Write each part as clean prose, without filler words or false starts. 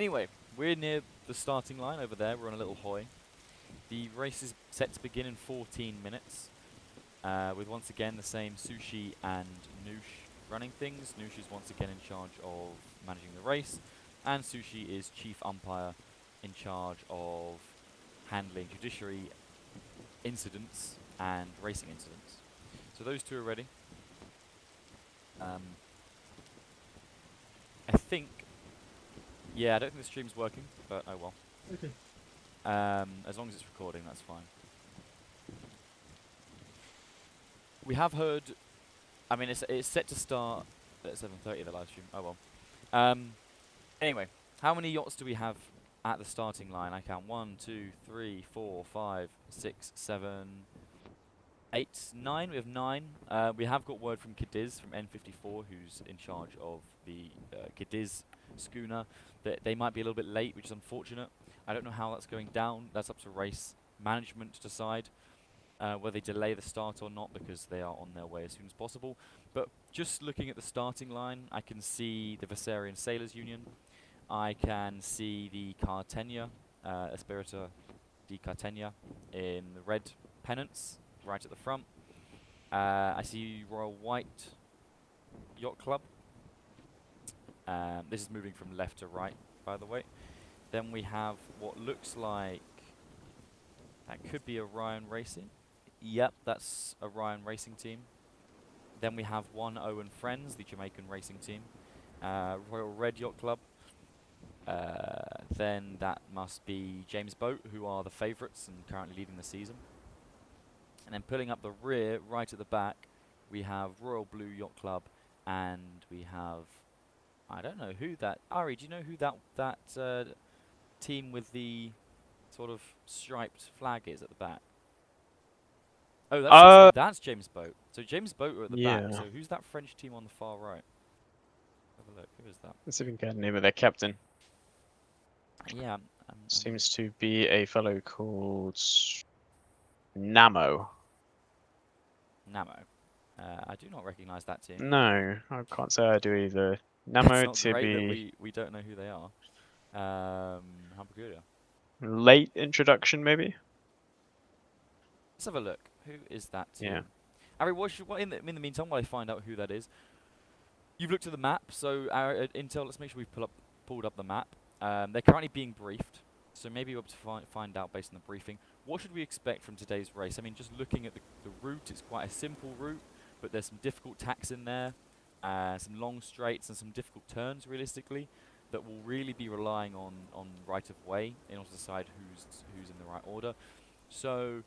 Anyway, we're near the starting line over there. We're on a little hoy. The race is set to begin in 14 minutes, with once again the same Sushi and Noosh running things. Noosh is once again in charge of managing the race, and Sushi is chief umpire in charge of handling judiciary incidents and racing incidents. So those two are ready. I think, yeah, I don't think the stream's working, but oh well. Okay. As long as it's recording, that's fine. We have heard. I mean, it's set to start at 7:30. The live stream. Oh well. Anyway, how many yachts do we have at the starting line? I count 1, 2, 3, 4, 5, 6, 7, 8, 9. We have 9. We have got word from Cadiz from N54, who's in charge of the Cadiz schooner, that they might be a little bit late, which is unfortunate. I don't know how that's going down. That's up to race management to decide whether they delay the start or not, because they are on their way as soon as possible. But just looking at the starting line, I can see the Vasarian Sailors Union. I can see the Cartenia, Espirita di Cartenia, in the red pennants right at the front. I see Royal White Yacht Club. This is moving from left to right, by the way. Then we have what looks like, that could be Orion Racing. Yep, that's Orion Racing Team. Then we have 1-0 and Friends, the Jamaican racing team. Royal Red Yacht Club. Then that must be James Boat, who are the favourites and currently leading the season. And then pulling up the rear, right at the back, we have Royal Blue Yacht Club, and we have, I don't know who that. Ari, do you know who that team with the sort of striped flag is at the back? Oh, that's James Boat. So James Boat are at the back. Yeah. So who's that French team on the far right? Have a look. Who is that? Let's see if we can get the name of their captain. Yeah. Seems to be a fellow called Namo. Namo. I do not recognise that team. No, I can't say I do either. It's Namo not to great that be we don't know who they are. How peculiar. late introduction, maybe? Let's have a look. Who is that team? Yeah. Ari, in the meantime, while I find out who that is, you've looked at the map. So Intel, let's make sure we've pulled up the map. They're currently being briefed, so maybe we'll be able to find out based on the briefing. What should we expect from today's race? I mean, just looking at the route, it's quite a simple route, but there's some difficult tacks in there, some long straights and some difficult turns, realistically, that will really be relying on right of way in order to decide who's in the right order. So,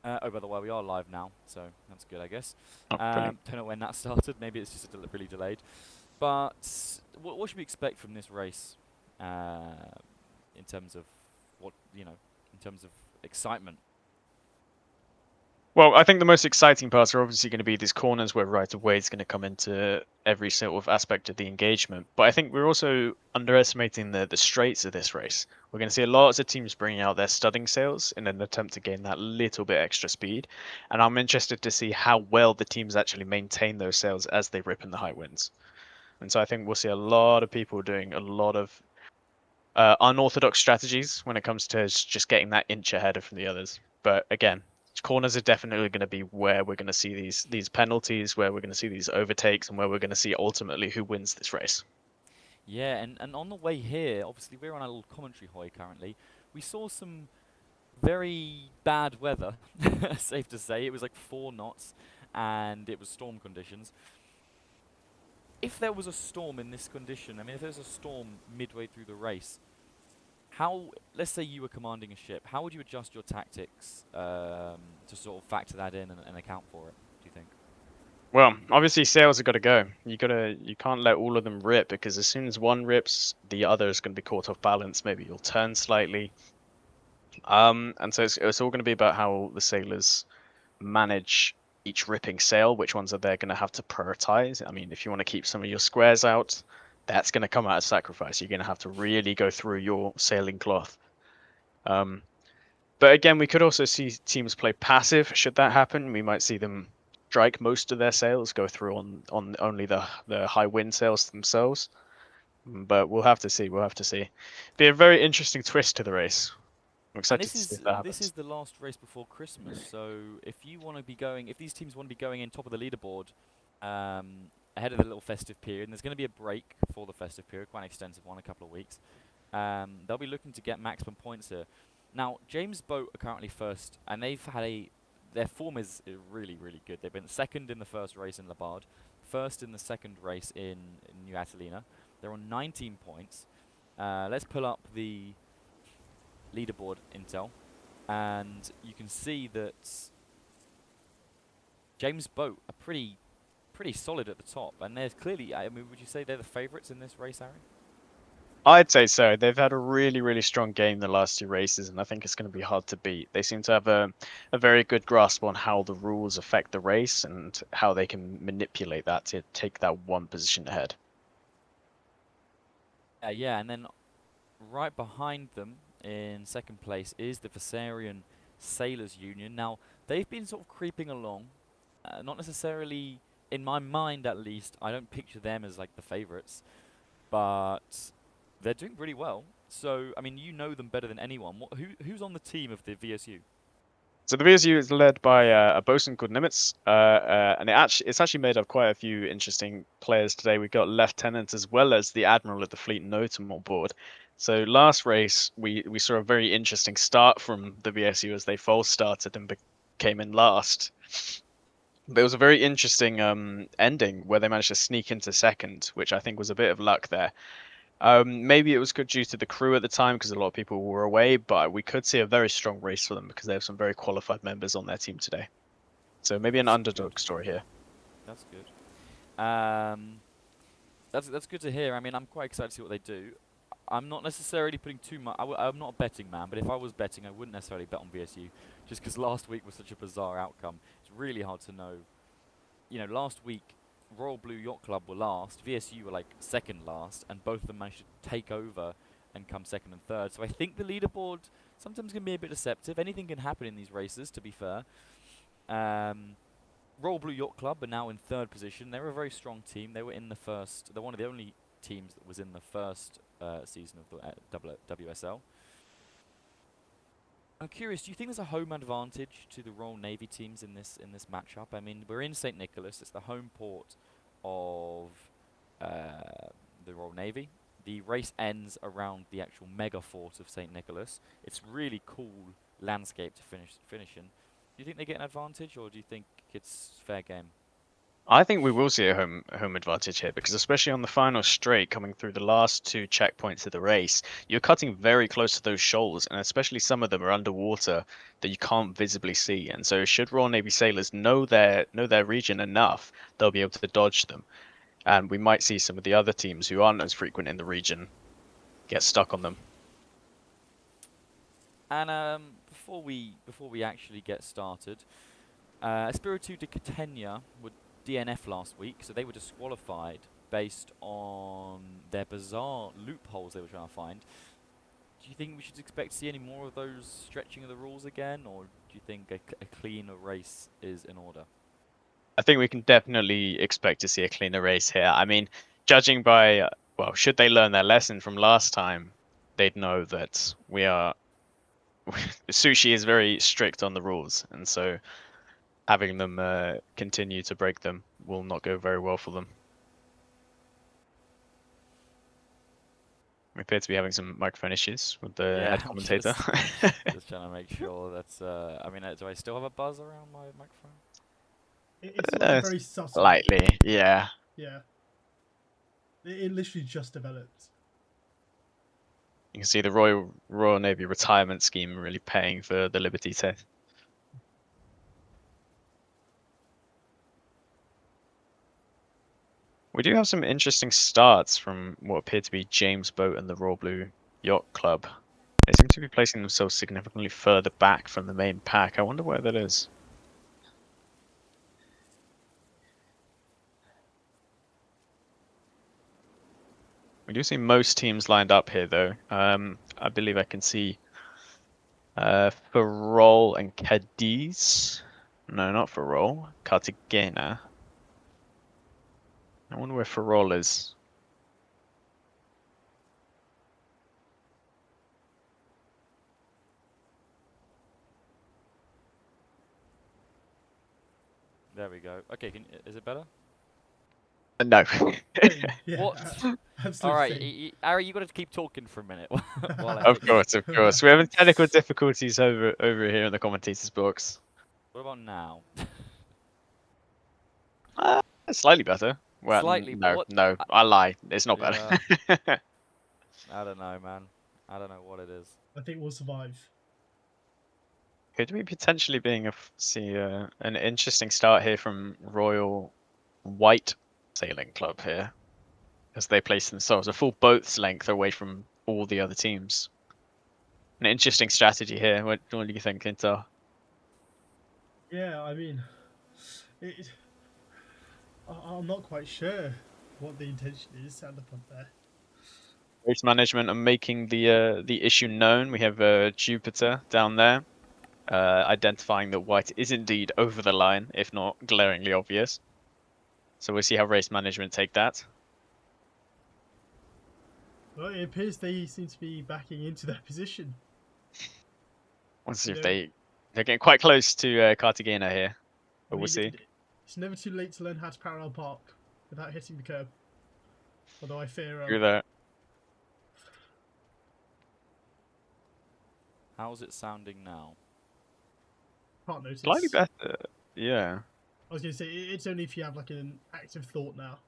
oh, by the way, we are live now, so that's good, I guess. Oh, brilliant. Don't know when that started. Maybe it's just really delayed. But what should we expect from this race in terms of in terms of excitement? Well, I think the most exciting parts are obviously going to be these corners where right of way is going to come into every sort of aspect of the engagement. But I think we're also underestimating the straights of this race. We're going to see lots of teams bringing out their studding sails in an attempt to gain that little bit extra speed. And I'm interested to see how well the teams actually maintain those sails as they rip in the high winds. And so I think we'll see a lot of people doing a lot of unorthodox strategies when it comes to just getting that inch ahead of the others. But again, corners are definitely going to be where we're going to see these penalties, where we're going to see these overtakes, and where we're going to see ultimately who wins this race. Yeah, and on the way here, obviously we're on a little commentary hoy currently. We saw some very bad weather, safe to say. It was like 4 knots, and it was storm conditions. If there was a storm in this condition, I mean, if there's a storm midway through the race, let's say you were commanding a ship, how would you adjust your tactics to sort of factor that in and account for it, do you think? Well, obviously sails have got to go. You can't let all of them rip, because as soon as one rips, the other is going to be caught off balance. Maybe you'll turn slightly. And so it's all going to be about how the sailors manage each ripping sail, which ones are they going to have to prioritize. I mean, if you want to keep some of your squares out, that's going to come out as sacrifice. You're going to have to really go through your sailing cloth. But again, we could also see teams play passive. Should that happen, we might see them strike most of their sails, go through on only the high wind sails themselves. but we'll have to see. We'll have to see. Be a very interesting twist to the race. I'm And excited this to see is if that this happens. is the last race before Christmas. So if you want to be going, if these teams want to be going in top of the leaderboard ahead of the little festive period, and there's going to be a break for the festive period, quite an extensive one, a couple of weeks. They'll be looking to get maximum points here. Now, James Boat are currently first, and they've had their form is really, really good. They've been second in the first race in Labard, first in the second race in New Catalina. They're on 19 points. Let's pull up the leaderboard intel, and you can see that James Boat are pretty solid at the top, and there's clearly. I mean, would you say they're the favourites in this race, Harry? I'd say so. They've had a really, really strong game the last two races, and I think it's going to be hard to beat. They seem to have a very good grasp on how the rules affect the race and how they can manipulate that to take that one position ahead. Yeah, and then right behind them in second place is the Vasarian Sailors Union. Now, they've been sort of creeping along, not necessarily, in my mind at least, I don't picture them as like the favourites, but they're doing pretty well. So, I mean, you know them better than anyone. Who's on the team of the VSU? So the VSU is led by a bosun called Nimitz, and it's actually made up quite a few interesting players today. We've got Lieutenant as well as the Admiral of the Fleet Notum on board. So last race we saw a very interesting start from the VSU as they false started and came in last. But it was a very interesting ending where they managed to sneak into second, which I think was a bit of luck there. Maybe it was good due to the crew at the time because a lot of people were away, but we could see a very strong race for them because they have some very qualified members on their team today. So maybe an That's good. underdog story here. That's good. That's good to hear. I mean, I'm quite excited to see what they do. I'm not necessarily putting too much. I'm not a betting man, but if I was betting, I wouldn't necessarily bet on VSU, just because last week was such a bizarre outcome. It's really hard to know. You know, last week Royal Blue Yacht Club were last, VSU were like second last, and both of them managed to take over and come second and third. So I think the leaderboard sometimes can be a bit deceptive. Anything can happen in these races, to be fair. Um, Royal Blue Yacht Club are now in third position. They're a very strong team. They were in the first. They're one of the only teams that was in the first season of the WSL. I'm curious. Do you think there's a home advantage to the Royal Navy teams in this matchup? I mean, we're in St Nicholas. It's the home port of uh, the Royal Navy. The race ends around the actual mega fort of St Nicholas. It's really cool landscape to finish in. Do you think they get an advantage, or do you think it's fair game? I think we will see a home advantage here because especially on the final straight coming through the last two checkpoints of the race, you're cutting very close to those shoals and especially some of them are underwater that you can't visibly see. And so should Royal Navy sailors know their region enough, they'll be able to dodge them. And we might see some of the other teams who aren't as frequent in the region get stuck on them. And before we actually get started, Espiritu de Catania would DNF last week, so they were disqualified based on their bizarre loopholes they were trying to find. Do you think we should expect to see any more of those stretching of the rules again, or do you think a cleaner race is in order? I think we can definitely expect to see a cleaner race here. I mean, judging by, well, should they learn their lesson from last time, they'd know that we are sushi is very strict on the rules, and so having them continue to break them will not go very well for them. We appear to be having some microphone issues with the Yeah, head I'm commentator. just trying to make sure that's. I mean, do I still have a buzz around my microphone? It's like very subtle. Slightly, yeah. Yeah. It literally just developed. You can see the Royal Navy retirement scheme really paying for the Liberty test. We do have some interesting starts from what appear to be James Boat and the Royal Blue Yacht Club. They seem to be placing themselves significantly further back from the main pack. I wonder where that is. We do see most teams lined up here, though. I believe I can see Ferrol and Cadiz. No, not Ferrol. Cartagena. I wonder where Ferrol is. There we go. Okay, is it better? No. Same. Yeah, What? absolutely All right, same. Ari, you got to keep talking for a minute while I Of fix. course, of course. We're having technical difficulties over here in the commentators box. What about now? Slightly better. Well, Slightly, but no, what? no, I, I lie. It's not yeah, better. I don't know, man. I don't know what it is. I think we'll survive. Could we potentially see an interesting start here from Royal White Sailing Club here, as they place themselves a full boat's length away from all the other teams. An interesting strategy here. What do you think, Inter? Yeah, I mean, it, I'm not quite sure what the intention is stand up on there. Race management and making the issue known. We have Jupiter down there, identifying that White is indeed over the line, if not glaringly obvious. So we'll see how race management take that. Well, it appears they seem to be backing into their position. We'll see You if know, they're getting quite close to Cartagena here, I but we'll mean, see. it's never too late to learn how to parallel park without hitting the curb. Although I fear, Through that. How's it sounding now? can't notice. Slightly better. Yeah. I was going to say, it's only if you have like an active thought now.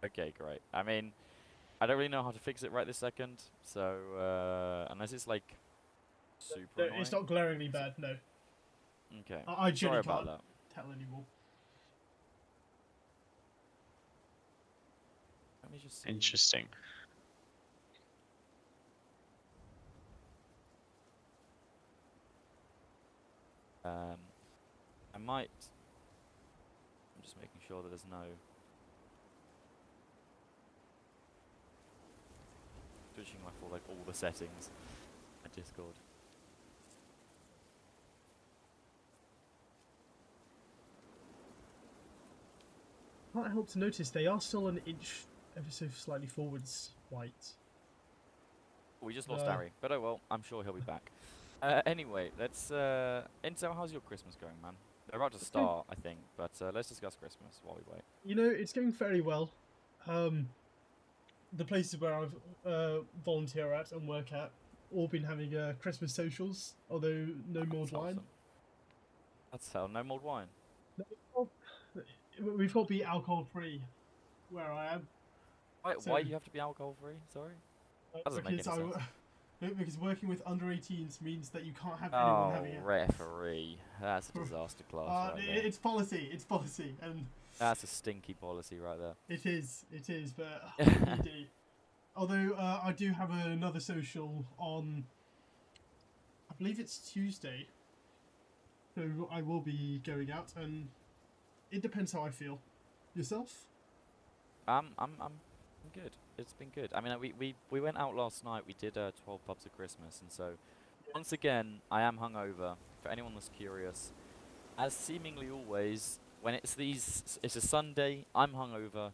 Okay, great. I mean, I don't really know how to fix it right this second, so unless it's like super No, annoying. it's not glaringly bad, no. Okay. I Sorry genuinely about can't that. tell anymore. Let me just see. Interesting. I might. I'm just making sure that there's no. Switching my full like all the settings at Discord. Can't help to notice they are still an inch ever so slightly forwards White. We just lost Harry, but oh well. I'm sure he'll be back. Anyway, let's. Intel, how's your Christmas going, man? They're about to start, I think, but let's discuss Christmas while we wait. You know, it's going very well. The places where I've volunteer at and work at all been having Christmas socials, although no mulled wine. Awesome. That's hell. No mulled wine. We've got to be alcohol free where I am. Wait, So- why do you have to be alcohol free? Sorry. That doesn't make any sense. Because working with under 18s means that you can't have anyone having it. Referee. That's a disaster class right there. It's policy. It's policy, and That's a stinky policy right there. it is. But what do you do? Although I do have another social on, I believe it's Tuesday. So I will be going out, and it depends how I feel. Yourself? I'm good. It's been good. I mean, we went out last night. We did 12 pubs of Christmas, and so once again, I am hungover. For anyone that's curious, as seemingly always, when it's a Sunday, I'm hungover.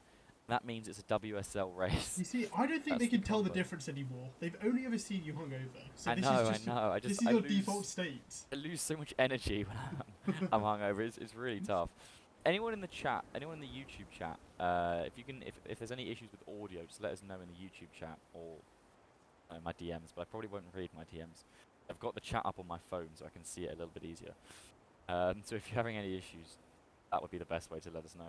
That means it's a WSL race. You see, I don't think That's they can the tell the combo. difference anymore. They've only ever seen you hungover. So I this know, is just, I know. This is I your lose, default state. I lose so much energy when I'm hungover. It's really tough. Anyone in the chat, anyone in the YouTube chat, if there's any issues with audio, just let us know in the YouTube chat or my DMs. But I probably won't read my DMs. I've got the chat up on my phone, so I can see it a little bit easier. So if you're having any issues, that would be the best way to let us know.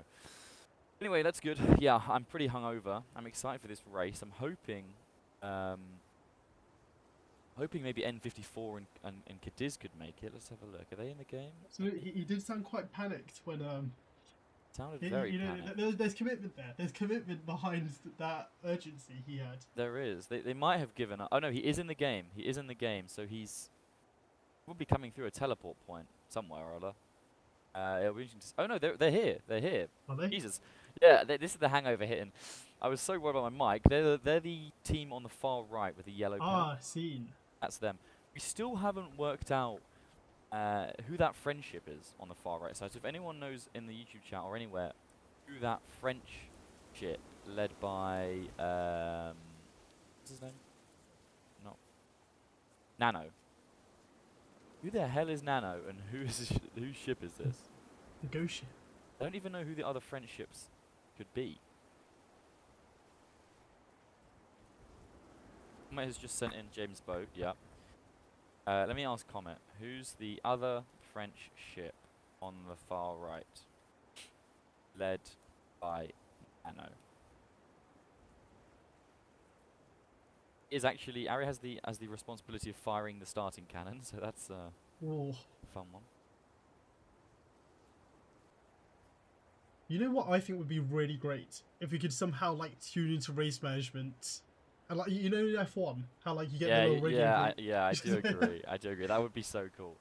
Anyway, that's good. Yeah, I'm pretty hungover. I'm excited for this race. I'm hoping maybe N54 and Cadiz could make it. Let's have a look. Are they in the game? So he did sound quite panicked when Sounded very panicked. there's commitment there. There's commitment behind that urgency he had. There is. They might have given up. Oh no, he is in the game. He is in the game, so will be coming through a teleport point somewhere or other. It'll be interesting to oh no, they're here. They're here. Are they? Jesus. Yeah, this is the hangover hitting. I was so worried about my mic. They're the team on the far right with the yellow pen. Seen. That's them. We still haven't worked out who that friendship is on the far right side. So if anyone knows in the YouTube chat or anywhere who that friendship led by what's his name? No. Nano. Who the hell is Nano and whose ship is this? Negotiate. I don't even know who the other French ships could be. Comet has just sent in James Boat, yeah. Let me ask Comet, who's the other French ship on the far right? Led by Nano. Is actually, Ari has the responsibility of firing the starting cannon, so that's a Oh. fun one. You know what I think would be really great? If we could somehow like tune into race management. And like you know in F1, how like you get the Yeah, little radio I do agree. I do agree. That would be so cool.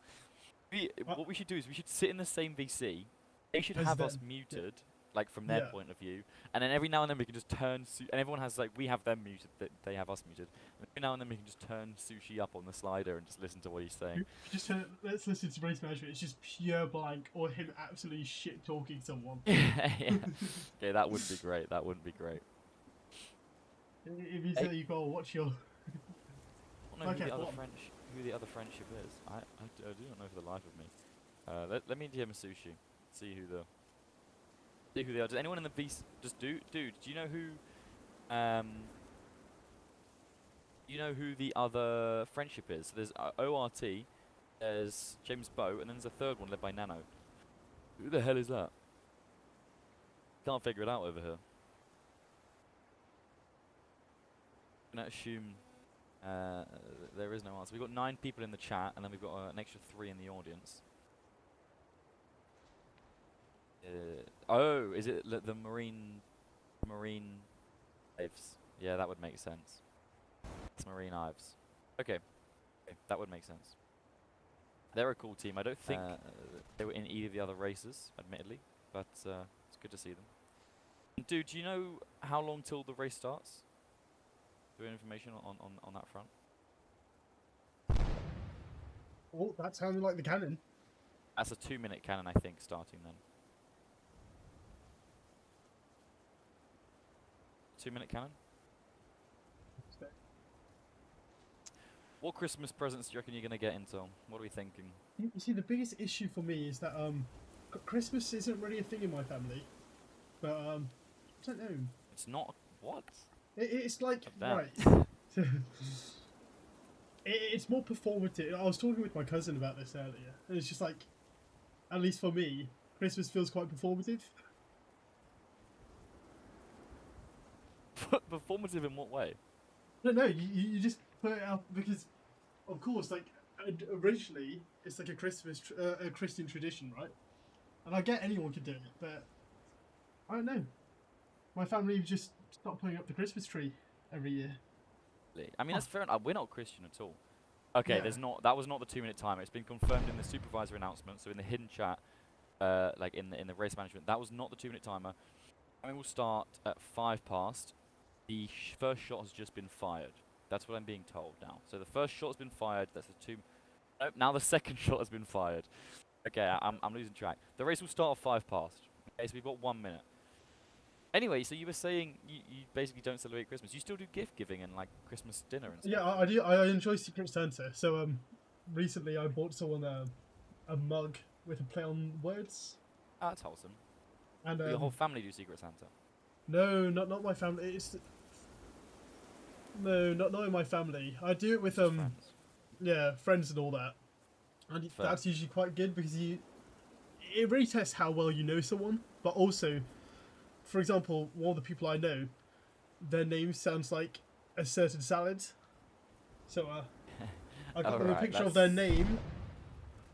Uh, What we should do is we should sit in the same VC. They should As have us them. muted, like from their Yeah. point of view, and then every now and then we can just turn. And everyone has like we have them muted, they have us muted. And every now and then we can just turn Sushi up on the slider and just listen to what he's saying. Just let's listen to race management. It's just pure blank or him absolutely shit talking someone. Yeah. Okay, that wouldn't be great. That wouldn't be great. If you Hey. say you go watch your. I don't know Okay, who what? who the other friendship is. I do not know for the life of me. Let me DM Sushi. See who they are. Does anyone in the VC just dude? Do you know who? You know who the other friendship is? So there's ORT. There's James Bow, and then there's a third one led by Nano. Who the hell is that? Can't figure it out over here. I'm gonna assume there is no answer. We've got 9 people in the chat, and then we've got an extra 3 in the audience. Oh, is it the marine Ives? Yeah, that would make sense. It's Marine Ives. Okay, that would make sense. They're a cool team. I don't think they were in either of the other races, admittedly, but it's good to see them. Dude, do you know how long till the race starts? Do you have information on that front? Oh, that sounded like the cannon. That's a 2-minute cannon, I think, starting then. 2-minute cannon? What Christmas presents do you reckon you're gonna get, Intel? What are we thinking? You see, the biggest issue for me is that Christmas isn't really a thing in my family, but I don't know. It's not what? It's like Damn. right. It's more performative. I was talking with my cousin about this earlier, and it's just like, at least for me, Christmas feels quite performative. Performative in what way? No, you just put it out because, of course, like originally it's like a a Christian tradition, right? And I get anyone could do it, but I don't know. My family just stopped putting up the Christmas tree every year. I mean, that's fair enough. We're not Christian at all. Okay, Yeah. there's not. That was not the 2-minute timer. It's been confirmed in the supervisor announcement. So in the hidden chat, like in the race management, that was not the 2-minute timer. I mean, we'll start at 5 past. The first shot has just been fired. That's what I'm being told now. So the first shot has been fired. That's a 2. Nope, now the second shot has been fired. Okay, I'm losing track. The race will start at 5 past. Okay, so we've got 1 minute. Anyway, so you were saying you basically don't celebrate Christmas. You still do gift giving and like Christmas dinner and stuff. Yeah, I do. I enjoy Secret Santa. So recently I bought someone a mug with a play on words. Ah, that's wholesome. And The whole family do Secret Santa. no, not my family. No, not in my family. I do it with Just friends. yeah, friends and all that. And Fair. that's usually quite good because it really tests how well you know someone. But also, for example, one of the people I know, their name sounds like a certain salad. So I got them a picture of their name.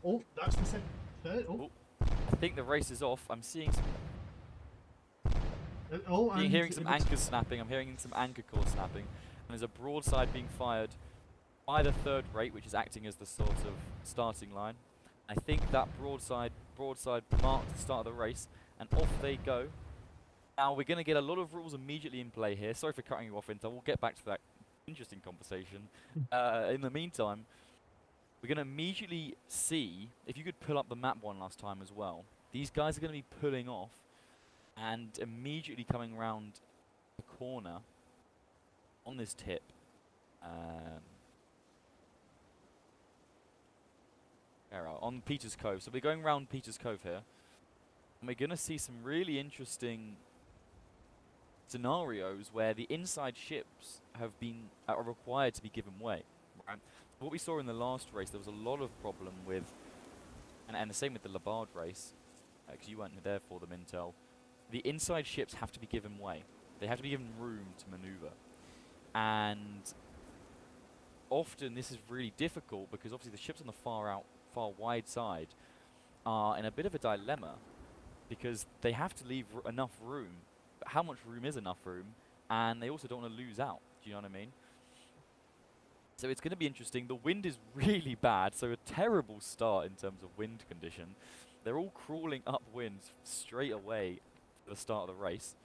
Oh, that's the second. Third. Oh. I think the race is off. I'm seeing some. Oh, You're hearing some anchors snapping. I'm hearing some anchor cords snapping. And there's a broadside being fired by the third rate, which is acting as the sort of starting line. I think that broadside marks the start of the race, and off they go. Now we're going to get a lot of rules immediately in play here. Sorry for cutting you off, Intel. We'll get back to that interesting conversation. In the meantime, we're going to immediately see, if you could pull up the map one last time as well, these guys are going to be pulling off and immediately coming around the corner on this tip. On Peter's Cove. So we're going around Peter's Cove here. And we're going to see some really interesting scenarios where the inside ships are required to be given way. Right? What we saw in the last race, there was a lot of problem with, and the same with the Labard race, because you weren't there for them, Intel. The inside ships have to be given way. They have to be given room to maneuver. And often this is really difficult because obviously the ships on the far wide side are in a bit of a dilemma because they have to leave enough room. But how much room is enough room? And they also don't want to lose out. Do you know what I mean? So it's going to be interesting. The wind is really bad, so a terrible start in terms of wind condition. They're all crawling upwind straight away at the start of the race.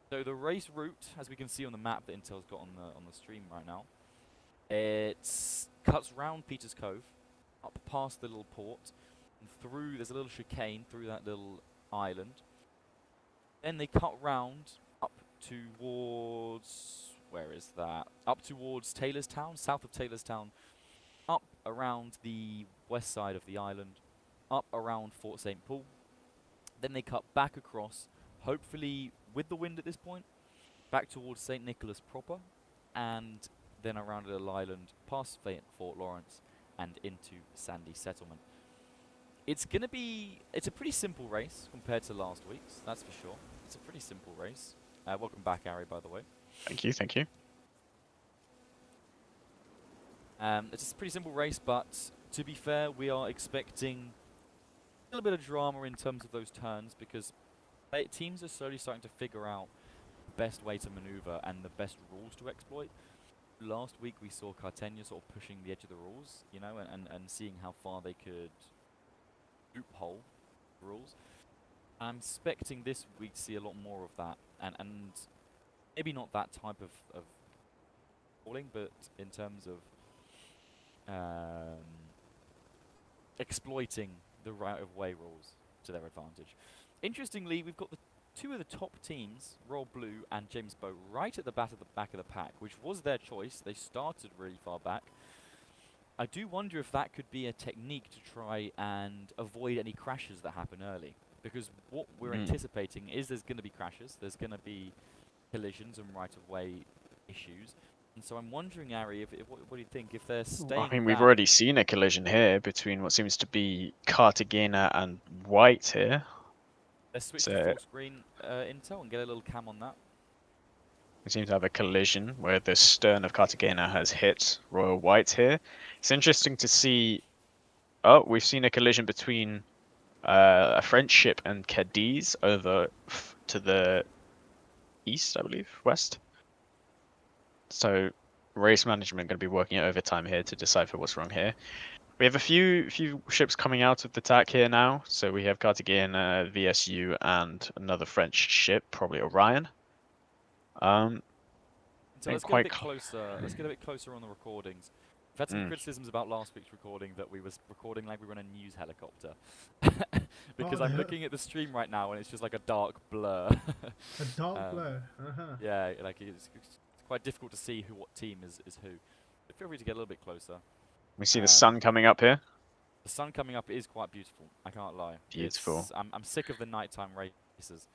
So the race route, as we can see on the map that Intel's got on the stream right now, it cuts round Peters Cove, up past the little port, and through. There's a little chicane through that little island. Then they cut round up towards, where is that? Up towards Taylorstown, south of Taylorstown, up around the west side of the island, up around Fort St. Paul. Then they cut back across, hopefully with the wind at this point, back towards St. Nicholas proper, and then around a little island, past Fort Lawrence, and into Sandy Settlement. It's a pretty simple race compared to last week's, that's for sure. It's a pretty simple race. Welcome back, Ari, by the way. Thank you, thank you. It's a pretty simple race, but to be fair, we are expecting a little bit of drama in terms of those turns because teams are slowly starting to figure out the best way to maneuver and the best rules to exploit. Last week we saw Cartenia sort of pushing the edge of the rules, you know, and seeing how far they could loophole rules. I'm expecting this week to see a lot more of that, and maybe not that type of calling, but in terms of exploiting the right-of-way rules to their advantage. Interestingly, we've got two of the top teams, Royal Blue and James Boat, right at the back of the pack, which was their choice. They started really far back. I do wonder if that could be a technique to try and avoid any crashes that happen early. Because what we're anticipating is there's going to be crashes, there's going to be collisions and right-of-way issues. And so I'm wondering, Ari, what do you think? If they're staying I mean, we've back, already seen a collision here between what seems to be Cartagena and White here. let's switch to full screen Intel and get a little cam on that. We seem to have a collision where the stern of Cartagena has hit Royal White here. It's interesting to see. Oh, we've seen a collision between a French ship and Cadiz over to the east, I believe, west. So race management going to be working at overtime here to decipher what's wrong here. We have a few ships coming out of the attack here now. So we have Cartagena, VSU, and another French ship, probably Orion. So let's get a bit closer. Let's get a bit closer on the recordings. We've had some criticisms about last week's recording that we was recording like we were on a news helicopter. Because I'm looking at the stream right now and it's just like a dark blur. A dark blur. Yeah, like it's quite difficult to see what team is who. But feel free to get a little bit closer. We see the sun coming up here. The sun coming up is quite beautiful. I can't lie. Beautiful. I'm sick of the nighttime races.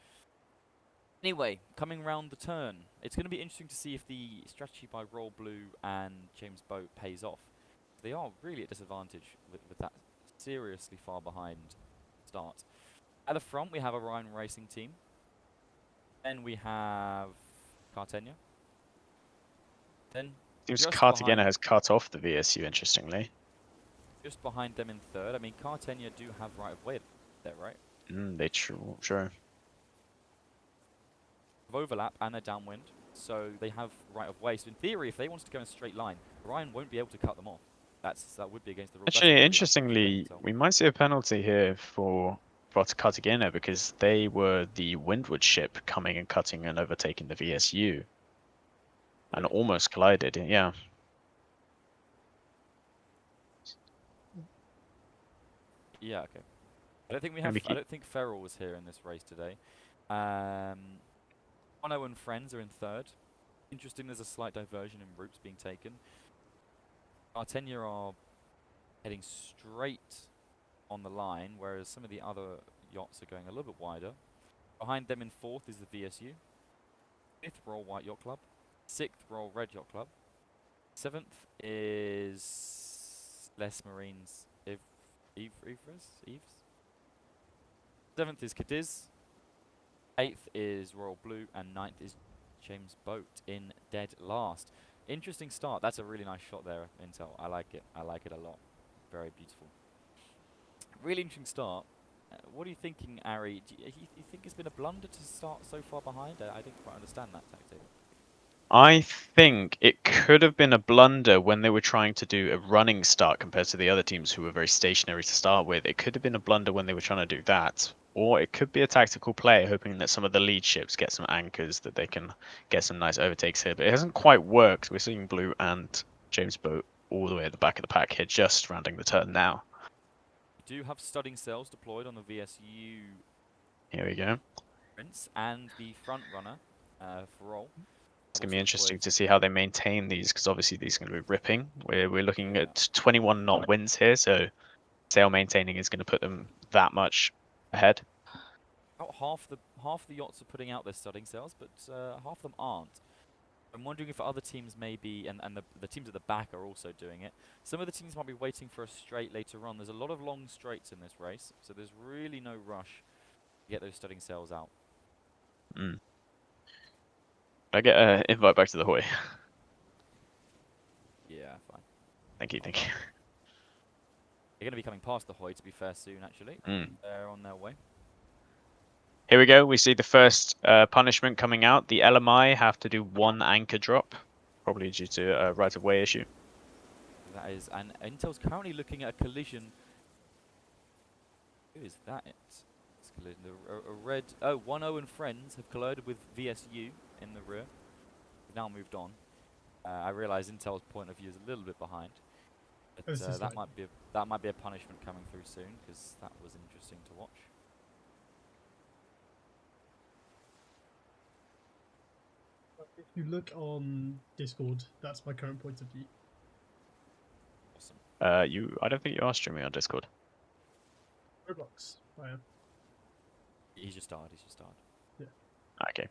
Anyway, coming round the turn, it's going to be interesting to see if the strategy by Royal Blue and James Boat pays off. They are really at disadvantage with that seriously far behind start. At the front, we have Orion Racing Team. Then we have Cartenia. Then Seems Cartagena has cut off the VSU, interestingly. Just behind them in third. I mean, Cartenia do have right of way there, right? They sure. Overlap and they're downwind, so they have right of way. So in theory, if they wanted to go in a straight line, Orion won't be able to cut them off. That would be against the rules. Actually, interestingly, we might see a penalty here for Cartagena because they were the Windward ship coming and cutting and overtaking the VSU, and almost collided. Yeah. Yeah. Okay. I don't think we have. I don't think Ferrell was here in this race today. Bono and Friends are in third. Interesting, there's a slight diversion in routes being taken. Cartenia are heading straight on the line, whereas some of the other yachts are going a little bit wider. Behind them in 4th is the VSU. 5th, Royal White Yacht Club. 6th, Royal Red Yacht Club. 7th is Les Marines Eves. 7th is Cadiz. 8th is Royal Blue, and 9th is James Boat in dead last. Interesting start. That's a really nice shot there, Intel. I like it. I like it a lot. Very beautiful. Really interesting start. What are you thinking, Ari? Do you think it's been a blunder to start so far behind? I didn't quite understand that tactic. I think it could have been a blunder when they were trying to do a running start compared to the other teams who were very stationary to start with. It could have been a blunder when they were trying to do that. Or it could be a tactical play, hoping that some of the lead ships get some anchors, that they can get some nice overtakes here. But it hasn't quite worked. We're seeing Blue and James Boat all the way at the back of the pack here, just rounding the turn now. We do have studding sails deployed on the VSU Here we go. Prince and the front runner for roll. It's going to be interesting to see how they maintain these, because obviously these are going to be ripping. We're looking at 21 knot winds here, so sail maintaining is going to put them that much ahead. About half the yachts are putting out their studding sails, but half of them aren't. I'm wondering if other teams maybe, and the teams at the back are also doing it. Some of the teams might be waiting for a straight later on. There's a lot of long straights in this race, so there's really no rush to get those studding sails out. Mm. I get an invite back to the Hoy. Yeah, fine. Thank you. They're going to be coming past the Hoy, to be fair, soon, actually. They're on their way. Here we go. We see the first punishment coming out. The LMI have to do 1 anchor drop, probably due to a right-of-way issue. That is, and Intel's currently looking at a collision. Who is that? It's collision. A red. Oh, 1-0 and Friends have collided with VSU in the rear. They've now moved on. I realise Intel's point of view is a little bit behind, but that might be a punishment coming through soon, because that was interesting to watch. If you look on Discord, that's my current point of view. Awesome. I don't think you are streaming on Discord. Roblox, I am. He's just started. Yeah. Okay.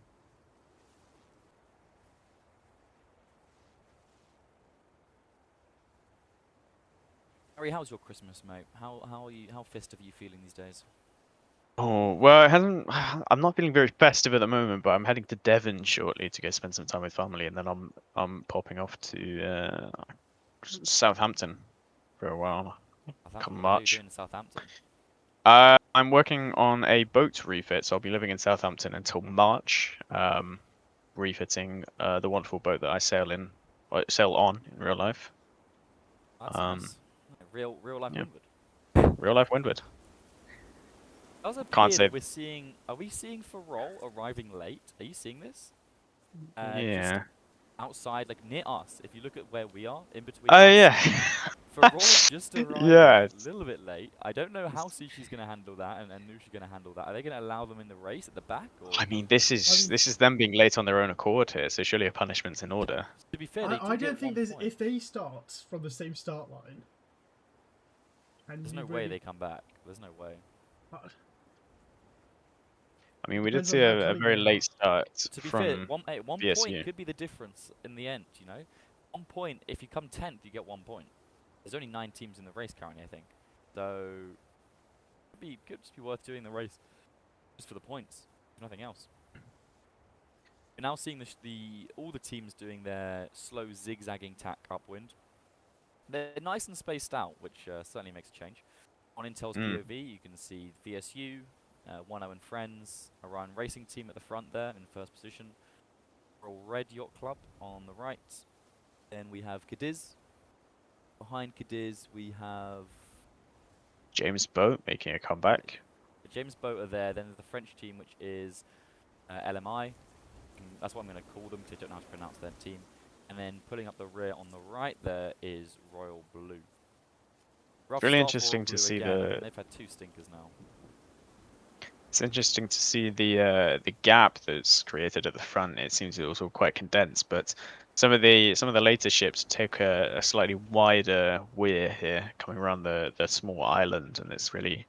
Harry, how's your Christmas, mate? How are you? How festive are you feeling these days? Oh, well, it hasn't. I'm not feeling very festive at the moment, but I'm heading to Devon shortly to go spend some time with family, and then I'm popping off to Southampton for a while. Come What are you March. doing in Southampton? I'm working on a boat refit, so I'll be living in Southampton until March, refitting the wonderful boat that I sail on in real life. That's nice. Real life yeah. Windward. Real life Windward. Does appear Can't say. that we're seeing. Are we seeing Farol arriving late? Are you seeing this? Yeah. Just outside, like near us. If you look at where we are, in between. Oh yeah. Farol just arrived Yeah. a little bit late. I don't know how Sushi's going to handle that and Nushi's going to handle that. Are they going to allow them in the race at the back? Or? I mean, this is them being late on their own accord here, so surely a punishment's in order. To be fair, I don't think there's if they start from the same start line. There's no way they come back. There's no way. I mean, we did see a very late start to be from fair, one VSU. point could be the difference in the end, you know? 1 point, if you come 10th, you get 1 point. There's only 9 teams in the race currently, I think. So, could just be worth doing the race just for the points, if nothing else. We're now seeing all the teams doing their slow zigzagging tack upwind. They're nice and spaced out, which certainly makes a change. On Intel's POV, you can see VSU, 1-0 and Friends, Orion Racing Team at the front there in first position. Royal Red Yacht Club on the right. Then we have Cadiz. Behind Cadiz, we have James Boat making a comeback. James Boat are there. Then there's the French team, which is LMI. That's what I'm going to call them because I don't know how to pronounce their team. And then pulling up the rear on the right there is Royal Blue. It's really interesting to see they've had 2 stinkers now. It's interesting to see the gap that's created at the front. It seems it was all quite condensed, but some of the later ships take a slightly wider weir here, coming around the small island, and it's really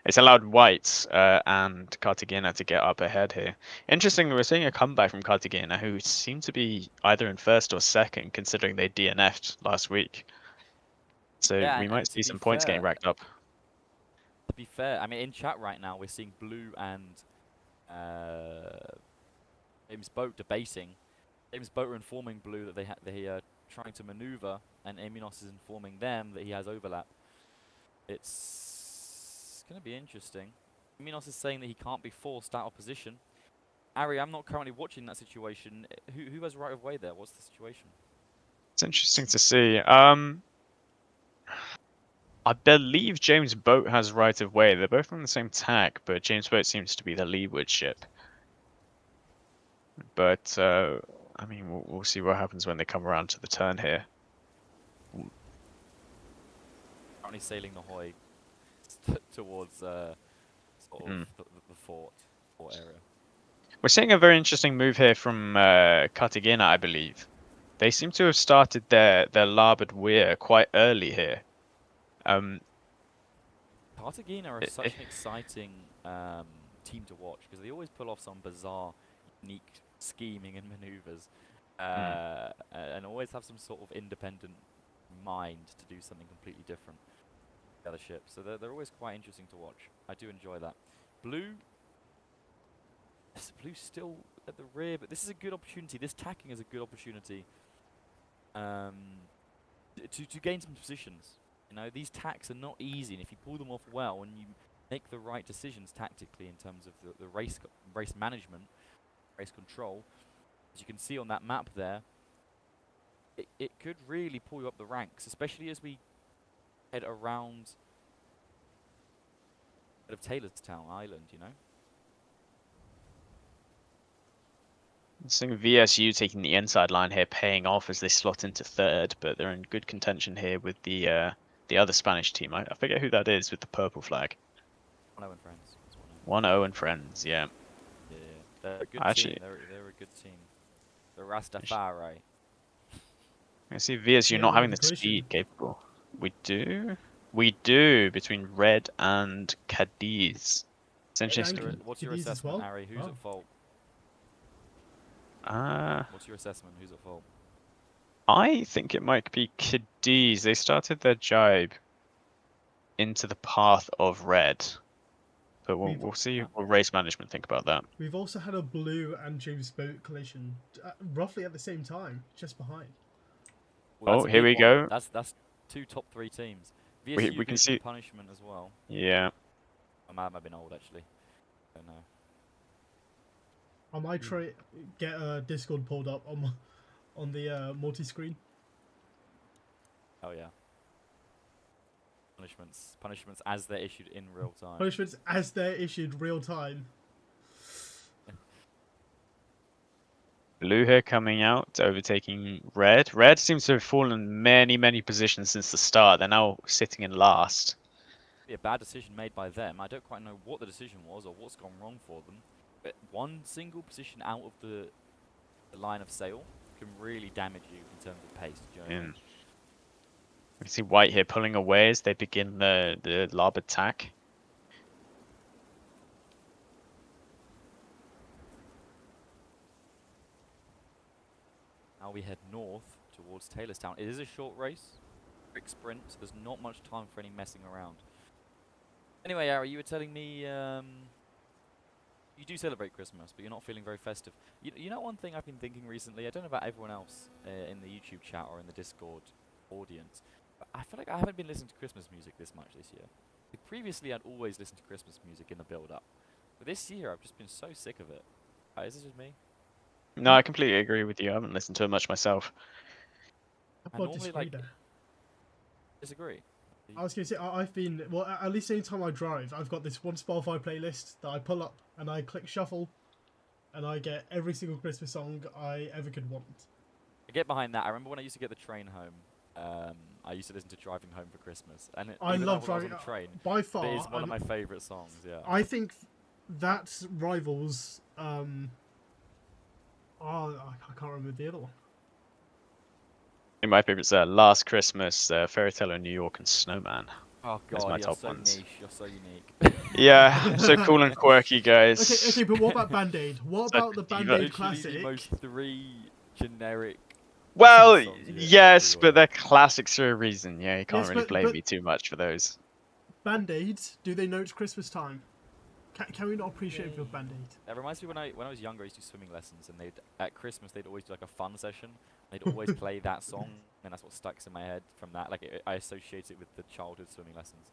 It's allowed White and Cartagena to get up ahead here. Interestingly, we're seeing a comeback from Cartagena, who seem to be either in first or second, considering they DNF'd last week. So Yeah, we and might to see be some points getting fair, racked up. I mean, in chat right now, we're seeing Blue and James Boat debating. James Boat are informing Blue that they are trying to maneuver, and Eminos is informing them that he has overlap. It's going to be interesting. Eminos is saying that he can't be forced out of position. Ari, I'm not currently watching that situation. Who has right of way there? What's the situation? It's interesting to see. I believe James Boat has right of way. They're both on the same tack, but James Boat seems to be the leeward ship. But I mean, we'll see what happens when they come around to the turn here. Currently sailing the Hoy towards sort of the fort area. We're seeing a very interesting move here from Cartagena, I believe. They seem to have started their larboard weir quite early here. Cartagena are such an exciting team to watch because they always pull off some bizarre, unique scheming and maneuvers, and always have some sort of independent mind to do something completely different to the other ships. So they're always quite interesting to watch. I do enjoy that. Blue's still at the rear, but this is a good opportunity. This tacking is a good opportunity to gain some positions. You know, these tacks are not easy, and if you pull them off well and you make the right decisions tactically in terms of the race management, race control, as you can see on that map there, it could really pull you up the ranks, especially as we head around of Taylorstown Island, you know? Seeing VSU taking the inside line here, paying off as they slot into third, but they're in good contention here with the other Spanish team. I forget who that is with the purple flag. 1-0 and friends. 1-0 and friends, yeah. Yeah, they're a good Actually, team. They're a good team. The Rastafari. I see VSU not having the speed capable. We do between Red and Cadiz. It's interesting. What's your assessment, Ari? Who's at fault? What's your assessment? Who's at fault? I think it might be Cadiz. They started their jibe into the path of Red. But we'll see what race management think about that. We've also had a Blue and James Boat collision roughly at the same time, just behind. Well, here we go. That's two top 3 teams. VSU we can see punishment as well. Yeah. I might have been old actually. I don't know. I might try get a Discord pulled up on the multi-screen. Oh yeah. Punishments as they're issued in real time. Punishments as they're issued real time. Blue here coming out, overtaking Red. Red seems to have fallen many positions since the start. They're now sitting in last. Be a bad decision made by them. I don't quite know what the decision was or what's gone wrong for them. But one single position out of the line of sail can really damage you in terms of pace. Do you know what I mean? We see White here pulling away as they begin the larboard tack. Now we head north towards Taylorstown. It is a short race, quick sprint. So there's not much time for any messing around. Anyway, Ari, you were telling me you do celebrate Christmas, but you're not feeling very festive. You know one thing I've been thinking recently? I don't know about everyone else in the YouTube chat or in the Discord audience, but I feel like I haven't been listening to Christmas music this much this year. Like previously, I'd always listen to Christmas music in the build-up, but this year I've just been so sick of it. Is this just me? No, I completely agree with you. I haven't listened to it much myself. I normally disagree. I was going to say, I've been, well, at least any time I drive, I've got this one Spotify playlist that I pull up and I click shuffle and I get every single Christmas song I ever could want. I get behind that. I remember when I used to get the train home, I used to listen to Driving Home for Christmas. And I love Driving on the train. By far. It is one of my favourite songs, yeah. I think that rivals, I can't remember the other one. My favourites are Last Christmas, Fairy Tale in New York, and Snowman. Oh as my god, you're top so ones. niche. You're so unique. Yeah, so cool and quirky, guys. Okay, but what about Band-Aid? What Such about a the diva. Band-Aid Literally the Classic? most three generic Well, songs yes, but everywhere. they're classics for a reason. Yeah, you can't Yes, really but blame me too much for those. Band-Aids, do they note Christmas time? Can we not appreciate a good Band-Aid? That reminds me when I was younger, I used to do swimming lessons, and they'd at Christmas they'd always do like a fun session. They'd always play that song, and that's what stuck in my head from that. Like I associate it with the childhood swimming lessons.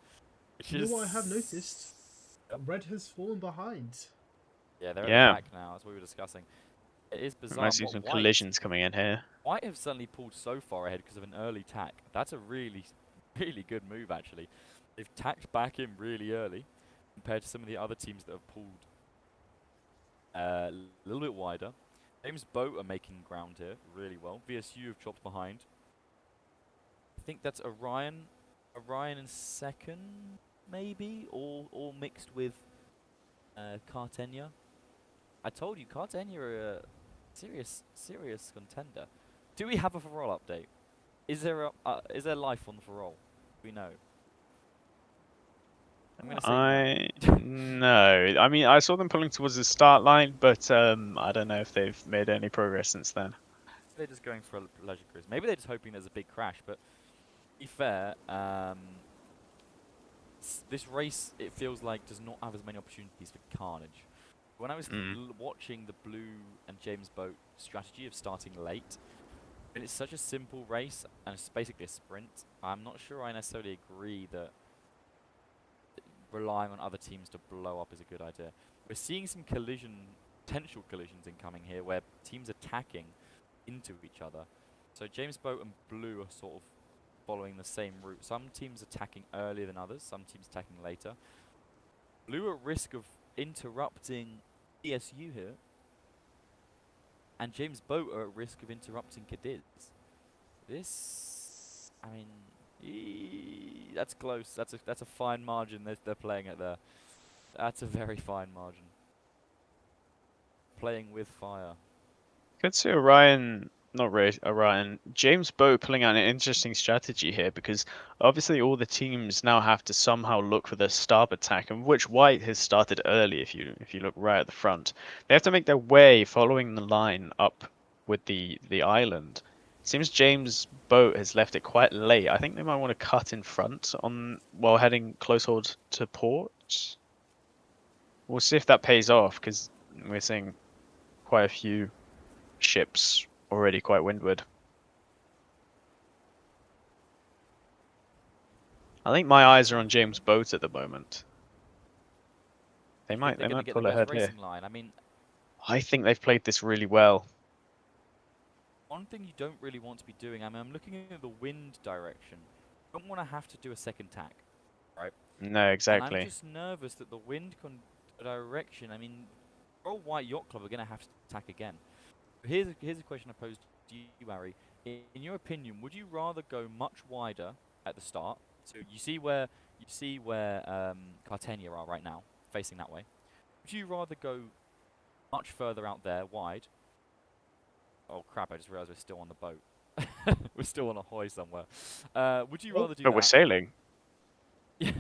Which You know is what I have noticed? Yep. Red has fallen behind. Yeah, they're at the Yeah, back now. That's what we were discussing. It is we bizarre. might see What some collisions coming in here. White have suddenly pulled so far ahead because of an early tack. That's a really, really good move, actually. They've tacked back in really early compared to some of the other teams that have pulled a little bit wider. James Boat are making ground here really well. VSU have dropped behind. I think that's Orion. Orion in second, maybe? All mixed with Cartenia. I told you, Cartenia are a serious contender. Do we have a Farol update? Is there life on the Farol? We know. I'm gonna say no. No. I mean, I saw them pulling towards the start line, but I don't know if they've made any progress since then. They're just going for a pleasure cruise. Maybe they're just hoping there's a big crash. But to be fair, this race it feels like does not have as many opportunities for carnage. When I was watching the Blue and James Boat strategy of starting late, and it's such a simple race and it's basically a sprint, I'm not sure I necessarily agree that relying on other teams to blow up is a good idea. We're seeing some potential collisions incoming here where teams are attacking into each other. So James Boat and Blue are sort of following the same route. Some teams attacking earlier than others, some teams attacking later. Blue are at risk of interrupting ESU here, and James Boat are at risk of interrupting Cadiz. This, I mean, that's close. That's a fine margin they're playing at there. That's a very fine margin. Playing with fire. Could see Orion, not Ray, Orion, James Bow pulling out an interesting strategy here because obviously all the teams now have to somehow look for their starboard attack, and which White has started early. If you look right at the front, they have to make their way following the line up with the island. Seems James Boat has left it quite late. I think they might want to cut in front on while heading close hold to port. We'll see if that pays off because we're seeing quite a few ships already quite windward. I think my eyes are on James Boat at the moment. They You think might they're going to get the pull best ahead here. racing line? I mean, I think they've played this really well. one thing you don't really want to be doing, I mean, I'm looking at the wind direction. You don't want to have to do a second tack, right? No, And I'm exactly. just nervous that the wind direction, I mean, Royal White Yacht Club are going to have to tack again. Here's a question I posed to you, Harry. In your opinion, would you rather go much wider at the start? So you see where Cartenia are right now, facing that way. Would you rather go much further out there, wide? Oh crap! I just realised we're still on the boat. We're still on a hoy somewhere. Would you rather do But we're that? sailing. Yeah.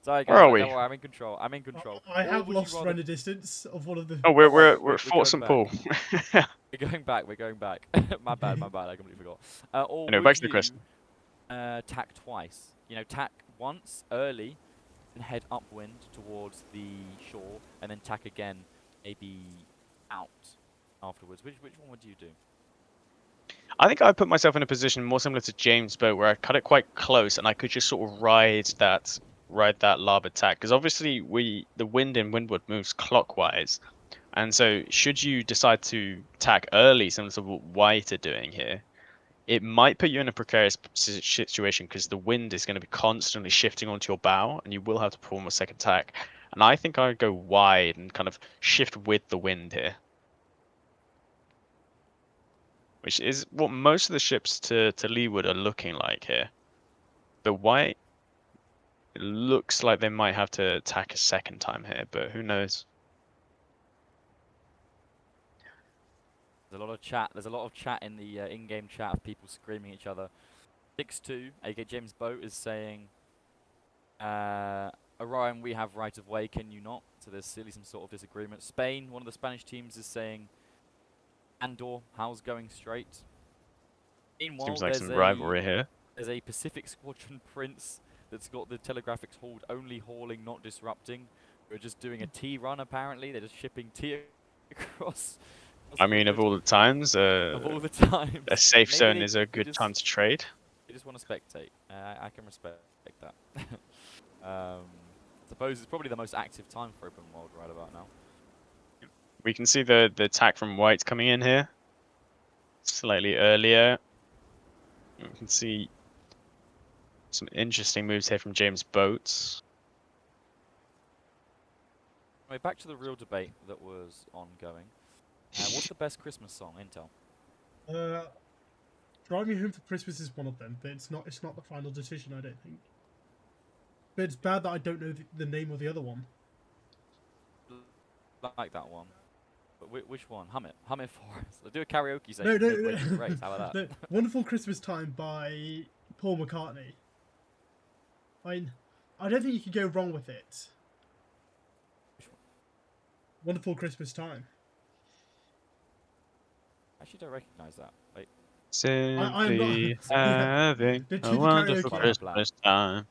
Sorry Where guys, are don't we? worry. I'm in control. I'm in control. I Or have would you lost rather? render distance of one of the. Oh, Don't worry, we're at we're Fort going St. back. Paul. We're going back. We're going back. My bad. My bad. I completely forgot. Or Anyway, would back to the you question. tack twice? You know, tack once early, and head upwind towards the shore, and then tack again, maybe out afterwards. Which one would you do? I think I put myself in a position more similar to James Boat where I cut it quite close and I could just sort of ride that larboard tack because obviously the wind in windward moves clockwise. And so, should you decide to tack early, similar to what White are doing here, it might put you in a precarious situation because the wind is going to be constantly shifting onto your bow, and you will have to perform a second tack. And I think I'd go wide and kind of shift with the wind here, which is what most of the ships to leeward are looking like here. But White, it looks like they might have to attack a second time here, but who knows? There's a lot of chat. There's a lot of chat in the in-game chat of people screaming at each other. 6-2, aka James Boat is saying Orion, we have right of way. Can you not? So there's clearly some sort of disagreement. Spain, one of the Spanish teams, is saying Andor, how's going straight? Meanwhile, Seems like some rivalry here. there's a Pacific Squadron Prince that's got the telegraphics hauled, only hauling, not disrupting. We're just doing a T run apparently. They're just shipping T across. I mean, of all the times, Of all the times, a safe maybe zone is a good just, time to trade. They just want to spectate. I can respect that. Suppose it's probably the most active time for open world right about now. We can see the attack from white coming in here slightly earlier. We can see some interesting moves here from James Boats. Anyway, back to the real debate that was ongoing. What's the best Christmas song, Intel? Drive Me Home for Christmas is one of them, but it's not the final decision, I don't think. But it's bad that I don't know the name of the other one. Like that one. But which one? Hum it for us. Let's do a karaoke session. No, midway through the race. How about that? No, Wonderful Christmas Time by Paul McCartney. I don't think you could go wrong with it. Wonderful Christmas Time. I actually don't recognise that. Wait. Simply I'm having The a wonderful karaoke. Christmas time.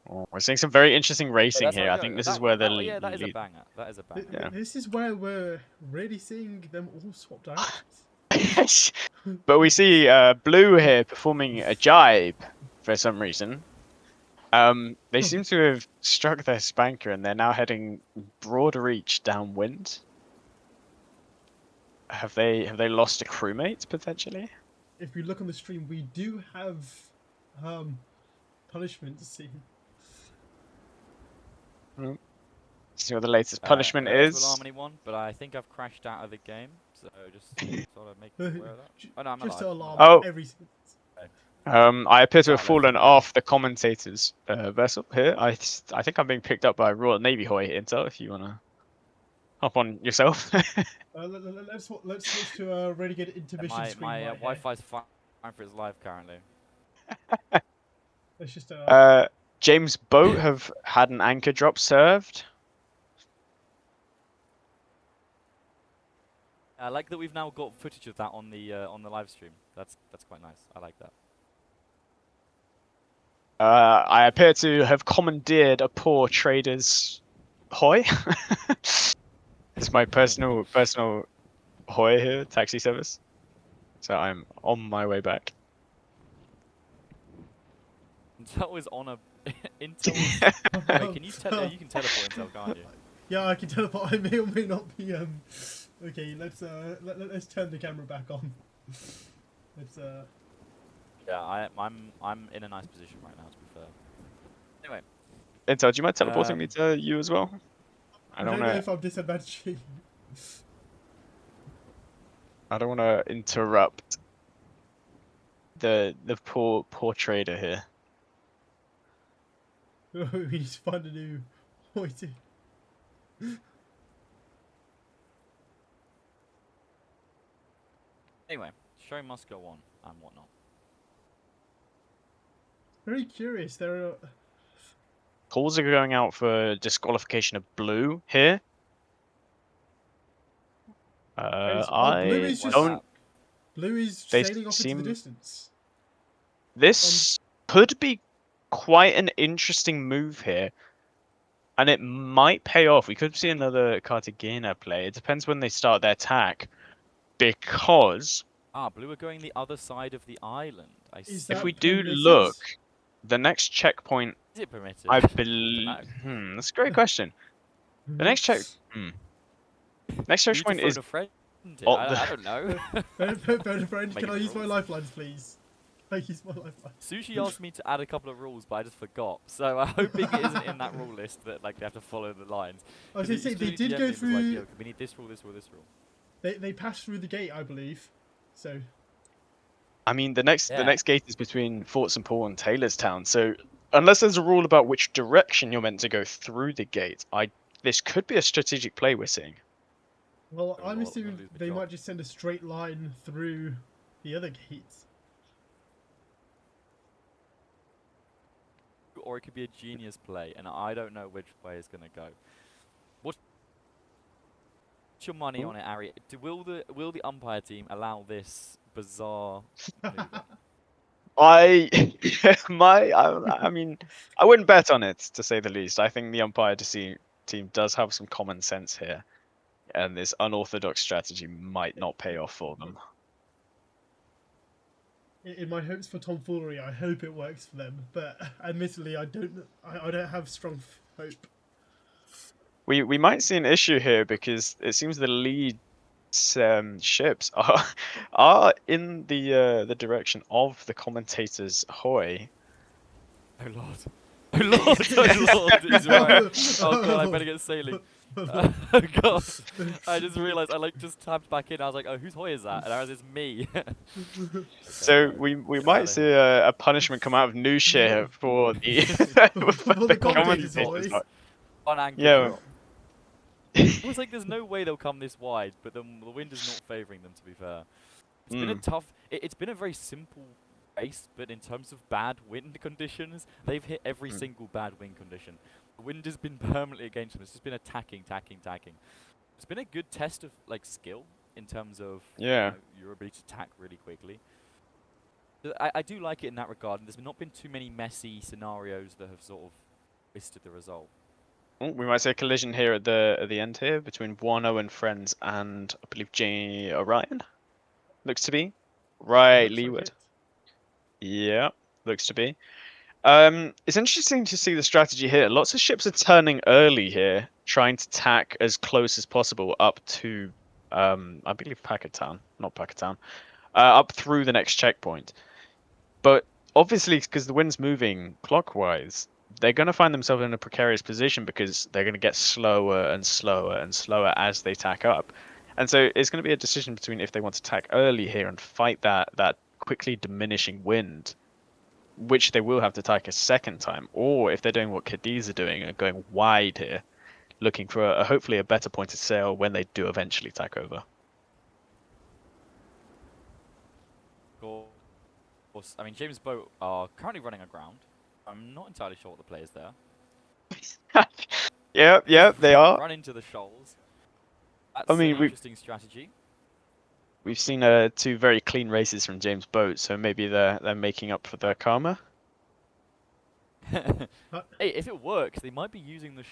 Oh, we're seeing some very interesting racing That's here. how I it think goes. this is where the yeah, that is a lead. banger. That is a banger. Yeah. This is where we're really seeing them all swapped out. But we see Blue here performing a jibe for some reason. They seem to have struck their spanker and they're now heading broad reach downwind. Have they lost a crewmate potentially? If we look on the stream, we do have punishment scene. See what the latest punishment is. Harmony one, but I think I've crashed out of the game, so just sort of make you aware of that. Oh no, I'm Just alive. to alarm Oh. every. I appear to have Out there fallen for a off the commentator's vessel here. I think I'm being picked up by Royal Navy Hoy Intel. If you wanna hop on yourself. Let's switch to a really good intermission My screen right here. Wi-Fi's fine for its live currently. Let's just James Boat have had an anchor drop served. I like that we've now got footage of that on the live stream. That's quite nice. I like that. I appear to have commandeered a poor trader's hoy. It's my personal hoy here, taxi service. So I'm on my way back. Intel was on a Intel. Wait, can you you can teleport Intel, can't you? Yeah, I can teleport. I may or may not be. Okay, let's turn the camera back on. Let's Yeah, I'm in a nice position right now. To be fair. Anyway. Intel, do you mind teleporting me to you as well? I don't know if I'm disadvantaged. I don't want to interrupt the poor trader here. We need to find a new hoity. Anyway, show must go on and whatnot. Very curious. There are. Calls are going out for disqualification of Blue here. Blue is just don't. Blue is They sailing off into the distance. This could be quite an interesting move here, and it might pay off. We could see another Cartagena play. It depends when they start their attack, because Blue are going the other side of the island. if we do look, the next checkpoint, is it permitted? I believe. That's a great question. The next checkpoint is. I don't know. Friend, can I use my lifelines, please? I use my lifelines. Sushi asked me to add a couple of rules, but I just forgot. So I'm hoping it isn't in that rule list that like they have to follow the lines. I was going to say they did go through. Like, yo, we need this rule, this rule, this rule. They passed through the gate, I believe. So. I mean, the next gate is between Fort St. Paul and Taylorstown. So unless there's a rule about which direction you're meant to go through the gate, this could be a strategic play we're seeing. Well, I'm assuming they might just send a straight line through the other gates. or it could be a genius play, and I don't know which way it's gonna go. What's your money on it, Ari? Will the umpire team allow this bizarre maneuver? I mean, I wouldn't bet on it, to say the least. I think the umpire team does have some common sense here, and this unorthodox strategy might not pay off for them. In my hopes for tomfoolery, I hope it works for them. But admittedly, I don't have strong hope. We might see an issue here because it seems the lead ships are in the direction of the commentator's hoy. Oh lord. Oh lord, oh lord, he's right. Oh god, I better get sailing. Oh god. I just realised I just tapped back in. I was like, oh, whose hoy is that? And I was, it's me. So we might see a punishment come out of Noosh here for the for the commentator's commentators. hoy. On anchor Yeah. drop. It was like, there's no way they'll come this wide, but the wind is not favouring them, to be fair. It's been a tough... It's been a very simple race, but in terms of bad wind conditions, they've hit every single bad wind condition. The wind has been permanently against them. It's just been attacking. It's been a good test of skill in terms of your ability to attack really quickly. I do like it in that regard, and there's not been too many messy scenarios that have sort of twisted the result. Oh, we might see a collision here at the end here between Wano and Friends and I believe J Orion. Looks to be right, Leeward. Yeah, looks to be. It's interesting to see the strategy here. Lots of ships are turning early here, trying to tack as close as possible up to, I believe Pakistan, not Pakistan, up through the next checkpoint. But obviously, because the wind's moving clockwise, they're going to find themselves in a precarious position because they're going to get slower and slower and slower as they tack up. And so it's going to be a decision between if they want to tack early here and fight that quickly diminishing wind, which they will have to tack a second time, or if they're doing what Cadiz are doing and going wide here, looking for hopefully a better point of sail when they do eventually tack over. I mean, James' boat are currently running aground. I'm not entirely sure what the play is there. Yeah, they are. Run into the shoals. That's an interesting strategy. We've seen two very clean races from James' boat, so maybe they're making up for their karma. Hey, if it works, they might be using the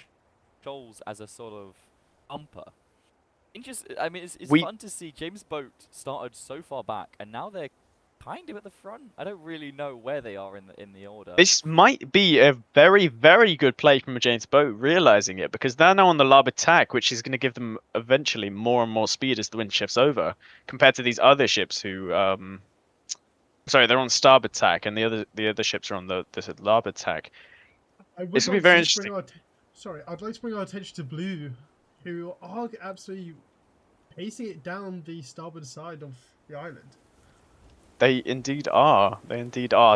shoals as a sort of umper. I mean, it's fun to see James' boat started so far back, and now they're kind of at the front. I don't really know where they are in the order. This might be a very, very good play from a James' boat, realizing it, because they're now on the larboard tack, which is going to give them eventually more and more speed as the wind shifts over, compared to these other ships who, sorry, they're on starboard tack, and the other ships are on the larboard tack. This will be very interesting. I'd like to bring our attention to Blue, who are absolutely pacing it down the starboard side of the island. They indeed are.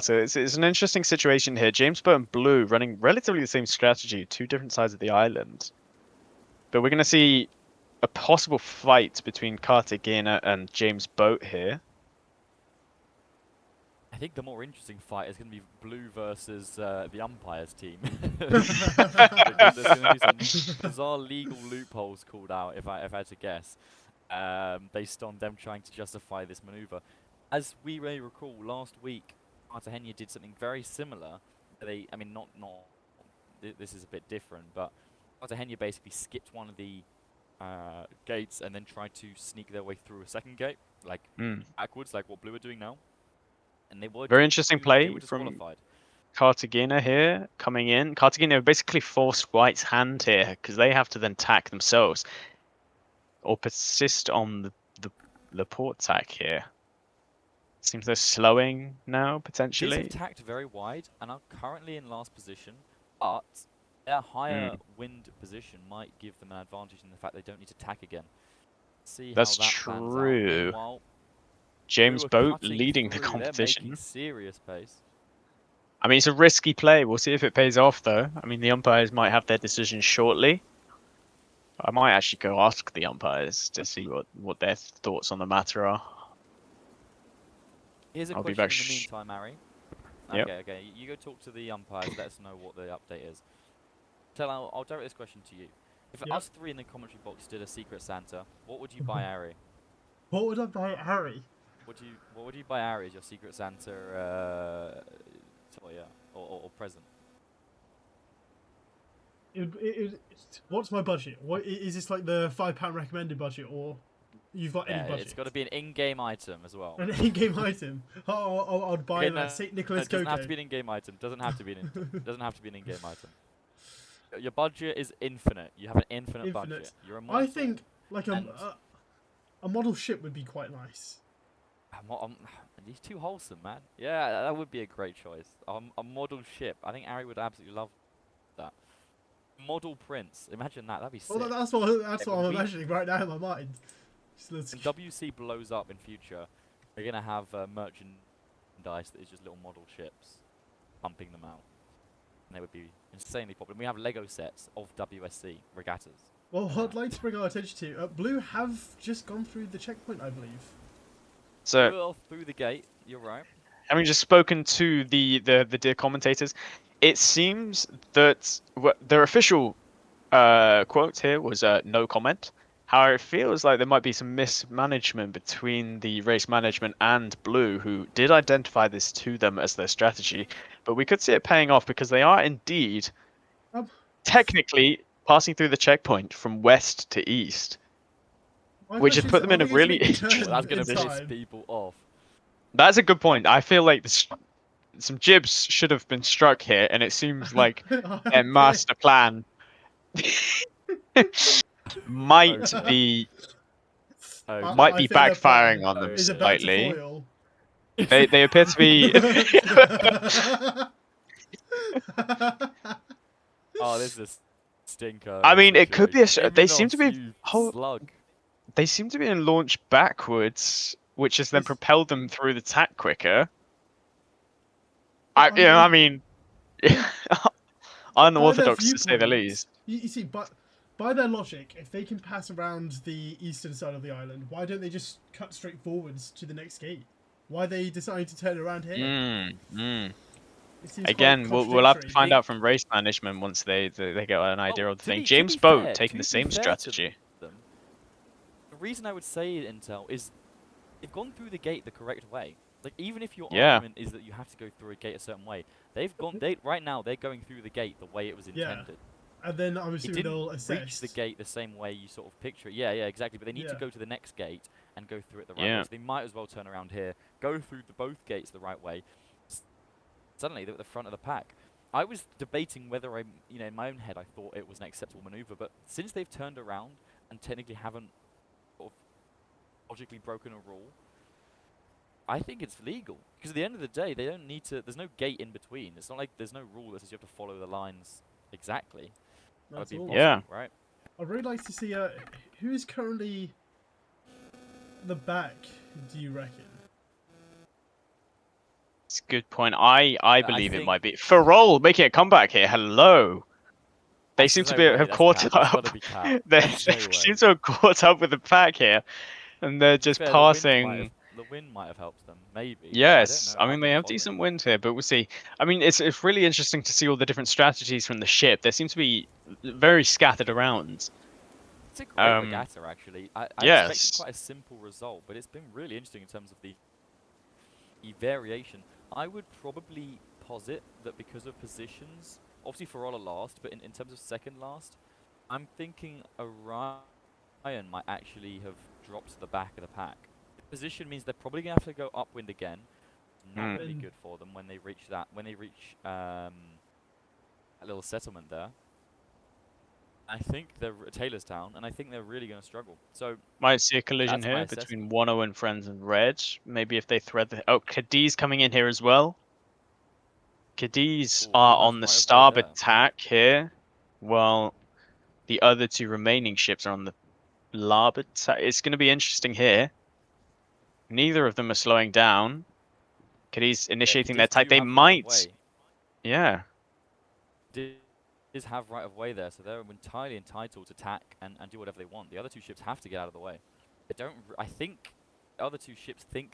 So it's an interesting situation here. James boat and Blue running relatively the same strategy, two different sides of the island. But we're going to see a possible fight between Cartagena and James' boat here. I think the more interesting fight is going to be Blue versus the umpires team. Because there's going to be some bizarre legal loopholes called out, if I had to guess, based on them trying to justify this maneuver. As we may recall, last week, Cartagena did something very similar. This is a bit different, but Cartagena basically skipped one of the gates and then tried to sneak their way through a second gate, backwards, like what Blue are doing now. And they were very interesting play from Cartagena here, coming in. Cartagena basically forced White's hand here, because they have to then tack themselves, or persist on the port tack here. Seems they're slowing now, potentially. These have tacked very wide and are currently in last position, but their higher wind position might give them an advantage in the fact they don't need to tack again. See That's how that true. Meanwhile, James' boat leading the competition. They're making serious pace. I mean, it's a risky play. We'll see if it pays off, though. I mean, the umpires might have their decision shortly. I might actually go ask the umpires to see what their thoughts on the matter are. Here's a question in the meantime, Harry. Yep. Okay. You go talk to the umpires. Let us know what the update is. I'll direct this question to you. If Yep. us three in the commentary box did a Secret Santa, what would you buy Ari? What would I buy Harry? What would you buy Ari as your Secret Santa toy, or present? What's my budget? What is this, like the £5 recommended budget, or you've got any Yeah, budget? it's got to be an in-game item as well. An in-game item. Oh, I'd buy Okay, that St. Nicholas it doesn't Coco. have to be an in-game item. Doesn't have to be doesn't have to be an in-game item. Your budget is infinite. You have an infinite budget. You're I immortal. think like and- a model ship would be quite nice. He's too wholesome, man. Yeah, that would be a great choice. A model ship. I think Ari would absolutely love that. Model prince. Imagine that. That'd be sick. Well, that's what when I'm we- imagining right now in my mind. Just let's When WC blows up in future, they're gonna have merchandise that is just little model ships, pumping them out, and they would be insanely popular. We have Lego sets of WSC regattas. Well, what I'd like to bring our attention to, Blue have just gone through the checkpoint, I believe. So, Well, through the gate. You're right. having just spoken to the dear commentators, it seems that their official quote here was no comment. However, it feels like there might be some mismanagement between the race management and Blue, who did identify this to them as their strategy. But we could see it paying off because they are indeed Um, technically passing through the checkpoint from west to east. my Which has question put is, them in are a they going to really make the interesting turn That's gonna in piss time? people off. That's a good point. I feel like some jibs should have been struck here, and it seems like their master plan might Okay. be Okay. might I be fear their backfiring plan on them is about to slightly. foil. They appear to be. Oh, this is a stinker. I mean, it could be situation. they seem to be You whole. slug. They seem to be in launch backwards, which has then It's- propelled them through the tack quicker. I I mean, by their unorthodox to say the viewpoint, least. You see, but by their logic, if they can pass around the eastern side of the island, why don't they just cut straight forwards to the next gate? Why are they deciding to turn around here? It seems quite Again, we'll have to contradictory. find out from race management once they get an idea Well, of the to thing. be James fair- Boat to taking the be same fair to strategy. them, the reason I would say Intel is they've gone through the gate the correct way. Like, even if your Yeah. argument is that you have to go through a gate a certain way, right now they're going through the gate the way it was Yeah. intended. And then I'm It assuming they'll didn't assess. reach the gate the same way you sort of picture it. Yeah, exactly. But they need to Yeah. go to the next gate and go through it the right Yeah. way. So they might as well turn around here, go through both gates the right way. Suddenly they're at the front of the pack. I was debating whether in my own head I thought it was an acceptable maneuver, but since they've turned around and technically haven't sort of logically broken a rule, I think it's legal. Because at the end of the day, they don't need to. There's no gate in between. It's not like there's no rule that says you have to follow the lines exactly. That would That's be all. impossible, Yeah. right? I'd really like to see who is currently the back. Do you reckon? It's a good point. I believe it think- might be Farol making a comeback here. Hello. They That's seem to no be way, have that's caught cap. That's up. gotta be cap. They That's no way. seem to have caught up with the pack here, and they're just Fair, passing. The wind might have helped them, maybe. Yes, I I don't know. mean I've they been have following. decent wind here, but we'll see. I mean, it's really interesting to see all the different strategies from the ship. There seem to be very scattered around. It's a great regatta, actually. I expected yes. quite a simple result, but it's been really interesting in terms of the variation. I would probably posit that because of positions, obviously Farola last, but in terms of second last, I'm thinking Orion might actually have dropped to the back of the pack. The position means they're probably going to have to go upwind again. Not really good for them when they reach that a little settlement there. I think they're Taylorstown, and I think they're really going to struggle. So Might see a collision That's my here assessment. between Wano and Friends and Red. Maybe if they thread the... Oh, Cadiz coming in here as well. Cadiz Ooh, are who has on the right of way starboard there? tack here, while the other two remaining ships are on the larboard tack. It's going to be interesting here. Neither of them are slowing down. Cadiz initiating their Cadiz tack. do They have right of might... way. Yeah. Cadiz have right of way there, so they're entirely entitled to tack and do whatever they want. The other two ships have to get out of the way. They don't. I think the other two ships think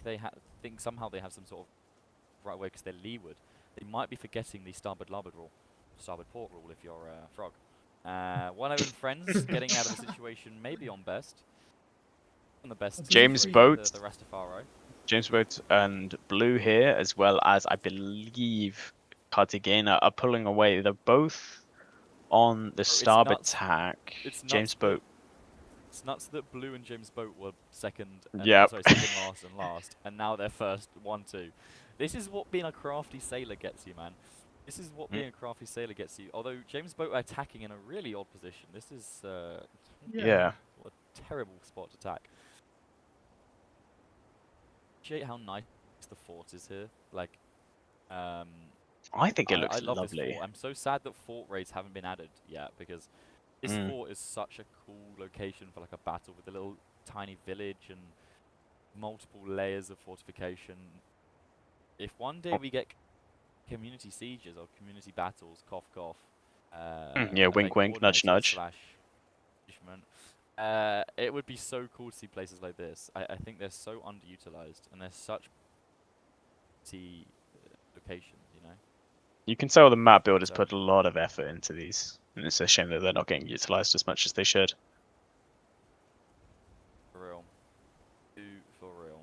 somehow they have some sort of right of way because they're leeward. they might be forgetting the starboard-larboard rule, starboard-port rule if you're a frog. One of friends getting out of the situation maybe on best. On the best I believe James situation, Boat. the Rastafari. James Boat and Blue here, as well as I believe Cartagena, are pulling away. They're both on the starboard nuts. tack. It's nuts James Boat. It's nuts that Blue and James Boat were second, and Yep. second last and last, and now they're first 1-2. This is what being a crafty sailor gets you, man. This is what being a crafty sailor gets you. Although James Boat are attacking in a really odd position. This is Yeah. what a terrible spot to attack. Appreciate how nice the fort is here. Like, I think it looks I love lovely. this fort. I'm so sad that fort raids haven't been added yet because this fort is such a cool location for like a battle with a little tiny village and multiple layers of fortification. If one day we get community sieges or community battles, cough cough. Yeah, wink wink, nudge nudge. It would be so cool to see places like this. I think they're so underutilized and they're such locations, you know. You can tell the map builders put a lot of effort into these, and it's a shame that they're not getting utilized as much as they should. For real. For real.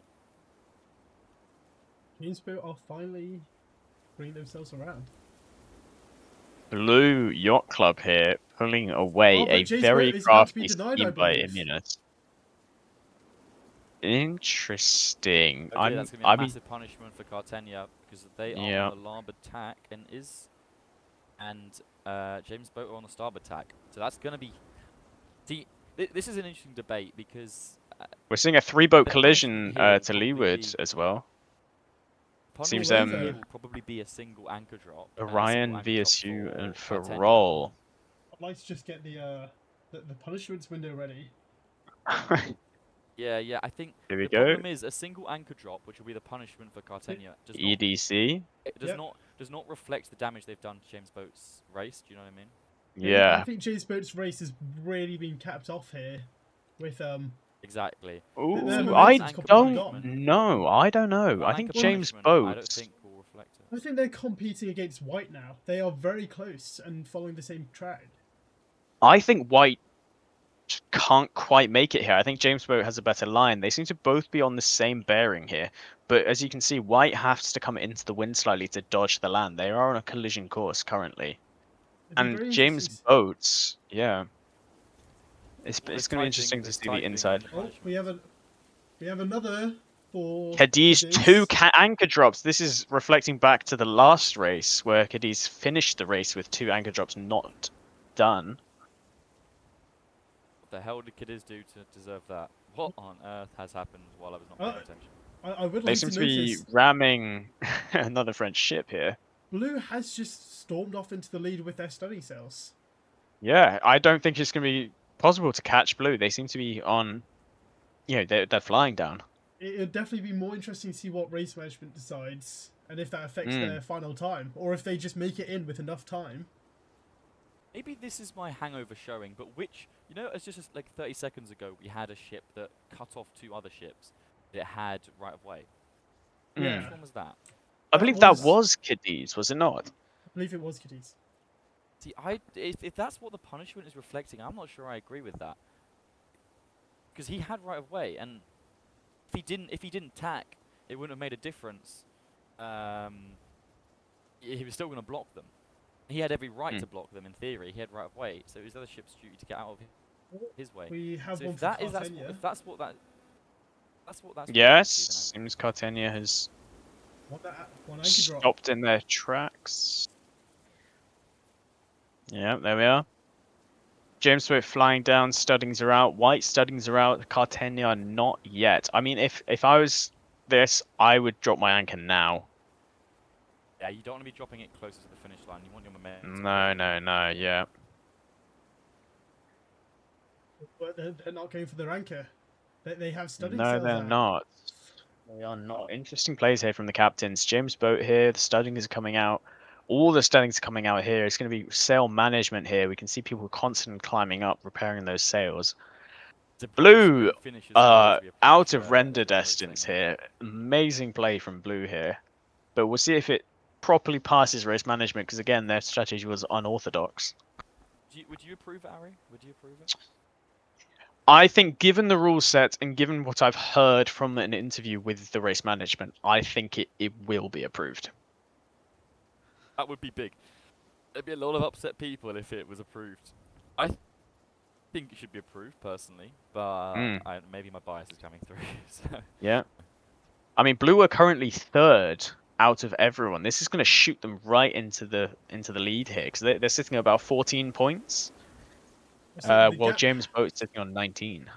James Boat are finally bringing themselves around. Blue Yacht Club here, pulling away a James very Boat is about to be crafty denied, I scheme by believe. Immunus. Interesting. Okay, that's gonna be a massive punishment for Cartagena because they are on the larboard tack and James Boat are on the starboard tack. So that's gonna be. See, this is an interesting debate because we're seeing a 3-boat the collision punishment here to will leeward probably as well. Seems punishment here will probably be a single anchor drop. Orion, Single anchor drop VSU, and Cartagena. Ferrol. I'd like to just get the punishments window ready. Yeah. I think Here we the go. problem is a single anchor drop, which will be the punishment for Cartagena, EDC. does not reflect the damage they've done to James Boat's race. Do you know what I mean? Yeah. I think James Boat's race has really been capped off here with Exactly. Ooh, I don't know. I don't know. I think James Boat. I don't think will reflect it. I think they're competing against White now. They are very close and following the same track. I think White can't quite make it here. I think James Boat has a better line. They seem to both be on the same bearing here. But as you can see, White has to come into the wind slightly to dodge the land. They are on a collision course currently. And James Boat's, yeah. It's going to be interesting to see the inside. Oh, we have another for Cadiz 2 anchor drops. This is reflecting back to the last race where Cadiz finished the race with 2 anchor drops not done. What the hell did Cadiz do to deserve that? What on earth has happened while I was not paying attention? I would they like seem to to be ramming another French ship here. Blue has just stormed off into the lead with their study sails. Yeah, I don't think it's going to be possible to catch Blue. They seem to be on, they're flying down. It would definitely be more interesting to see what race management decides and if that affects their final time, or if they just make it in with enough time. Maybe this is my hangover showing, but it's just like 30 seconds ago we had a ship that cut off 2 other ships that it had right of way. Yeah. Which one was that? I believe that was Cadiz, was it not? I believe it was Cadiz. See, if that's what the punishment is reflecting, I'm not sure I agree with that. Because he had right of way, and if he didn't tack, it wouldn't have made a difference. He was still going to block them. He had every right to block them in theory. He had right of way, so it was the other ship's duty to get out of his way. We have so one if for that's what that's yes, seems Cartagena has stopped in their tracks. Yeah, there we are. James Boat flying down, studdings are out, White studdings are out, Cartagena not yet. I mean, if I was this, I would drop my anchor now. Yeah, you don't want to be dropping it closer to the finish line. You want your momentum. No, yeah. But they're not going for their anchor. They have studding No, sails they're out. not. They are not. Interesting plays here from the captains. James Boat here, the studdings are coming out. All the studdings are coming out here. It's going to be sail management here. We can see people constantly climbing up, repairing those sails. Blue, out of render distance here. Amazing play from Blue here. But we'll see if it properly passes race management because again their strategy was unorthodox. Would you approve it, Ari? Would you approve it? I think given the rule set and given what I've heard from an interview with the race management, I think it will be approved. That would be big. There'd be a lot of upset people if it was approved. I think it should be approved personally, but maybe my bias is coming through. So. Yeah. I mean, Blue are currently third out of everyone. This is going to shoot them right into the lead here because they're sitting at about 14 points, while James Boat's sitting on 19.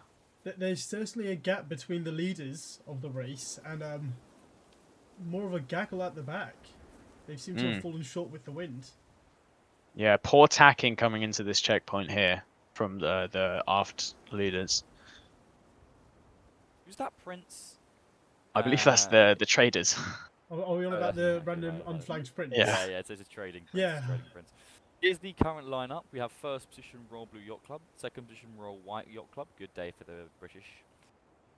There's certainly a gap between the leaders of the race and more of a gaggle at the back. They seem to have fallen short with the wind. Yeah, poor tacking coming into this checkpoint here from the aft leaders. Who's that Prince? I believe that's the traders. Are we on about the random unflagged sprint? Yeah. Yeah, it's a trading Prince. Yeah. Trading Prince. Here's the current lineup. We have first position Royal Blue Yacht Club, second position Royal White Yacht Club. Good day for the British.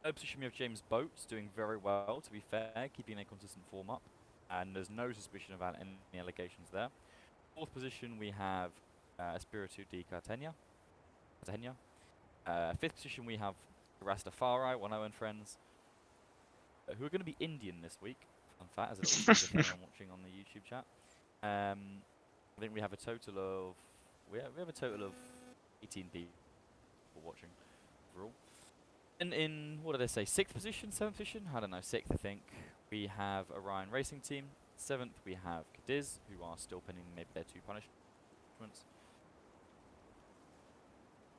Third position we have James Boats doing very well, to be fair, keeping a consistent form up, and there's no suspicion about any allegations there. Fourth position we have Espiritu di Cartagena. Fifth position we have Rastafari, one of our own friends, who are going to be Indian this week. Fun fact, as a little teaser for anyone watching on the YouTube chat. I think we have a total of 18 people watching overall. And in what do they say? Sixth position, seventh position? I don't know. Sixth, I think. We have Orion Racing Team. Seventh, we have Cadiz, who are still pending maybe their 2 punishments.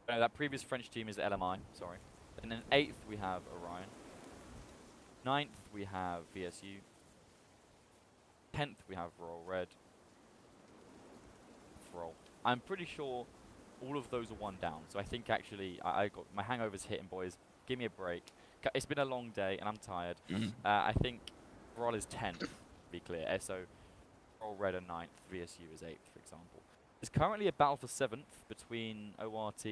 No, that previous French team is LMI. Sorry. And then eighth, we have Orion. Ninth, we have VSU. 10th, we have Royal Red. Roll. I'm pretty sure all of those are one down. So I think actually I got my hangover's hitting, boys. Give me a break. It's been a long day and I'm tired. I think Roll is 10th, to be clear. So Royal Red are 9th, VSU is 8th, for example. There's currently a battle for 7th between ORT,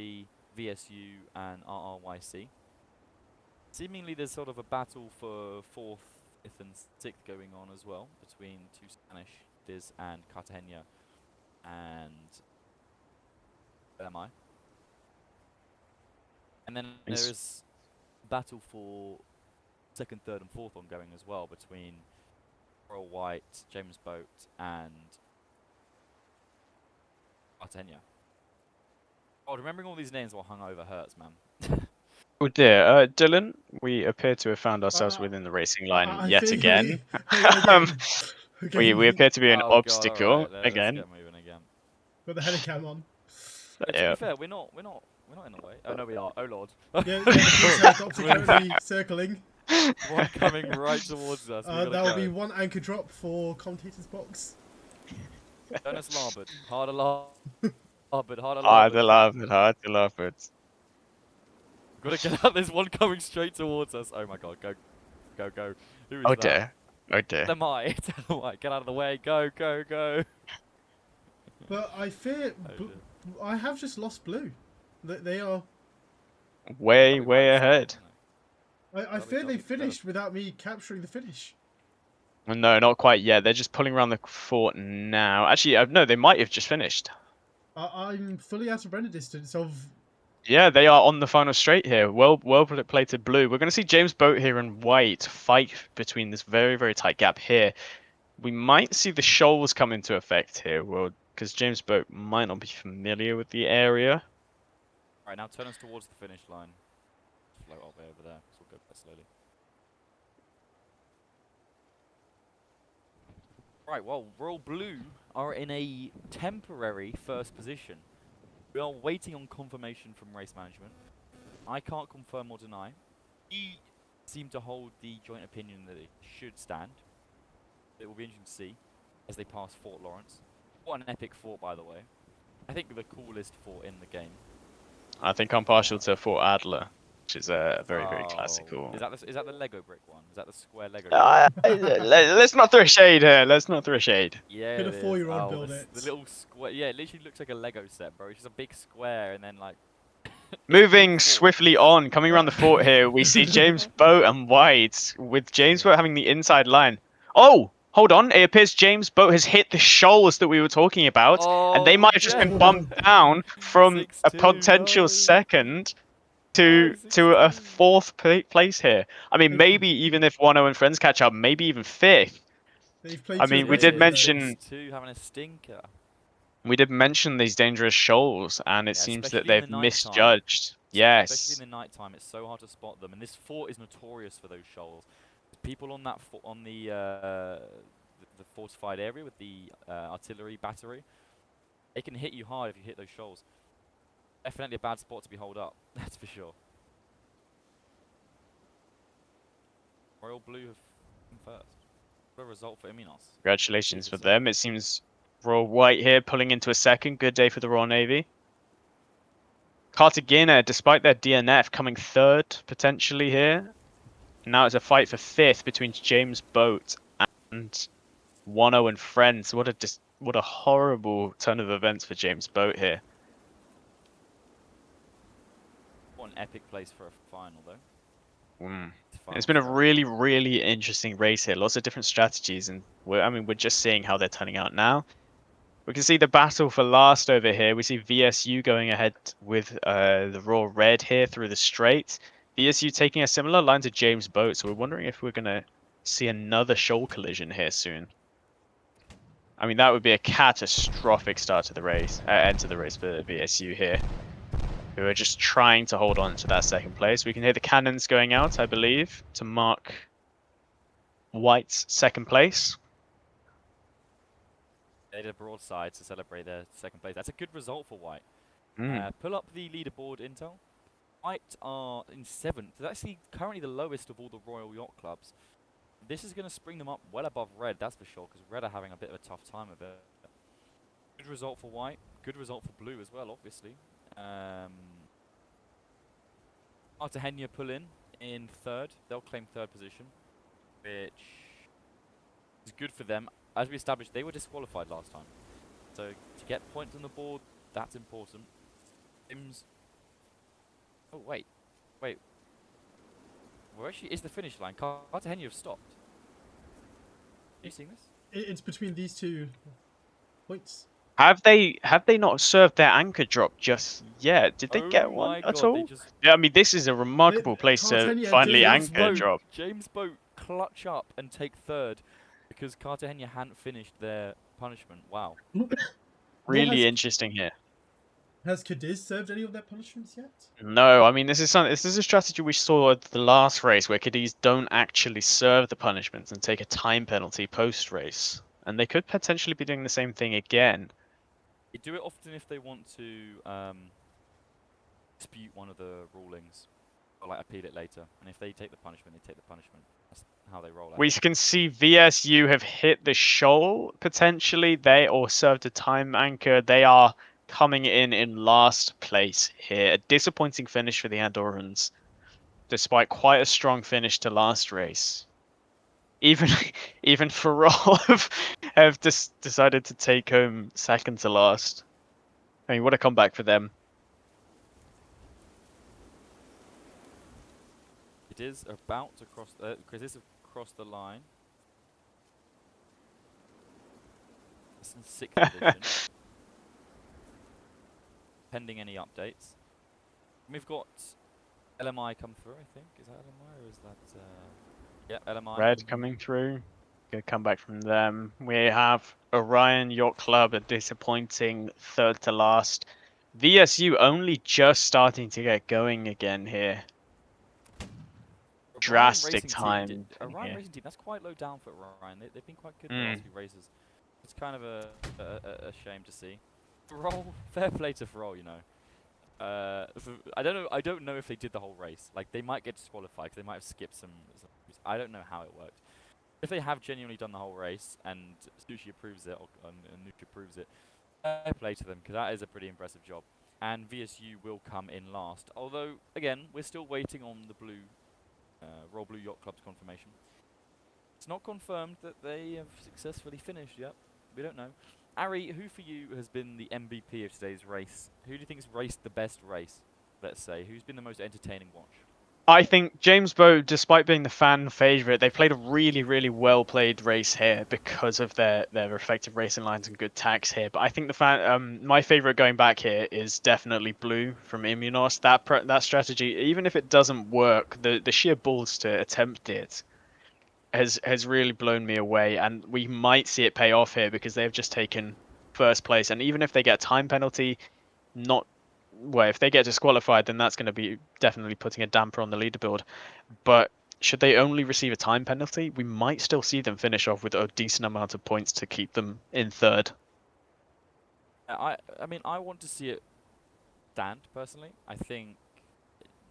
VSU and RRYC. Seemingly there's sort of a battle for 4th, 5th and 6th going on as well between 2 Spanish, Diz and Cartagena and LMI. And then there is battle for 2nd, 3rd and 4th ongoing as well between Royal White, James Boat and Cartagena. Oh, remembering all these names while hungover hurts, man. Oh dear, Dylan, we appear to have found ourselves within the racing line yet again. We appear to be an obstacle again. Let's get moving again. Got the helicam on. To be fair, we're not in the way. Oh no, we are. Oh lord. Yeah, helicopter currently circling. One coming right towards us. That will be one anchor drop for commentator's box. Jonas Larbert. Harder larboard. Hard to larboard. Gotta get out. There's one coming straight towards us. Oh my god, go. Who is that? Oh dear. Am I? Get out of the way. Go. But I fear I have just lost Blue. They are way ahead. I fear they finished without me capturing the finish. No, not quite yet. They're just pulling around the fort now. Actually, no, they might have just finished. I'm fully out of render distance of... Yeah, they are on the final straight here. Well played to Blue. We're going to see James Boat here and White fight between this very tight gap here. We might see the shoals come into effect here, because James Boat might not be familiar with the area. Right, now turn us towards the finish line. Float all the way over there, so we'll go quite slowly. Right, well, Royal Blue are in a temporary first position. We are waiting on confirmation from race management. I can't confirm or deny. We seem to hold the joint opinion that it should stand. It will be interesting to see as they pass Fort Lawrence. What an epic fort, by the way. I think the coolest fort in the game. I think I'm partial to Fort Adler, which is a very classical. Is that the Lego brick one? Is that the square Lego? Let's not throw shade here. Let's not throw shade. Yeah, could a 4-year-old build it? The little square. Yeah, it literally looks like a Lego set, bro. It's just a big square and then like. Moving swiftly on, coming around the fort here, we see James Boat and White, with James Boat having the inside line. Oh hold on. It appears James' boat has hit the shoals that we were talking about, and they Oh, might have just been bumped down from a 6-2, potential no. second No, to a 6-2. fourth place here. I mean, Okay. maybe even if 1-0 and friends catch up, maybe even fifth. They've played I to mean, a we win did today, though. mention 6-2 having a stinker. these dangerous shoals, and it Yeah, seems that especially in the they've night time. misjudged. Especially in Yes. the night time, it's so hard to spot them. And this fort is notorious for those shoals. People on that on the fortified area with the artillery battery, they can hit you hard if you hit those shoals. Definitely a bad spot to be holed up. That's for sure. Royal Blue have come first. What a result for Iminos. Congratulations Big for result. them. It seems Royal White here pulling into a second. Good day for the Royal Navy. Cartagena, despite their DNF, coming third potentially here. Now it's a fight for fifth between James Boat and 1-0 and friends. What a horrible turn of events for James Boat here. What an epic place for a final, though. Mm. Final It's been a start. really interesting race here. Lots of different strategies, and we're just seeing how they're turning out now. We can see the battle for last over here. We see VSU going ahead with the Royal Red here through the straight. VSU taking a similar line to James Boat, so we're wondering if we're going to see another shoal collision here soon. I mean, that would be a catastrophic start to the race, end to the race for VSU here, who are just trying to hold on to that second place. We can hear the cannons going out, I believe, to mark White's second place. They did a broadside to celebrate their second place. That's a good result for White. Mm. Pull up the leaderboard, Intel. White are in 7th. They're actually currently the lowest of all the Royal Yacht Clubs. This is going to spring them up well above Red, that's for sure, because Red are having a bit of a tough time of it. Good result for White. Good result for Blue as well, obviously. Cartagena pull in 3rd. They'll claim 3rd position, which is good for them. As we established, they were disqualified last time. So to get points on the board, that's important. Sims. Oh, wait. Where actually is the finish line? Cartagena have stopped. Are you seeing this? It's between these 2 points. Have they not served their anchor drop just yet? Did they Oh get one my at god, they all? just... Yeah, I mean, this is a remarkable place to Cartagena finally did. anchor drop. James Boat clutch up and take 3rd because Cartagena hadn't finished their punishment. Wow. Really interesting here. Has Cadiz served any of their punishments yet? No, I mean, this is a strategy we saw at the last race where Cadiz don't actually serve the punishments and take a time penalty post-race. And they could potentially be doing the same thing again. They do it often if they want to dispute one of the rulings or like appeal it later. And if they take the punishment, they take the punishment. That's how they roll. We can see VSU have hit the shoal potentially. They or served a time anchor. They are coming in last place here. A disappointing finish for the Andorrans, despite quite a strong finish to last race. Even even Farol have decided to take home second to last. I mean, what a comeback for them. It is about to cross, because this has crossed the line. It's in 6th position. Pending any updates. We've got LMI come through, I think. Is that LMI or is that... yeah, LMI. Red coming through. Good comeback from them. We have Orion Yacht Club, a disappointing third to last. VSU only just starting to get going again here. Drastic time Orion here. Racing Team, that's quite low down for Orion. They've been quite good the last few races. It's kind of a shame to see. Farol, fair play to Farol, you know. I don't know if they did the whole race. Like, they might get disqualified because they might have skipped some. I don't know how it worked. If they have genuinely done the whole race and Sushi approves it, or Nuke approves it, fair play to them because that is a pretty impressive job. And VSU will come in last. Although, again, we're still waiting on the Royal Blue Yacht Club's confirmation. It's not confirmed that they have successfully finished yet. We don't know. Ari, who for you has been the MVP of today's race? Who do you think has raced the best race, let's say? Who's been the most entertaining watch? I think James Bow, despite being the fan favourite, they played a really, really well played race here because of their effective racing lines and good tacks here. But I think my favourite going back here is definitely Blue from Immunos. That strategy, even if it doesn't work, the sheer balls to attempt it has really blown me away, and we might see it pay off here because they've just taken first place. And even if they get a time penalty, not well, if they get disqualified, then that's going to be definitely putting a damper on the leaderboard. But should they only receive a time penalty, we might still see them finish off with a decent amount of points to keep them in third. I mean, I want to see it stand personally. I think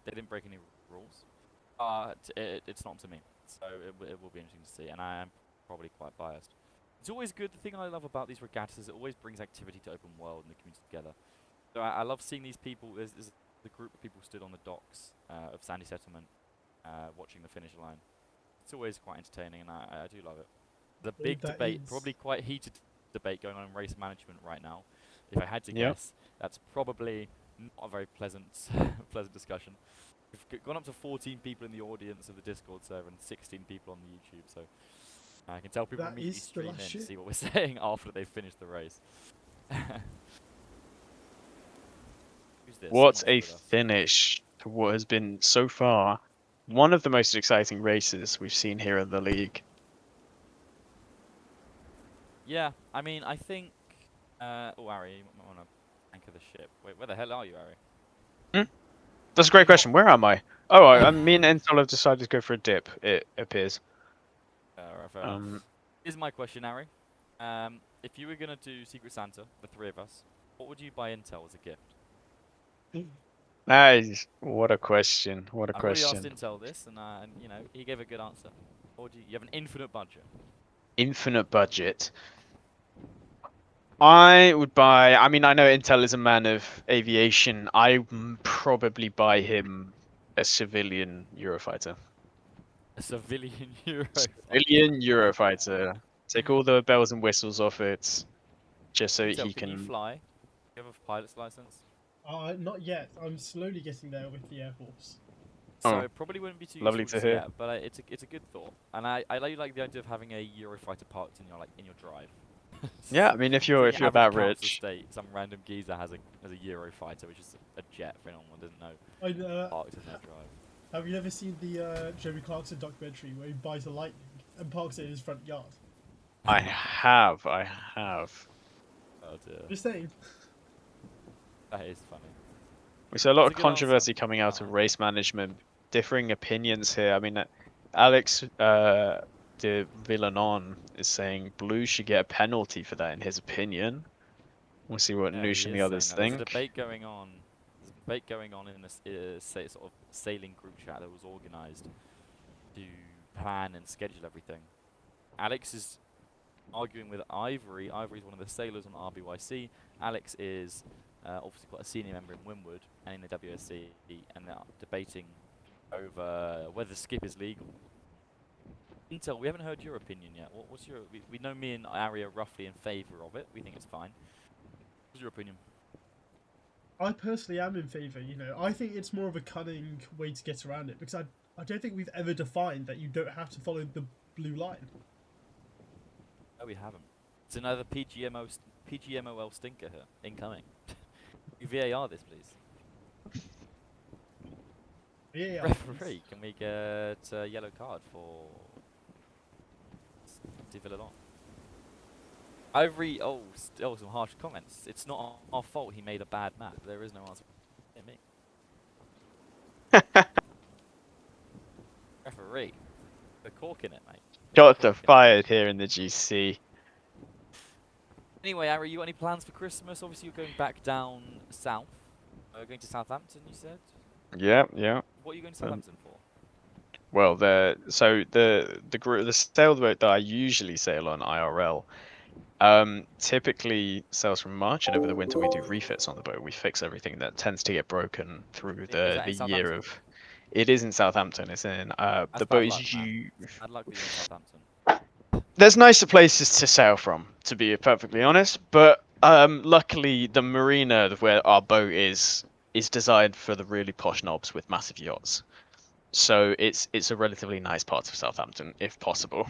they didn't break any rules. It's not to me, so it will be interesting to see, and I am probably quite biased. It's always good. The thing I love about these regattas is it always brings activity to open world and the community together. So I love seeing these people. There's the group of people stood on the docks of Sandy Settlement, watching the finish line. It's always quite entertaining, and I do love it. The big debate, probably quite heated debate going on in race management right now. If I had to guess, that's probably not a very pleasant discussion. We've gone up to 14 people in the audience of the Discord server and 16 people on the YouTube, so I can tell people immediately stream in to see what we're saying after they've finished the race. Who's this? What a Someone's with us. finish to what has been so far one of the most exciting races we've seen here in the league. Yeah, I mean, I think... oh, Ari, you might want to anchor the ship. Wait, where the hell are you, Ari? That's a great question. Where am I? Oh, me and Entel have decided to go for a dip, it appears. Fair enough. Here's my question, Ari. If you were going to do Secret Santa, the three of us, what would you buy Intel as a gift? What a question. What a I've already question. asked Intel this, and you know, he gave a good answer. What would you have an infinite budget? Infinite budget. I would buy. I mean, I know Intel is a man of aviation. I would probably buy him a civilian Eurofighter. A civilian Eurofighter. Civilian Eurofighter. Take all the bells and whistles off it, just so Intel, he can you can. fly? Do you have a pilot's license? Not yet. I'm slowly getting there with the Air Force. So Oh, it probably wouldn't be too lovely useful to hear. yet, but it's a good thought, and I like the idea of having a Eurofighter parked in your drive. Yeah, I mean, if So you're the that average council rich, estate, some random geezer has a Eurofighter, which is a jet for anyone who doesn't know, parked in their drive. Have you ever seen the Jeremy Clarkson documentary where he buys a Lightning and parks it in his front yard? I have. Oh dear, Just saying. that is funny. We saw a lot That's of a good controversy answer. coming out I of like race management, differing opinions here. I mean, Alex de Villanon is saying Blue should get a penalty for that, in his opinion. We'll see what Yeah, Noosh he and is the others saying that. There's a think. debate going on. There's a debate going on in this sort of sailing group chat that was organised to plan and schedule everything. Alex is arguing with Ivory. Ivory's one of the sailors on RBYC. Alex is obviously quite a senior member in Windward and in the WSC, and they're debating over whether skip is legal. Intel, we haven't heard your opinion yet. What's your? We know me and Ari are roughly in favour of it. We think it's fine. What's your opinion? I personally am in favour, you know. I think it's more of a cunning way to get around it, because I don't think we've ever defined that you don't have to follow the blue line. No, we haven't. It's another PGMOL stinker here, incoming. VAR this, please. Yeah. Referee, can we get a yellow card for de Villalon? Ivory, some harsh comments. It's not our fault he made a bad map. There is no answer. Me. Referee, the cork in it, mate. Shots are fired here in the GC. Anyway, Ari, you got any plans for Christmas? Obviously, you're going back down south. Going to Southampton, you said? Yeah. What are you going to Southampton for? Well, the sailboat that I usually sail on IRL, typically sails from March, and over the winter we do refits on the boat. We fix everything that tends to get broken through Is that the in year Southampton? of. It is in Southampton. It's in That's the bad boat luck, is man. you. Bad luck being in Southampton. There's nicer places to sail from, to be perfectly honest. But luckily, the marina where our boat is designed for the really posh knobs with massive yachts. So it's a relatively nice part of Southampton, if possible.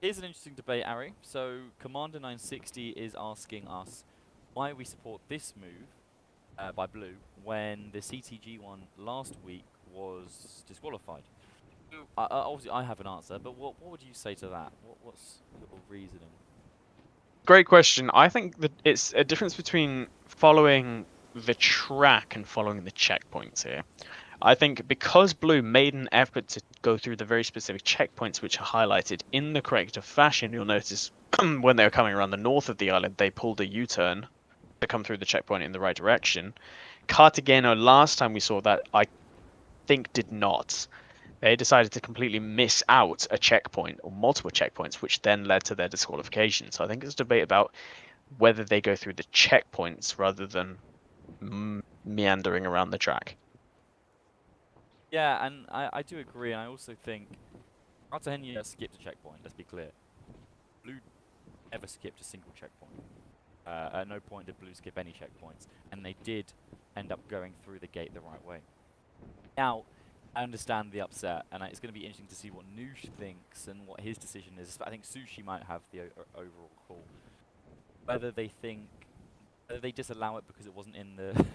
Here's an interesting debate, Ari. So Commander 960 is asking us why we support this move by Blue when the CTG one last week was disqualified. Obviously, I have an answer, but what would you say to that? What's your reasoning? Great question. I think that it's a difference between following the track and following the checkpoints here. I think because Blue made an effort to go through the very specific checkpoints which are highlighted in the correct fashion, you'll notice when they were coming around the north of the island, they pulled a U-turn to come through the checkpoint in the right direction. Cartagena, last time we saw that, I think did not. They decided to completely miss out a checkpoint or multiple checkpoints, which then led to their disqualification. So I think it's a debate about whether they go through the checkpoints rather than meandering around the track. Yeah, and I do agree, and I also think Cartagena skipped a checkpoint, let's be clear. Blue never skipped a single checkpoint. At no point did Blue skip any checkpoints, and they did end up going through the gate the right way. Now, I understand the upset, and it's going to be interesting to see what Noosh thinks and what his decision is. I think Sushi might have the overall call. Whether they disallow it because it wasn't in the...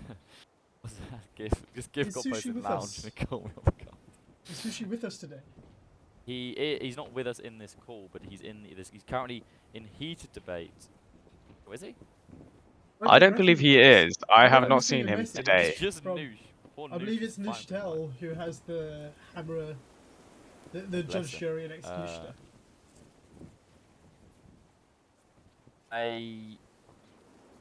What's that? GIF Is got Sushi posted in with lounge us? and it called me off guard. Is Sushi with us today? He's not with us in this call, but he's he's currently in heated debate. Oh, is he? I don't believe he is. I have I'm not just seeing seen a him message. today. It's just From- Noosh. Poor I believe Noosh it's is fighting for his life. Nishtel who has the hammer, the Bless judge, him. jury, and executioner.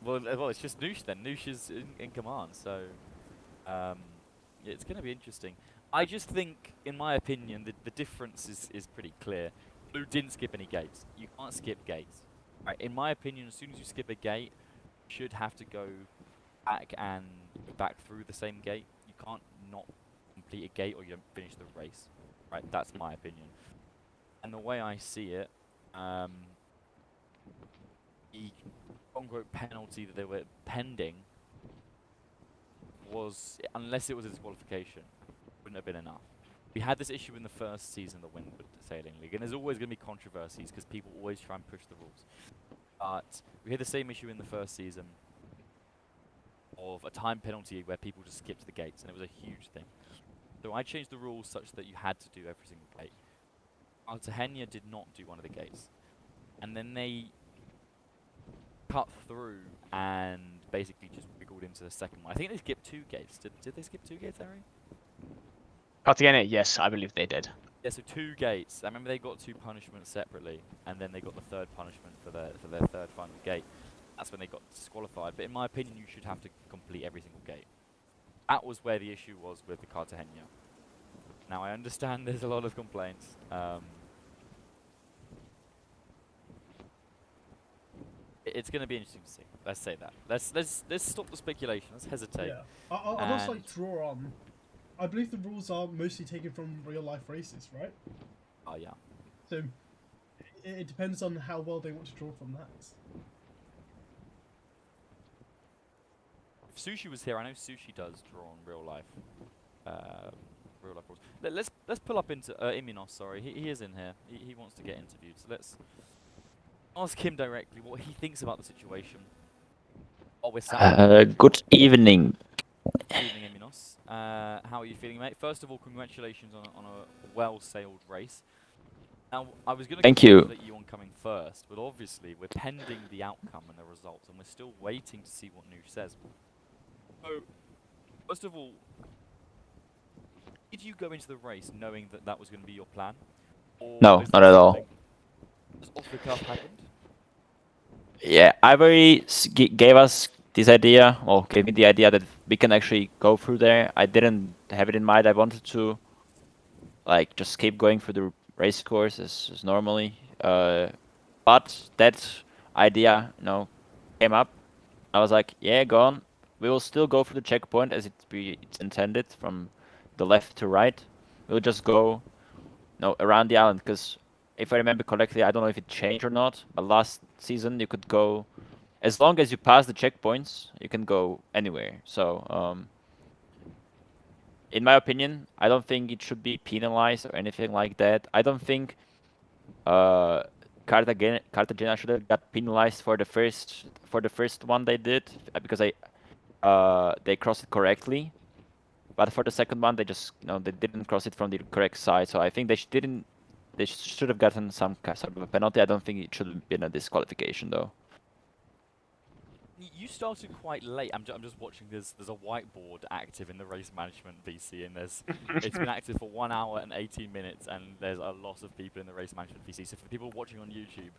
Well, it's just Noosh then. Noosh is in command, so it's going to be interesting. I just think, in my opinion, the difference is pretty clear. Blue didn't skip any gates. You can't skip gates. Right, in my opinion, as soon as you skip a gate, you should have to go back through the same gate. You can't not complete a gate or you don't finish the race. Right, that's my opinion. And the way I see it, the quote-unquote penalty that they were pending was, unless it was a disqualification, wouldn't have been enough. We had this issue in the first season of the Windward Sailing League, and there's always going to be controversies because people always try and push the rules. But we had the same issue in the first season of a time penalty where people just skipped the gates, and it was a huge thing. So I changed the rules such that you had to do every single gate. Cartagena did not do one of the gates. And then they cut through and basically just wiggled into the second one. I think they skipped 2 gates. Did they skip 2 gates, Harry? Cartagena, yes, I believe they did. Yeah, so 2 gates. I remember they got 2 punishments separately, and then they got the 3rd punishment for their 3rd final gate. That's when they got disqualified. But in my opinion, you should have to complete every single gate. That was where the issue was with the Cartagena. Now I understand there's a lot of complaints. It's going to be interesting to see. Let's say that. Let's stop the speculation. Let's hesitate. Yeah. I'd also like to draw on. I believe the rules are mostly taken from real life races, right? Oh yeah. So it depends on how well they want to draw from that. If Sushi was here, I know Sushi does draw on real life rules. Let's pull up into Immunos. Sorry, he is in here. He wants to get interviewed. So let's ask him directly what he thinks about the situation. Oh, we're sat. Good evening. Good evening, Immunos. How are you feeling, mate? First of all, congratulations on a well-sailed race. Now, I was going to Thank you. congratulate you on coming first, but obviously we're pending the outcome and the results, and we're still waiting to see what Noosh says. So, first of all, did you go into the race knowing that that was going to be your plan? Or No, is not that at all. something just off the cuff happened? Yeah, Ivory gave us this idea, or gave me the idea that we can actually go through there. I didn't have it in mind. I wanted to, like, just keep going through the race course as normally. But that idea, came up. I was like, yeah, go on. We will still go through the checkpoint as it's intended from the left to right. We'll just go, around the island because if I remember correctly, I don't know if it changed or not. But last season you could go, as long as you pass the checkpoints, you can go anywhere. So in my opinion, I don't think it should be penalized or anything like that. I don't think Cartagena should have got penalized for the first one they did because they crossed it correctly. But for the second one, they just they didn't cross it from the correct side. So I think they should have gotten some sort of a penalty. I don't think it should have been a disqualification though. You started quite late. I'm just watching. There's a whiteboard active in the race management VC, and it's been active for 1 hour and 18 minutes, and there's a lot of people in the race management VC. So for people watching on YouTube,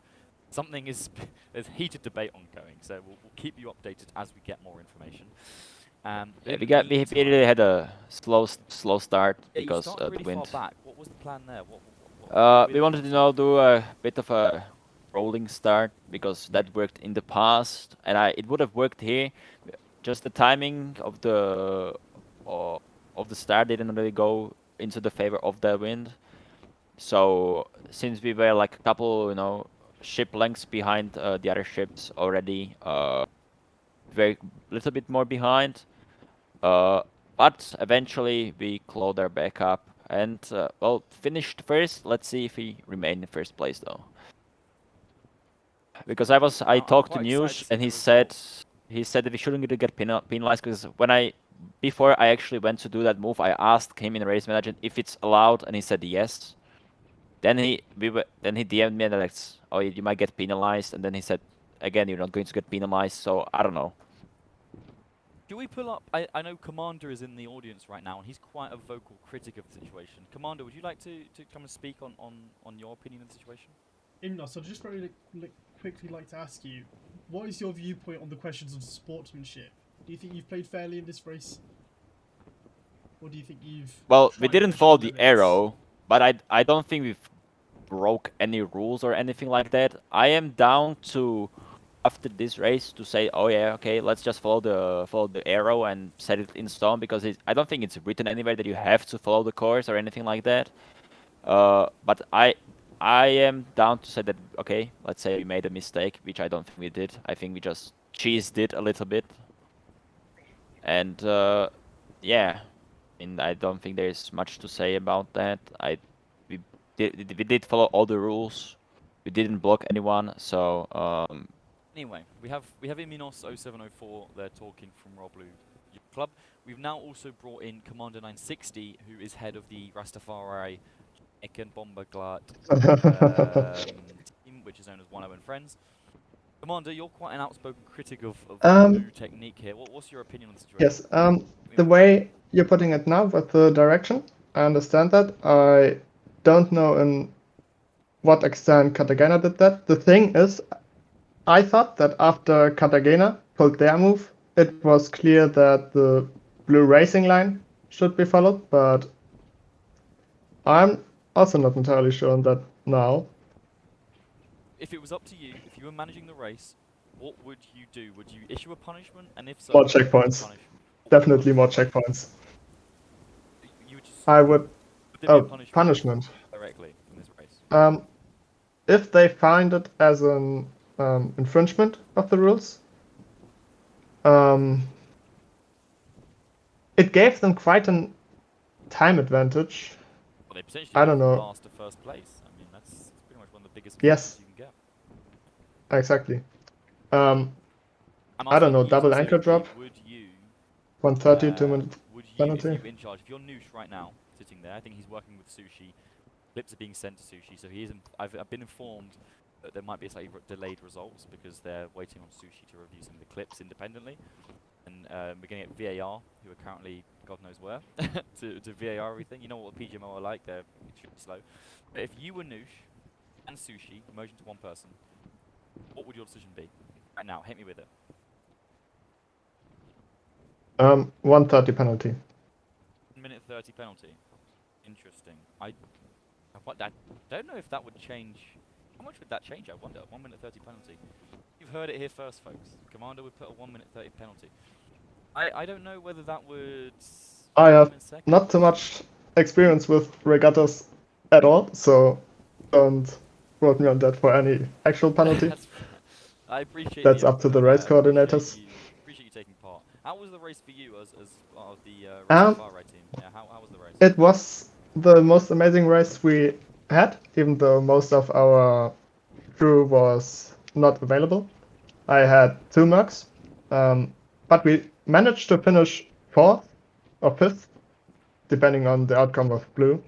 there's heated debate ongoing. So we'll keep you updated as we get more information. Yeah, we really had a slow start because you started the really wind. far back. What was the plan there? What We wanted to do a bit of a rolling start because that worked in the past, and it would have worked here. Just the timing of the start didn't really go into the favor of the wind. So since we were like a couple, ship lengths behind the other ships already, very little bit more behind. But eventually we clawed our back up and finished first. Let's see if we remain in first place though. Because I talked to News and he said that we shouldn't really get penalized because before I actually went to do that move, I asked him in race management if it's allowed, and he said yes. Then he DM'd me and like, oh, you might get penalized, and then he said again, you're not going to get penalized. So I don't know. Do we pull up? I know Commander is in the audience right now, and he's quite a vocal critic of the situation. Commander, would you like to come and speak on your opinion of the situation? Imnos, I'd just very quickly like to ask you, what is your viewpoint on the questions of sportsmanship? Do you think you've played fairly in this race? Or do you think you've... Well, we didn't follow the arrow, but I don't think we've broke any rules or anything like that. I am down to, after this race, to say, oh yeah, okay, let's just follow the arrow and set it in stone, because I don't think it's written anywhere that you have to follow the course or anything like that. But I am down to say that, okay, let's say we made a mistake, which I don't think we did. I think we just cheesed it a little bit. And yeah, and I don't think there's much to say about that. We did follow all the rules. We didn't block anyone, so Anyway, we have Iminos 0704 there talking from Royal Blue Club. We've now also brought in Commander 960, who is head of the Rastafari Eken Bomberglat team, which is known as 10 and Friends. Commander, you're quite an outspoken critic of blue technique here. What's your opinion on the situation? Yes, the way you're putting it now with the direction, I understand that. I don't know in what extent Cartagena did that. The thing is, I thought that after Cartagena pulled their move, it was clear that the blue racing line should be followed, but I'm also not entirely sure on that now. If it was up to you, if you were managing the race, what would you do? Would you issue a punishment? And if so, More what would the checkpoints. punishment- Definitely more checkpoints. You would just, I would... there be a punishment. directly in this race? If they find it as an infringement of the rules, it gave them quite a time advantage. Well, they potentially I don't know. last to first place. I mean, that's pretty much one of the biggest Yes. advantages you can get. Exactly. I'm I don't asking know, you double anchor specifically, drop, Would you 130, 2 minute would you, penalty. if you're in charge, if you're Noosh right now, sitting there, I think he's working with Sushi. Clips are being sent to Sushi, so he is. I've been informed that there might be slightly delayed results because they're waiting on Sushi to review some of the clips independently, and we're going to get VAR, who are currently God knows where, to VAR everything. You know what the PGMO are like; they're extremely slow. But if you were Noosh and Sushi, merged into one person, what would your decision be? Right now, hit me with it. 130 penalty. 1 minute 30 penalty. Interesting. I don't know if that would change. How much would that change? I wonder. 1 minute 30 penalty. You've heard it here first, folks. Commander would put a 1 minute 30 penalty. I don't know whether that would. I have second. not too much experience with regattas at all, so don't quote me on that for any actual penalty. I appreciate. That's the up to the input, race coordinators. Appreciate you taking part. How was the race for you as part of the race Um, to far right team? Yeah, how was the race? It was the most amazing race we had, even though most of our crew was not available. I had 2 mugs, but we managed to finish fourth or fifth, depending on the outcome of blue.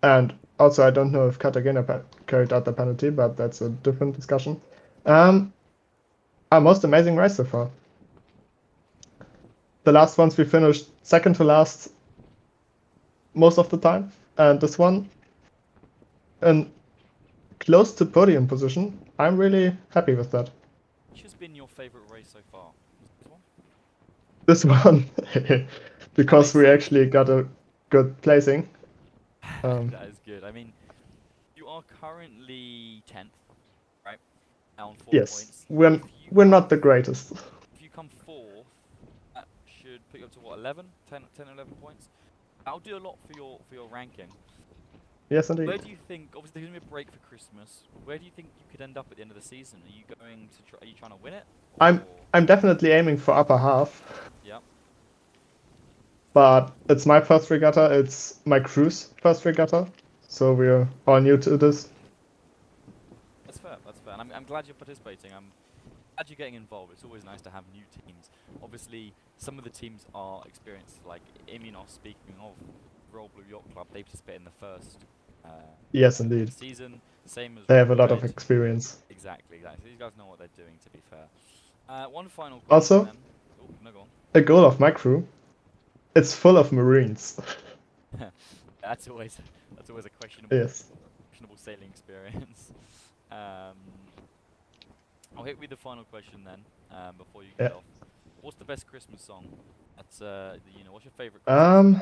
And also, I don't know if Cartagena carried out the penalty, but that's a different discussion. Our most amazing race so far. The last ones we finished second to last most of the time, and this one in close to podium position. I'm really happy with that. Which has been your favourite race so far? This one? This one, makes because we sense. actually got a good placing. That is good. I mean, you are currently 10th, right? Down 4 Yes, points. we're not the greatest. If you come 4th, that should put you up to what, 11? 10, 11 points? That'll do a lot for your ranking. Yes, Where indeed. do you think, obviously there's going to be a break for Christmas, where do you think you could end up at the end of the season? Are you going to are you trying to win it? Or... I'm definitely aiming for upper half, Yep. but it's my first regatta. It's my crew's first regatta, so we're all new to this. That's fair, that's fair. And I'm glad you're participating. I'm glad you're getting involved. It's always nice to have new teams. Obviously, some of the teams are experienced, like Immunos, speaking of Royal Blue Yacht Club, they participate in the first Yes, indeed. season. Same as They have a Royal lot of Red. experience. Exactly. So these guys know what they're doing, to be fair. One final question Also, then. Oh, no, go on. a goal of my crew. It's full of Marines. That's always a questionable Yes. sailing experience. I'll hit with the final question then, before you get Yeah. off. What's the best Christmas song? That's what's your favourite Christmas song?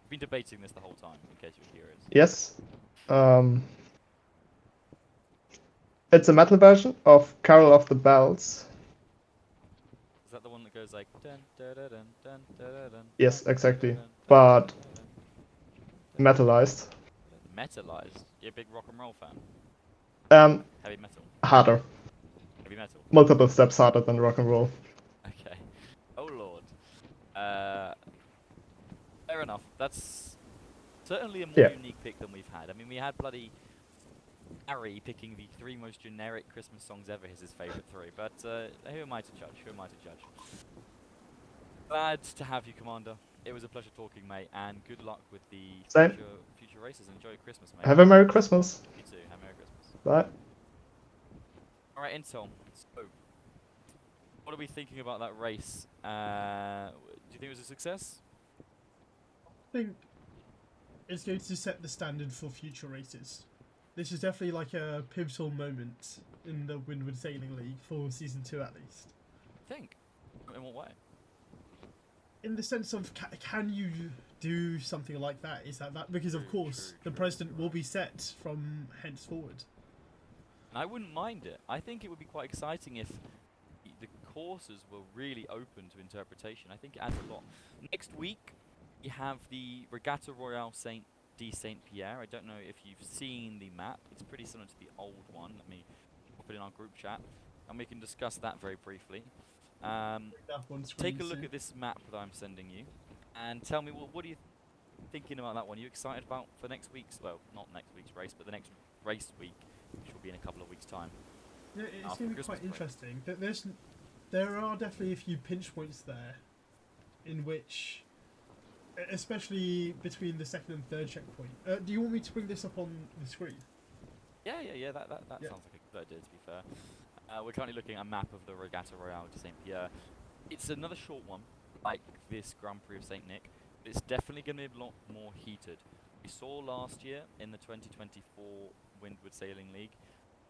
I've been debating this the whole time, in case you're curious. Yes. It's a metal version of Carol of the Bells. Is that the one that goes like dun dun dun dun dun dun dun? Yes, exactly. Dun, But dun, dun, metalized. Metalized. You're a big rock and roll fan. Heavy metal. Harder. Heavy metal. Multiple steps harder than rock and roll. Okay. Oh lord. Fair enough. That's certainly a more Yeah. unique pick than we've had. I mean, we had bloody Harry picking the 3 most generic Christmas songs ever as his favourite 3, but who am I to judge? Who am I to judge? Glad to have you, Commander. It was a pleasure talking, mate, and good luck with the Same. future races. Enjoy your Christmas, mate. Have a Merry Christmas. You too. Have a Merry Christmas. Bye. Alright, Intel. So, what are we thinking about that race? Do you think it was a success? I think it's going to set the standard for future races. This is definitely like a pivotal moment in the Windward Sailing League for Season 2 at least. Think. In what way? In the sense of, can you do something like that? Is that because of course the precedent will be set from henceforward. And I wouldn't mind it. I think it would be quite exciting if the courses were really open to interpretation. I think it adds a lot. Next week, we have the Regatta Royale Saint Pierre. I don't know if you've seen the map. It's pretty similar to the old one. Let me put it in our group chat, and we can discuss that very briefly. Take a look at this map that I'm sending you, and tell me what are you thinking about that one? Are you excited about for next week's, well, not next week's race, but the next race week, which will be in a couple of weeks' time? Yeah, it's going to be quite interesting. There are definitely a few pinch points there, in which, especially between the second and third checkpoint. Do you want me to bring this up on the screen? Yeah. That sounds like a good idea, to be fair. We're currently looking at a map of the Regatta Royale de Saint Pierre. It's another short one, like this Grand Prix of Saint Nick, but it's definitely going to be a lot more heated. We saw last year in the 2024 Windward Sailing League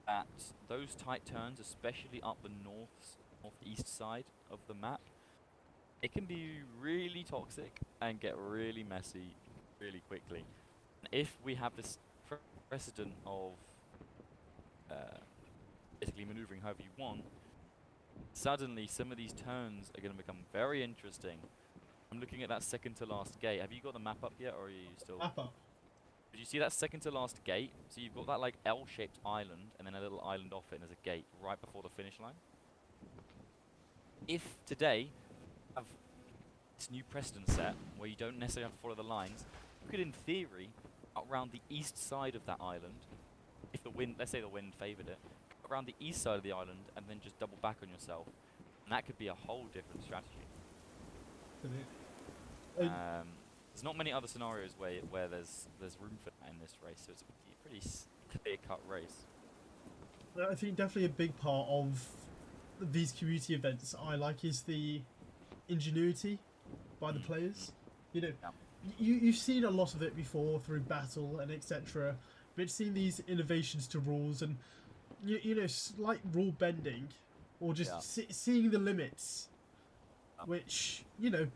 that those tight turns, especially up the northeast side of the map, it can be really toxic and get really messy really quickly. And if we have this precedent of basically maneuvering however you want, suddenly some of these turns are going to become very interesting. I'm looking at that second to last gate. Have you got the map up yet, or are you still? Map up. Did you see that second to last gate? So you've got that like L-shaped island, and then a little island off it, and there's a gate right before the finish line. if today have this new precedent set where you don't necessarily have to follow the lines, you could, in theory, out around the east side of that island, if the wind, let's say the wind favoured it, around the east side of the island and then just double back on yourself, and that could be a whole different strategy. There's not many other scenarios where there's room for that in this race, so it's a pretty clear-cut race. I think definitely a big part of these community events I like is the ingenuity by the players. You know, you've seen a lot of it before through battle and etc. But seeing these innovations to rules and you know, slight rule bending or just seeing the limits, which, you know,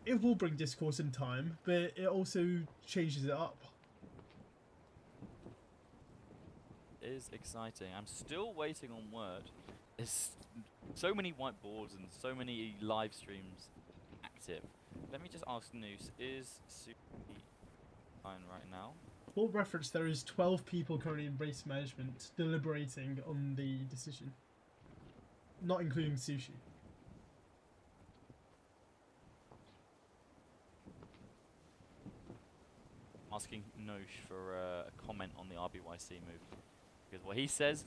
it will bring discourse in time, but it also changes it up. It is exciting. I'm still waiting on word. There's so many whiteboards and so many live streams active. Let me just ask Noose, is Suki fine right now? For reference, there is 12 people currently in race management deliberating on the decision, not including Sushi. Asking Nosh for a comment on the RBYC move. Because what he says,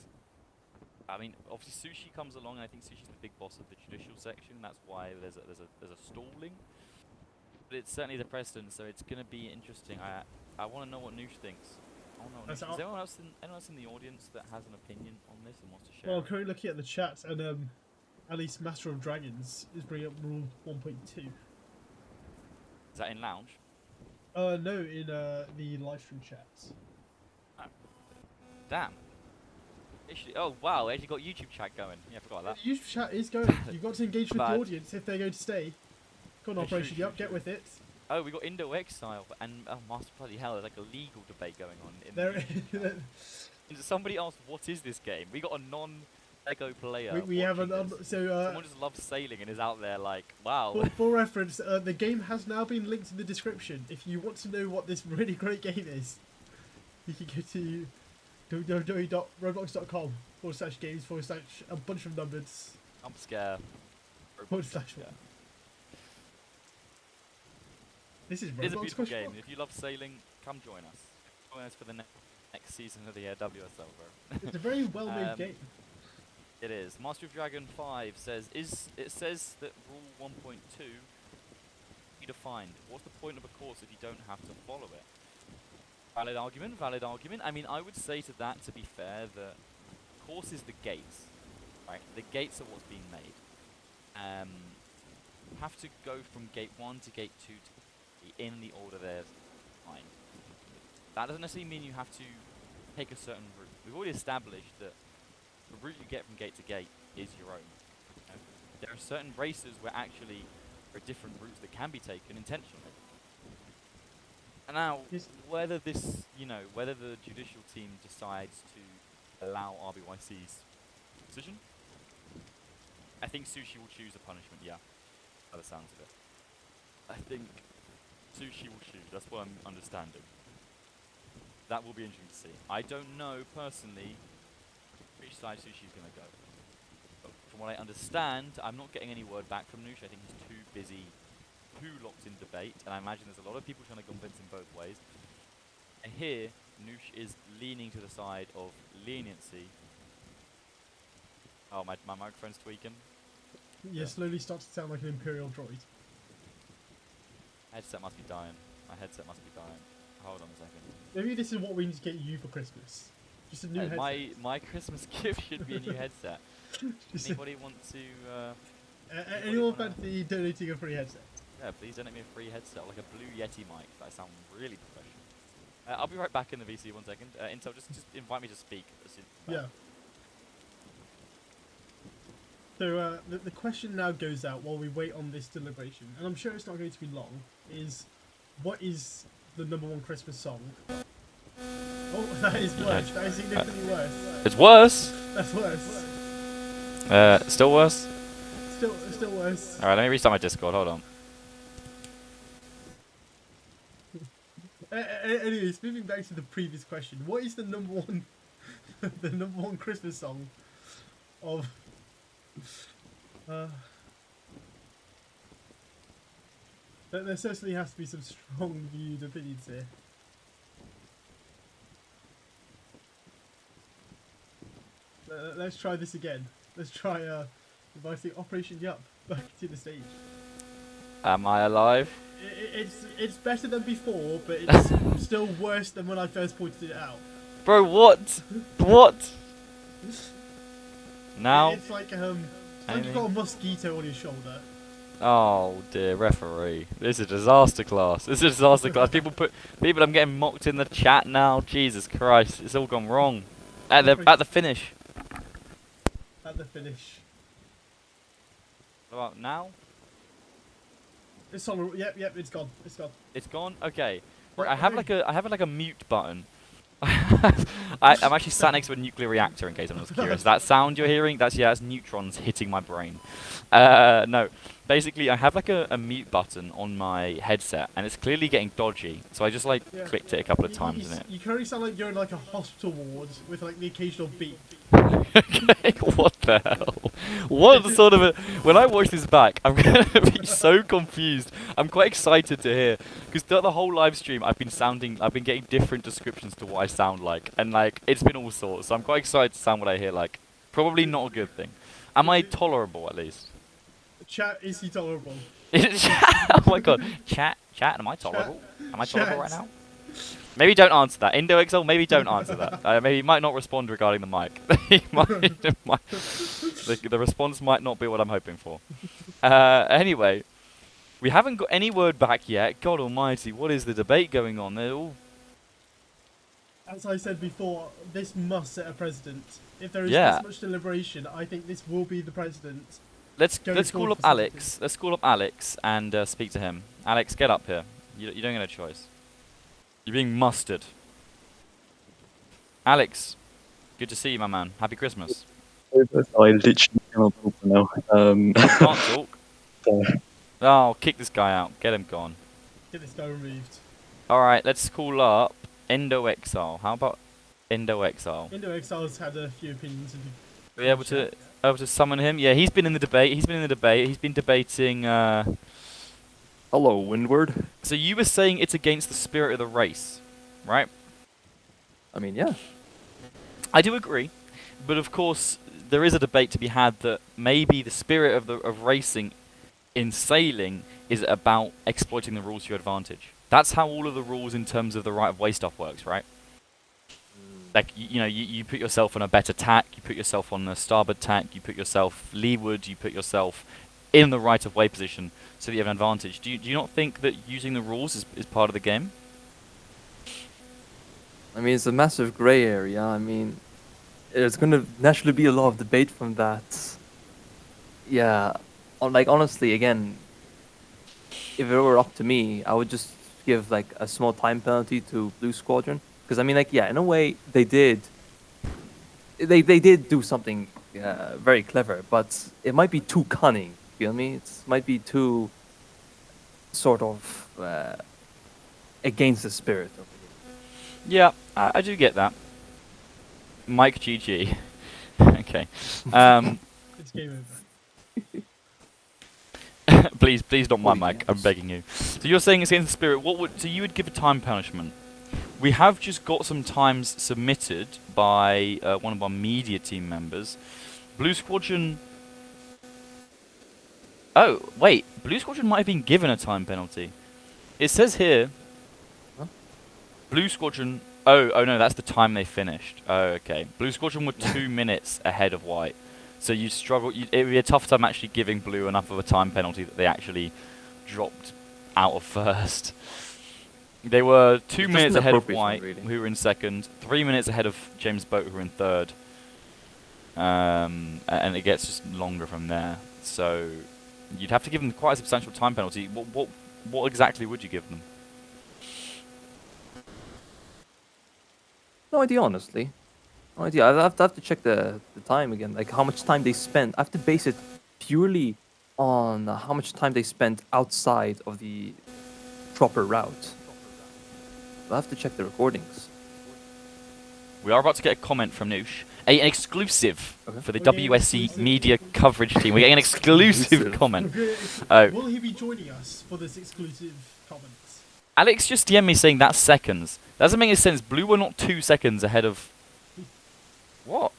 I mean, obviously Sushi comes along, and I think Sushi's the big boss of the judicial section. That's why there's a stalling. But it's certainly the precedent, so it's going to be interesting. I want to know what Noosh thinks. I want to know what Noosh. Is there anyone else in the audience that has an opinion on this and wants to share? Well, currently looking at the chat, and at least Master of Dragons is bringing up rule 1.2. Is that in lounge? No, in the live stream chats. Oh. Damn. Actually, oh wow, they actually got YouTube chat going. Yeah, I forgot that. The YouTube chat is going. You've got to engage with the audience if they're going to stay. Go on, OperationYup, get with it. Oh, we got Indo Exile and Master Bloody Hell. There's like a legal debate going on. Somebody asked, "What is this game?" We got a non-Lego player. We have someone just loves sailing and is out there like, wow. For reference, the game has now been linked in the description. If you want to know what this really great game is, you can go to www.roblox.com/games/ a bunch of numbers. I'm scared. /1. This is Roblox. It's a beautiful game. If you love sailing, come join us. Join us for the next season of the WSL, bro. It's a very well-made game. It is. Master of Dragon 5 says, it says that rule 1.2 be defined. What's the point of a course if you don't have to follow it? Valid argument, valid argument. I mean, I would say to that, to be fair, that course is the gates, right? The gates are what's being made. You have to go from gate 1 to gate 2 in the order they're defined. That doesn't necessarily mean you have to take a certain route. We've already established that the route you get from gate to gate is your own. You know? There are certain races where actually there are different routes that can be taken intentionally. And now, whether this, whether the judicial team decides to allow RBYC's decision, I think Sushi will choose a punishment, yeah, by the sounds of it. I think Sushi will choose, that's what I'm understanding. That will be interesting to see. I don't know, personally, which side Sushi's going to go. But from what I understand, I'm not getting any word back from Noosh. I think he's too busy, too locked in debate, and I imagine there's a lot of people trying to convince him both ways. And here, Noosh is leaning to the side of leniency. Oh, my microphone's tweaking. Yeah, slowly starts to sound like an Imperial droid. Headset must be dying. My headset must be dying. Hold on a second. Maybe this is what we need to get you for Christmas. Just a new headset. My Christmas gift should be a new headset. Anybody want to... anyone fancy donating a free headset? Yeah, please donate me a free headset, like a Blue Yeti mic. That sounds really professional. I'll be right back in the VC 1 second. Intel, just invite me to speak as soon as yeah. So the question now goes out while we wait on this deliberation, and I'm sure it's not going to be long, is what is the #1 Christmas song? Oh, that is worse. That is significantly worse. It's worse? That's worse. Still worse? Still worse. Alright, let me restart my Discord, hold on. Anyways, moving back to the previous question, what is the #1 the #1 Christmas song of There certainly has to be some strong viewed opinions here. Let's try this again. Let's try inviting OperationYup back to the stage. Am I alive? It's better than before, but it's still worse than when I first pointed it out. Bro, what? What? Now? It's like you've got a mosquito on your shoulder. Oh dear, referee. This is a disaster class. This is a disaster class. People, I'm getting mocked in the chat now. Jesus Christ, it's all gone wrong. At the finish. At the finish. What about now? It's on. Yep. It's gone. It's gone. Okay. Right, I have like a mute button. I'm actually sat next to a nuclear reactor in case anyone's curious. That sound you're hearing, that's neutrons hitting my brain. No, basically I have like a mute button on my headset and it's clearly getting dodgy. So I just clicked it a couple of times in it. You currently sound like you're in like a hospital ward with like the occasional beep. Okay, what the hell? What sort of when I watch this back, I'm gonna be so confused. I'm quite excited to hear because throughout the whole live stream, I've been getting different descriptions to what I sound like, and it's been all sorts. So I'm quite excited to sound what I hear like. Probably not a good thing. Am I tolerable at least? Chat, is he tolerable? Oh my god, chat, am I tolerable? Am I tolerable right now? Maybe don't answer that. IndoXL, maybe don't answer that. Maybe he might not respond regarding the mic. The response might not be what I'm hoping for. Anyway, we haven't got any word back yet. God almighty, what is the debate going on? They're all... As I said before, this must set a precedent. If there is this much deliberation, I think this will be the precedent. Let's call up Alex. Let's call up Alex and speak to him. Alex, get up here. You don't get a choice. You're being mustered. Alex, good to see you, my man. Happy Christmas. I literally cannot talk now. Can't talk? Oh, kick this guy out. Get him gone. Get this guy removed. Alright, let's call up EndoXile. How about EndoXile? EndoXile's had a few opinions. Are we able to summon him? Yeah, he's been in the debate. He's been debating... Hello, Windward. So you were saying it's against the spirit of the race, right? I mean, yeah. I do agree, but of course there is a debate to be had that maybe the spirit of racing in sailing is about exploiting the rules to your advantage. That's how all of the rules in terms of the right of way stuff works, right? Like you put yourself on a better tack, you put yourself on the starboard tack, you put yourself leeward, you put yourself in the right of way position so that you have an advantage. Do you not think that using the rules is part of the game? I mean, it's a massive grey area. I mean, there's going to naturally be a lot of debate from that. Yeah, honestly, again, if it were up to me, I would just give like a small time penalty to Blue Squadron. Because I mean, in a way, they did do something very clever, but it might be too cunning. Feel me? It might be too sort of against the spirit of it. Yeah, I do get that. Mike GG. Okay. It's game over. Please don't mind Mike. I'm begging you. So you're saying it's against the spirit. So you would give a time punishment? We have just got some times submitted by one of our media team members. Blue Squadron... Oh, wait. Blue Squadron might have been given a time penalty. It says here... Huh? Blue Squadron... Oh no, that's the time they finished. Oh, okay. Blue Squadron were 2 minutes ahead of White. So you'd struggle... It would be a tough time actually giving Blue enough of a time penalty that they actually dropped out of first. They were 2 minutes ahead of White, who were in second, 3 minutes ahead of James Boat, who were in third. And it gets just longer from there. So you'd have to give them quite a substantial time penalty. What exactly would you give them? No idea, honestly. No idea. I have to check the time again, like how much time they spent. I have to base it purely on how much time they spent outside of the proper route. I'll have to check the recordings. We are about to get a comment from Noosh. an exclusive Okay. for the We're getting WSC exclusive. media coverage team. We're getting an exclusive comment. Oh. Will he be joining us for this exclusive comments? Alex just DM'd me saying that's seconds. That doesn't make any sense. Blue were not 2 seconds ahead of. What?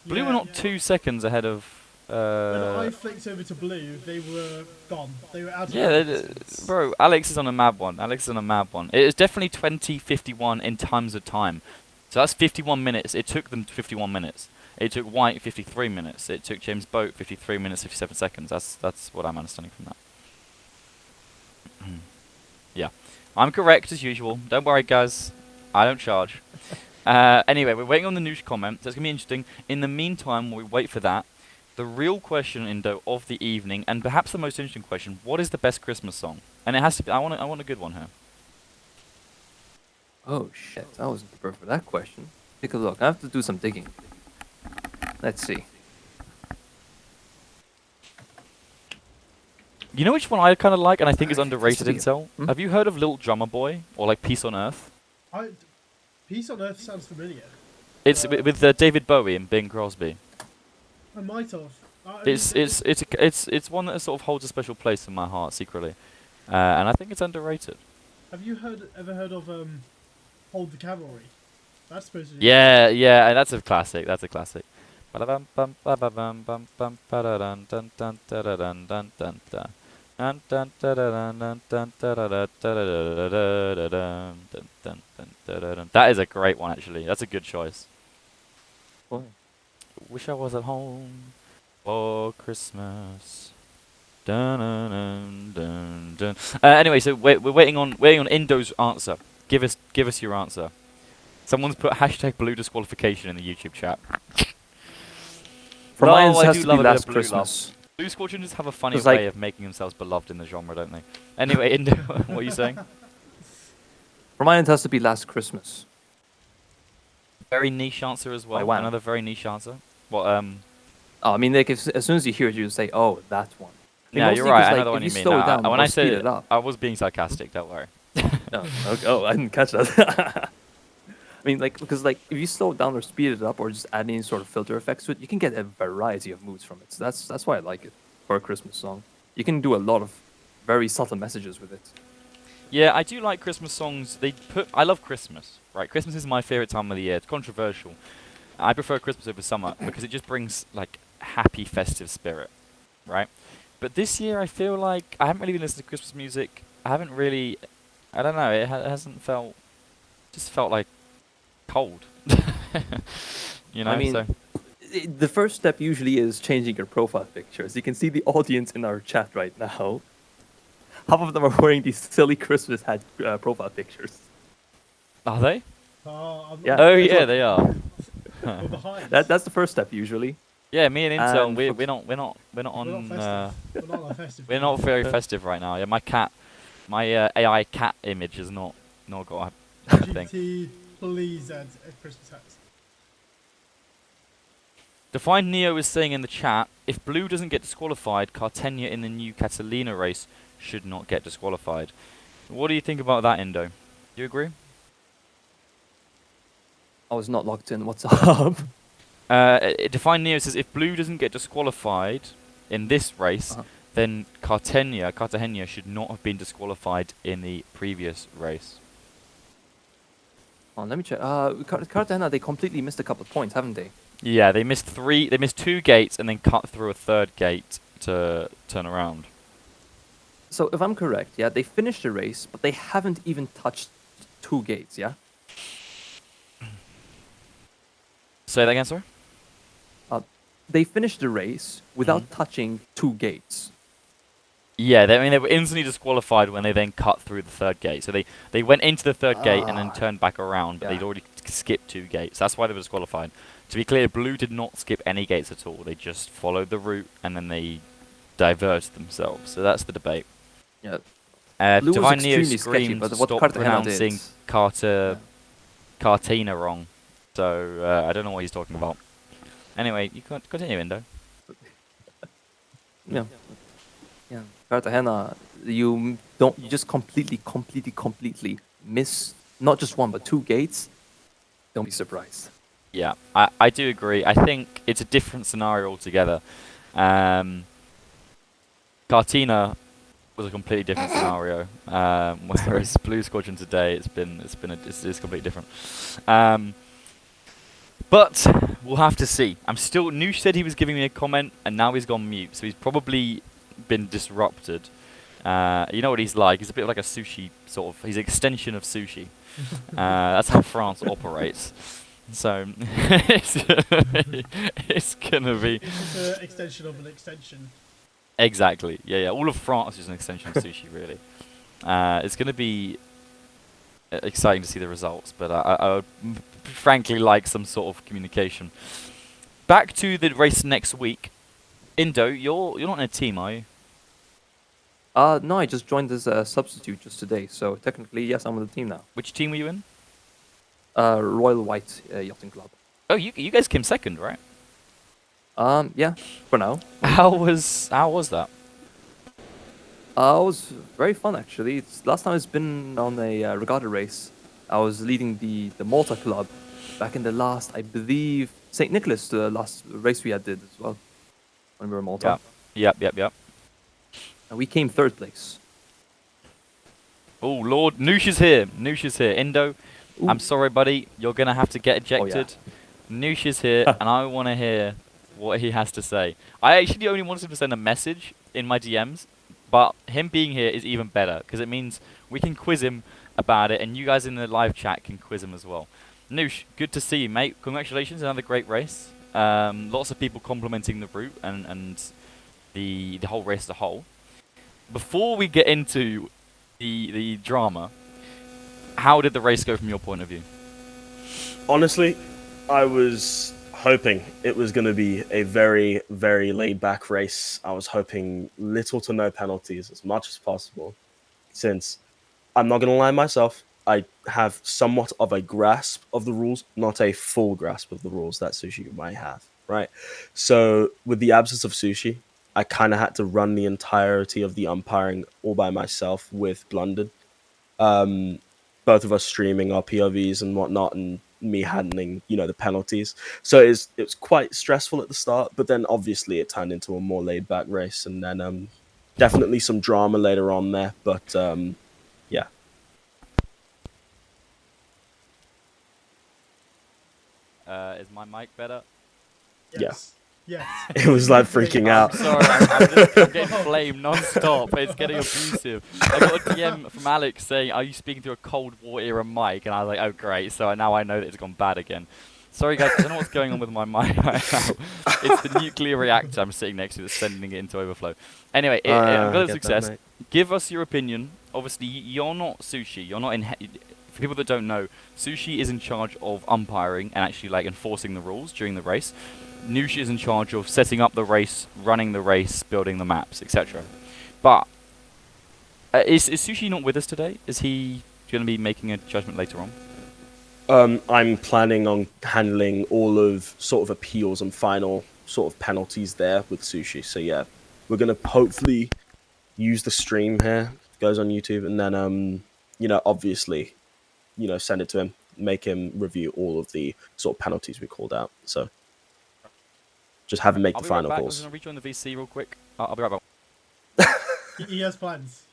Blue were not 2 seconds ahead of. When I flicked over to blue, they were gone. They were out of Yeah, existence. bro. Alex is on a mad one. Alex is on a mad one. It is definitely 20:51 in times of time. So that's 51 minutes. It took them 51 minutes. It took White 53 minutes. It took James Boat 53 minutes 57 seconds. That's what I'm understanding from that. Yeah. I'm correct as usual. Don't worry, guys. I don't charge. Anyway, we're waiting on the news comment. So it's going to be interesting. In the meantime, while we wait for that, the real question, Indo, of the evening, and perhaps the most interesting question, what is the best Christmas song? And it has to be, I want a good one here. Oh shit, I wasn't prepared for that question. Take a look. I have to do some digging. Let's see. You know which one I kind of like, and I think is underrated in Just Cell? Hmm? Have you heard of Little Drummer Boy, or like Peace on Earth? Peace on Earth sounds familiar. It's with David Bowie and Bing Crosby. I might have. It's one that sort of holds a special place in my heart secretly, and I think it's underrated. Have you ever heard of Hold the Cavalry? That's supposed to be. Yeah, and that's a classic. That's a classic. That is a great one, actually. That's a good choice. Boy. Wish I was at home for Christmas. Dun, dun, dun, dun, dun. Anyway, so we're waiting on Indo's answer. Give us your answer. Someone's put hashtag blue disqualification in the YouTube chat. For No, mine, it I has do to love be a bit of Last blue Christmas. Blue Squadrons have a funny 'Cause, way like- of making themselves beloved in the genre, don't they? Anyway, Indo, what are you saying? For mine, it has to be Last Christmas. Very niche answer as well. Wham. Another very niche answer. What? Oh, I mean, like as soon as you hear it, you say, "Oh, that one." I mean, Yeah, mostly you're right. 'cause, I know like, the if one you mean. slow it down When or I speed said it up. I was being sarcastic. Don't worry. No, okay. Oh, I didn't catch that. I mean, like, because like if you slow it down or speed it up or just add any sort of filter effects to it, you can get a variety of moods from it. So that's why I like it for a Christmas song. You can do a lot of very subtle messages with it. Yeah, I do like Christmas songs. I love Christmas, right? Christmas is my favorite time of the year. It's controversial. I prefer Christmas over summer because it just brings like happy festive spirit, right? But this year I feel like I haven't really been listening to Christmas music. I don't know, it hasn't felt, just felt like cold. You know, I mean, so the first step usually is changing your profile pictures. You can see the audience in our chat right now. Half of them are wearing these silly Christmas hat profile pictures. are they? Yeah. Oh that's yeah, what- they are. With the highs. That's the first step usually. Yeah, me and Intel, And we're for- not We're not on. festive. We're not on festive. We're not very festive right now. Yeah, my AI cat image has not got a thing. GT, please add Christmas hats. Defined Neo is saying in the chat, if Blue doesn't get disqualified, Cartenia in the new Catalina race should not get disqualified. What do you think about that, Indo? Do you agree? I was not locked in. What's up? Defined Neo says if Blue doesn't get disqualified in this race, then Cartagena should not have been disqualified in the previous race. Oh, let me check. Cartagena, they completely missed a couple of points, haven't they? Yeah, they missed 2 gates and then cut through a 3rd gate to turn around. So if I'm correct, yeah, they finished the race, but they haven't even touched 2 gates, yeah? Say that again, sorry? They finished the race without touching 2 gates. Yeah, they were instantly disqualified when they then cut through the 3rd gate. So they went into the 3rd gate and then turned back around, but Yeah. they'd already skipped 2 gates. That's why they were disqualified. To be clear, Blue did not skip any gates at all. They just followed the route and then they diverted themselves. So that's the debate. Yeah. Blue was Divine Neo extremely sketchy, screamed, but what stop Cartagena pronouncing did... Cartina wrong. So I don't know what he's talking about. Anyway, you can't continue, Indo. Yeah. Yeah. Cartagena, you just completely miss not just 1 but 2 gates. Don't be surprised. Yeah, I do agree. I think it's a different scenario altogether. Cartina was a completely different scenario. Whereas Blue Squadron today, it's completely different. But we'll have to see. Noosh said he was giving me a comment, and now he's gone mute, so he's probably been disrupted. You know what he's like. He's a bit like a sushi sort of. He's an extension of sushi. That's how France operates. So it's gonna be It's just an extension of an extension. exactly. Yeah. All of France is an extension of sushi, really. It's gonna be exciting to see the results, but I would frankly like some sort of communication. Back to the race next week. Indo, you're not in a team, are you? No, I just joined as a substitute just today, so technically, yes, I'm on the team now. Which team were you in? Royal White Yachting Club. Oh, you guys came second, right? Yeah, for now. How was that? It was very fun actually. Last time it's been on a regatta race. I was leading the Malta club back in the last, I believe, St. Nicholas, the last race we did as well when we were in Malta. Yep. And we came third place. Oh Lord, Noosh is here. Indo, Ooh. I'm sorry, buddy. You're gonna have to get ejected. Oh, yeah. Noosh is here, and I want to hear what he has to say. I actually only wanted him to send a message in my DMs, but him being here is even better because it means we can quiz him about it, and you guys in the live chat can quiz him as well. Noosh, good to see you, mate. Congratulations, another great race. Lots of people complimenting the route and the whole race as a whole. Before we get into the drama, how did the race go from your point of view? Honestly, I was hoping it was going to be a very, very laid-back race. I was hoping little to no penalties as much as possible, since I'm not going to lie myself, I have somewhat of a grasp of the rules, not a full grasp of the rules that Sushi might have, right? So with the absence of Sushi, I kind of had to run the entirety of the umpiring all by myself with Blundered. Both of us streaming our POVs and whatnot, and me handling, the penalties. So it was quite stressful at the start, but then obviously it turned into a more laid back race, and then definitely some drama later on there. But yeah. Is my mic better? Yes. Yes. It was like freaking out. I'm sorry, I'm getting flamed non-stop. It's getting abusive. I got a DM from Alex saying, "Are you speaking through a Cold War era mic?" And I was like, "Oh great!" So now I know that it's gone bad again. Sorry guys, I don't know what's going on with my mic right now. It's the nuclear reactor I'm sitting next to that's sending it into overflow. Anyway, I'm glad success. Give us your opinion. Obviously, you're not Sushi. You're not in. For people that don't know, Sushi is in charge of umpiring and actually like enforcing the rules during the race. Noosh is in charge of setting up the race, running the race, building the maps, etc. But is Sushi not with us today? Is he going to be making a judgment later on? I'm planning on handling all of sort of appeals and final sort of penalties there with Sushi. So yeah, we're gonna hopefully use the stream here. It goes on YouTube, and then obviously, send it to him, make him review all of the sort of penalties we called out. So just have him make the final calls. I'm going to rejoin the VC real quick. I'll be right back. He has plans.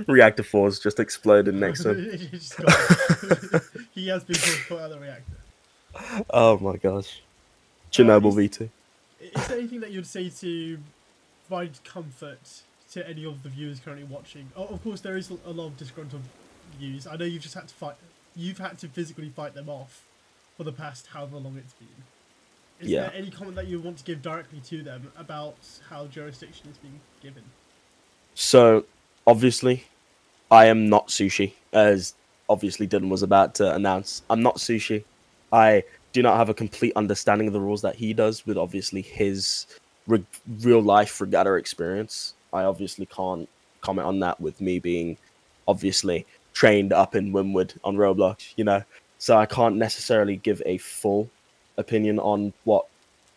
Reactor 4's just exploded next to him. He has been put out of the reactor. Oh my gosh. Chernobyl V2. Is there anything that you'd say to provide comfort to any of the viewers currently watching? Oh, of course, there is a lot of disgruntled views. I know you've just had to fight. You've had to physically fight them off for the past however long it's been. Is there any comment that you want to give directly to them about how jurisdiction is being given? So, obviously, I am not Sushi, as obviously Dylan was about to announce. I'm not Sushi. I do not have a complete understanding of the rules that he does with obviously his real-life regatta experience. I obviously can't comment on that with me being obviously trained up in Windward on Roblox, So I can't necessarily give a full opinion on what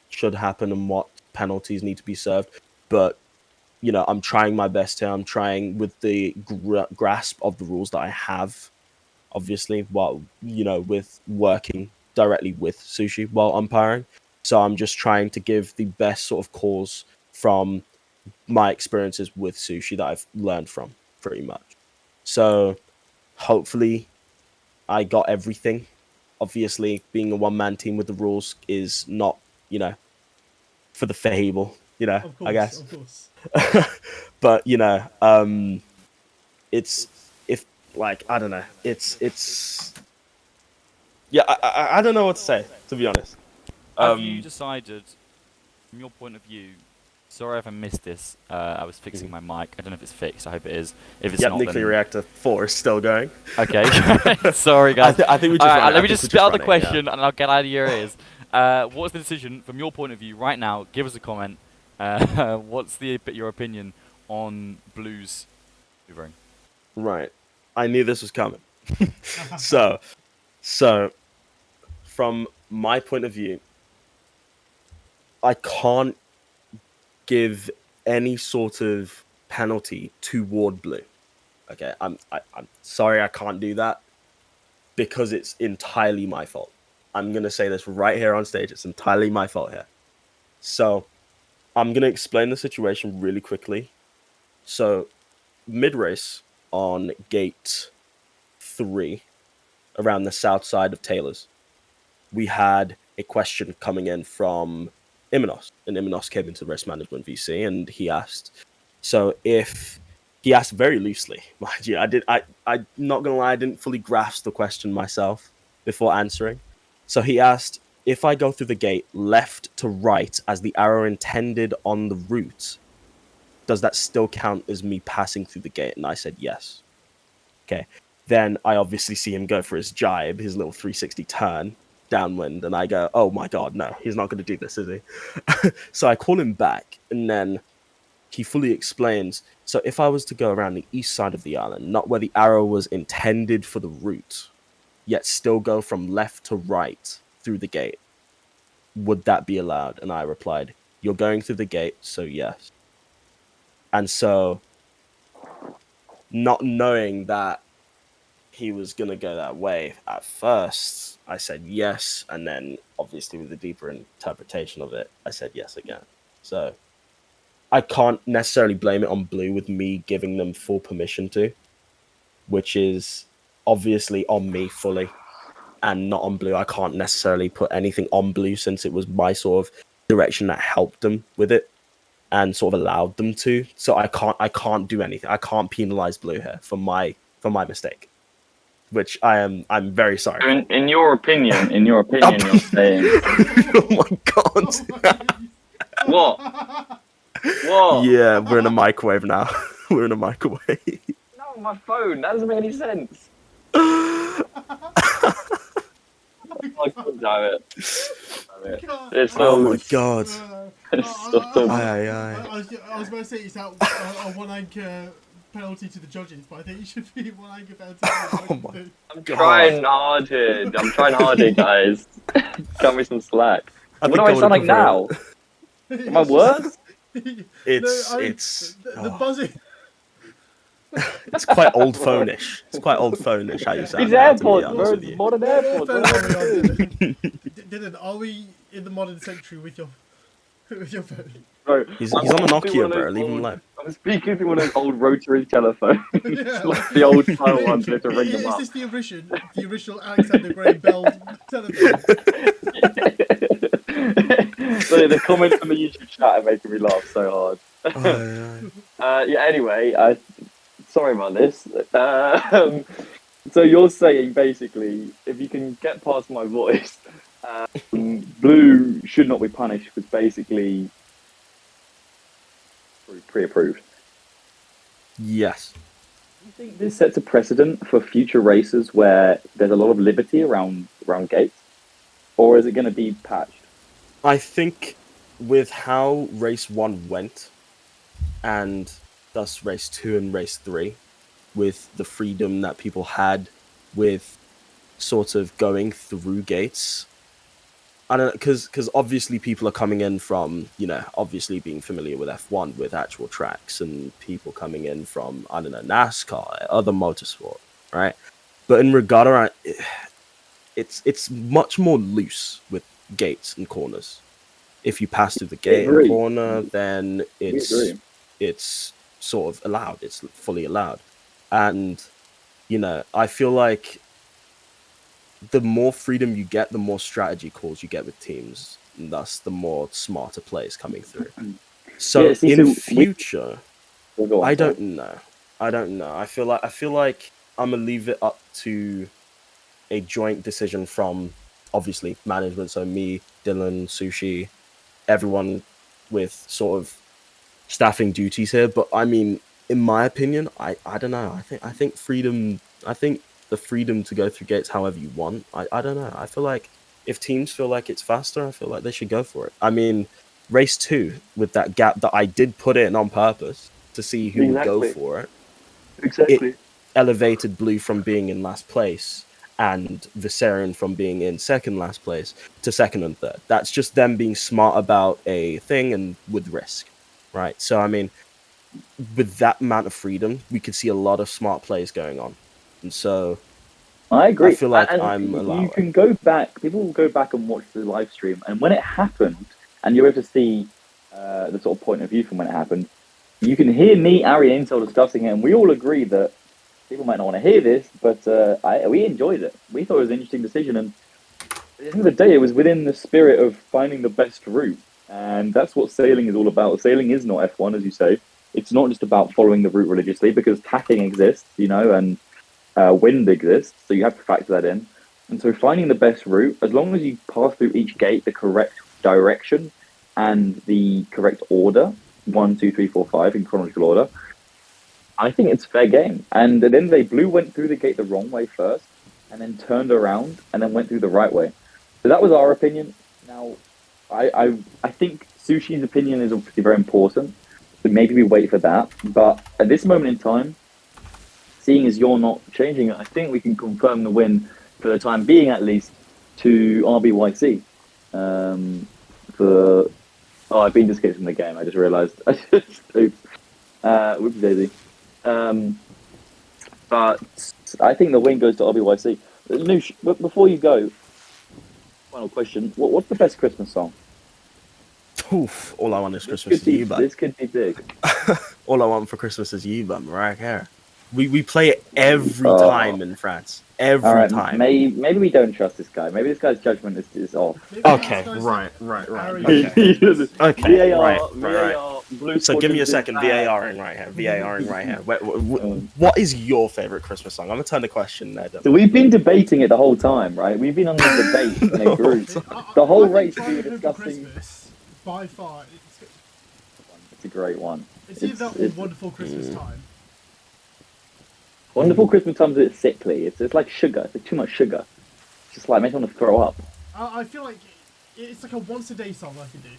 should happen and what penalties need to be served. But, I'm trying my best here. I'm trying with the grasp of the rules that I have obviously, while with working directly with Sushi while umpiring. So I'm just trying to give the best sort of calls from my experiences with Sushi that I've learned from, pretty much. So hopefully I got everything. Obviously, being a one-man team with the rules is not, for the fable, Of course, I guess. of course. But it's if like I don't know, it's yeah, I don't know what to say, to be honest. Have you decided, from your point of view? Sorry if I missed this. I was fixing my mic. I don't know if it's fixed. I hope it is. If it's Yep, not, nuclear then reactor 4 is still going. okay. Sorry, guys. I think we just. Alright, run it. let I me think just we're spit out the running, question, and I'll get out of your ears. What's the decision from your point of view right now? Give us a comment. What's your opinion on Blues hoovering? Right. I knew this was coming. So, from my point of view, I can't give any sort of penalty toward Blue. Okay, I'm sorry, I can't do that because it's entirely my fault. I'm gonna say this right here on stage. It's entirely my fault here. So, I'm gonna explain the situation really quickly. So, mid race on gate 3, around the south side of Taylor's, we had a question coming in from Imenos, and Imenos came into race management VC, and he asked, he asked very loosely, mind you. I'm not gonna lie, I didn't fully grasp the question myself before answering. So he asked, if I go through the gate left to right as the arrow intended on the route, does that still count as me passing through the gate? And I said yes. Okay. Then I obviously see him go for his jibe, his little 360 turn downwind, and I go, oh my god, no, he's not going to do this, is he? So I call him back, and then he fully explains, so if I was to go around the east side of the island, not where the arrow was intended for the route, yet still go from left to right through the gate, would that be allowed? And I replied, you're going through the gate, so yes. And so, not knowing that he was going to go that way at first, I said yes, and then obviously with a deeper interpretation of it, I said yes again. So I can't necessarily blame it on Blue with me giving them full permission to, which is obviously on me fully and not on Blue. I can't necessarily put anything on Blue since it was my sort of direction that helped them with it and sort of allowed them to. So I can't do anything. I can't penalize Blue here for my mistake, which I'm very sorry. So in your opinion, you're saying Oh my god. what? What? Yeah, we're in a microwave now. We're in a microwave. No, my phone. That doesn't make any sense. Oh, God damn it. It's so. Oh my god. It's so I was going to say it's out a one anchor penalty to the judges, but I think it should be one anchor penalty to the Oh my judges. I'm trying hard here, guys. Cut me some slack. What do I sound like now? Am I worse? It's the buzzing. It's quite old phone-ish. It's quite old phone-ish how you sound. These now, to be AirPods, honest bro. with It's you. modern AirPods. Dylan, are we in the modern century with your phone? Bro, he's on a Nokia, bro. Leave him alone. I'm speaking through one of those old rotary telephones. Yeah. Like the old style ones, you have to ring them Is up. this the original Alexander Graham Bell telephone? So the comments on the YouTube chat are making me laugh so hard. Yeah, anyway, sorry about this. So you're saying basically, if you can get past my voice, Blue should not be punished because basically pre-approved. Yes. Do you think this sets a precedent for future races where there's a lot of liberty around gates, or is it going to be patched? I think with how race 1 went, and thus race 2 and race 3, with the freedom that people had with sort of going through gates, I don't know, because obviously people are coming in from, obviously being familiar with F1, with actual tracks, and people coming in from, I don't know, NASCAR, other motorsport, right? But in Regatta, it's much more loose with gates and corners. If you pass through the gate and corner, then it's sort of allowed. It's fully allowed, and I feel like the more freedom you get, the more strategy calls you get with teams, and thus the more smarter plays coming through. So in future, I don't know. I feel like I'm gonna leave it up to a joint decision from obviously management. So me, Dylan, Sushi, everyone with sort of staffing duties here. But I mean, in my opinion, I don't know. I think freedom. I think the freedom to go through gates however you want. I don't know. I feel like if teams feel like it's faster, I feel like they should go for it. I mean, race 2 with that gap that I did put in on purpose to see who would go for it. It elevated Blue from being in last place and Viserion from being in second last place to second and third. That's just them being smart about a thing and with risk, right? So I mean, with that amount of freedom, we could see a lot of smart plays going on, and so I agree. I feel like and I'm allowing. You can go back. People will go back and watch the live stream, and when it happened, and you're able to see the sort of point of view from when it happened, you can hear me, Ari, and Intel discussing it, and we all agree that people might not want to hear this, but we enjoyed it. We thought it was an interesting decision, and at the end of the day, it was within the spirit of finding the best route, and that's what sailing is all about. Sailing is not F1, as you say. It's not just about following the route religiously, because tacking exists, and wind exists, so you have to factor that in. And so finding the best route, as long as you pass through each gate the correct direction and the correct order, 1, 2, 3, 4, 5 in chronological order, I think it's fair game. And then Blue went through the gate the wrong way first, and then turned around and then went through the right way. So that was our opinion. Now, I think Sushi's opinion is obviously very important, so maybe we wait for that. But at this moment in time, seeing as you're not changing it, I think we can confirm the win for the time being, at least, to RBYC. I've been disconnected from the game. I just realised. Whoops, Daisy. But I think the win goes to RBYC. Noosh, before you go, final question: what's the best Christmas song? Oof, all I want is Christmas is you, but this could be big. all I want for Christmas is you, but Mariah Carey. We play it every time in France. Every time. Maybe we don't trust this guy. Maybe this guy's judgment is off. Okay, right. Okay. Okay, VAR, right. Blue So give me a Squadron second. VARing right here. What is your favorite Christmas song? I'm gonna turn the question there. So we've been debating it the whole time, right? We've been on the debate in a group. The whole race we were discussing. Christmas, by far, It's a great one. it's either that or Wonderful Christmas Time. Wonderful Christmas Time's a bit sickly. It's like sugar. It's like too much sugar. It's just like makes me want to throw up. I feel like it's like a once a day song I can do.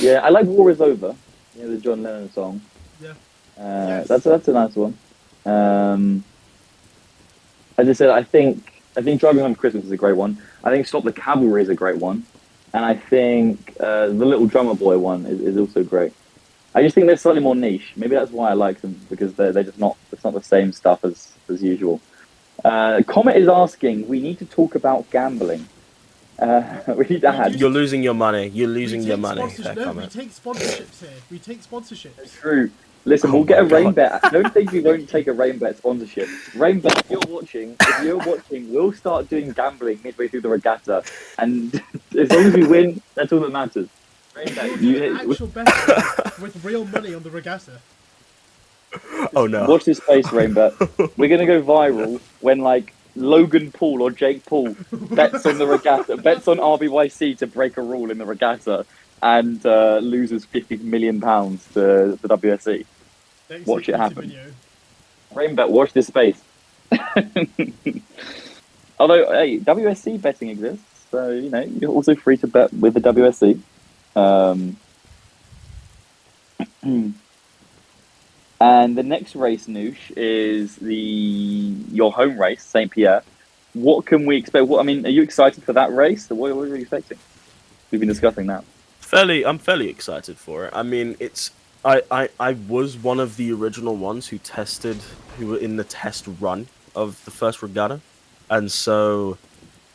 Yeah, I like War Is Over. The John Lennon song. Yeah. Yes. That's a nice one. As I said, I think Driving Home for Christmas is a great one. I think Stop the Cavalry is a great one, and I think the Little Drummer Boy one is also great. I just think they're slightly more niche. Maybe that's why I like them, because they're just not. It's not the same stuff as usual. Comet is asking. We need to talk about gambling. We need to add. You're losing your money. You're losing your money. No, we take sponsorships here. We take sponsorships. It's true. Listen, we'll get a rain bet. Don't think we won't take a rain bet sponsorship. Rain bet, if you're watching, we'll start doing gambling midway through the regatta, and as long as we win, that's all that matters. Rain bet, Actual bet with real money on the regatta. Oh no! Watch this space, rain bet. We're gonna go viral when Logan Paul or Jake Paul bets on the regatta, bets on RBYC to break a rule in the regatta, and loses £50 million to the WSC. Watch it happen. Rainbet, watch this space. Although, hey, WSC betting exists, so you're also free to bet with the WSC. And the next race, Noosh, is your home race, St. Pierre. What can we expect? Are you excited for that race? What are you expecting? We've been discussing that. I'm fairly excited for it. I mean, I was one of the original ones who were in the test run of the first regatta, and so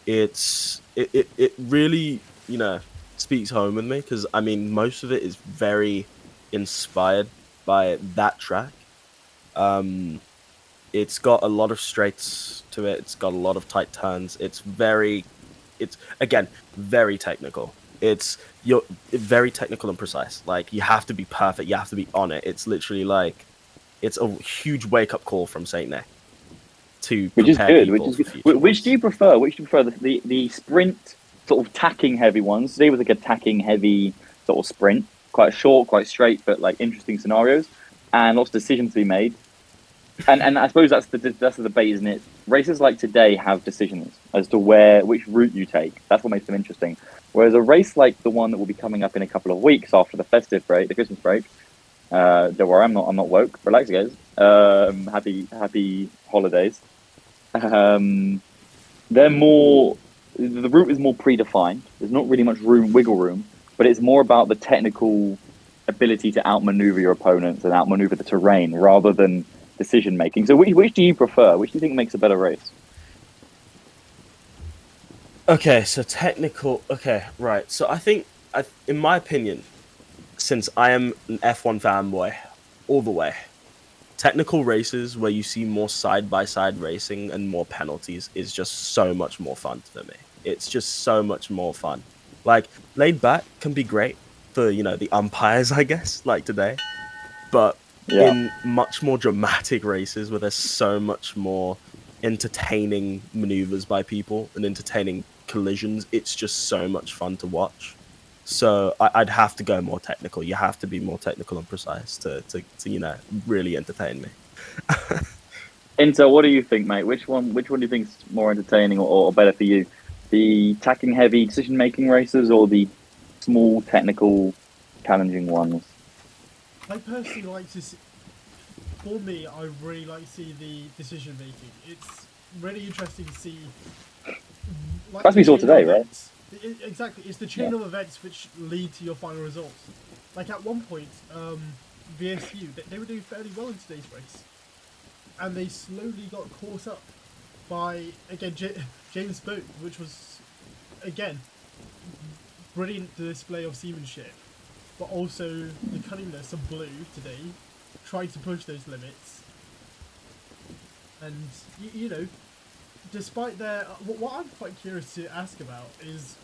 it really, you know, speaks home with me, because I mean most of it is very inspired by that track. Um, it's got a lot of straights to it. It's got a lot of tight turns. It's again very technical. You're very technical and precise. Like, you have to be perfect. You have to be on it. It's literally like it's a huge wake up call from Saint Nick to Which is prepare good. Which people is for good. future Which do you ones. prefer? Which do you prefer? The sprint sort of tacking heavy ones. Today was like a tacking heavy sort of sprint, quite short, quite straight, but like interesting scenarios and lots of decisions to be made. And I suppose that's the debate, isn't it? Races like today have decisions as to which route you take. That's what makes them interesting. Whereas a race like the one that will be coming up in a couple of weeks after the festive break, the Christmas break. Don't worry, I'm not woke. Relax, guys. Happy holidays. They're more. The route is more predefined. There's not really much wiggle room, but it's more about the technical ability to outmaneuver your opponents and outmaneuver the terrain rather than decision making. So, which do you prefer? Which do you think makes a better race? Okay, so technical. Okay, right. So I think, in my opinion, since I am an F1 fanboy all the way, technical races where you see more side-by-side racing and more penalties is just so much more fun for me. It's just so much more fun. Like, laid back can be great for, you know, the umpires, I guess, like today. But Yeah. in much more dramatic races where there's so much more entertaining maneuvers by people and entertaining collisions, it's just so much fun to watch. So I'd have to go more technical. You have to be more technical and precise to you know, really entertain me. Intel, what do you think, mate? Which one do you think is more entertaining or better for you? The tacking heavy decision making races or the small technical challenging ones? I personally like to see, for me, I really like to see the decision making. It's really interesting to see. Like, As we saw today, right? Exactly, it's the chain of events which lead to your final results. Like at one point, VSU, they were doing fairly well in today's race, and they slowly got caught up by, again, James Boat, which was, again, brilliant display of seamanship, but also the cunningness of Blue today, trying to push those limits. And, you know, despite their... What I'm quite curious to ask about is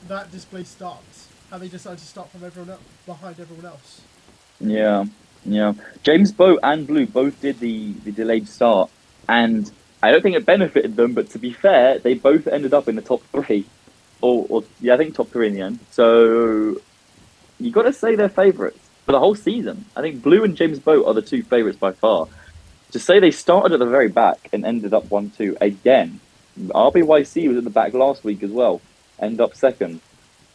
that display starts. How they decided to start from everyone else, behind everyone else. Yeah. James Boat and Blue both did the delayed start, and I don't think it benefited them, but to be fair, they both ended up in the top three. Or I think top three in the end. So you got to say they're favourites for the whole season. I think Blue and James Boat are the two favourites by far. To say they started at the very back and ended up 1-2 again. RBYC was at the back last week as well, end up second.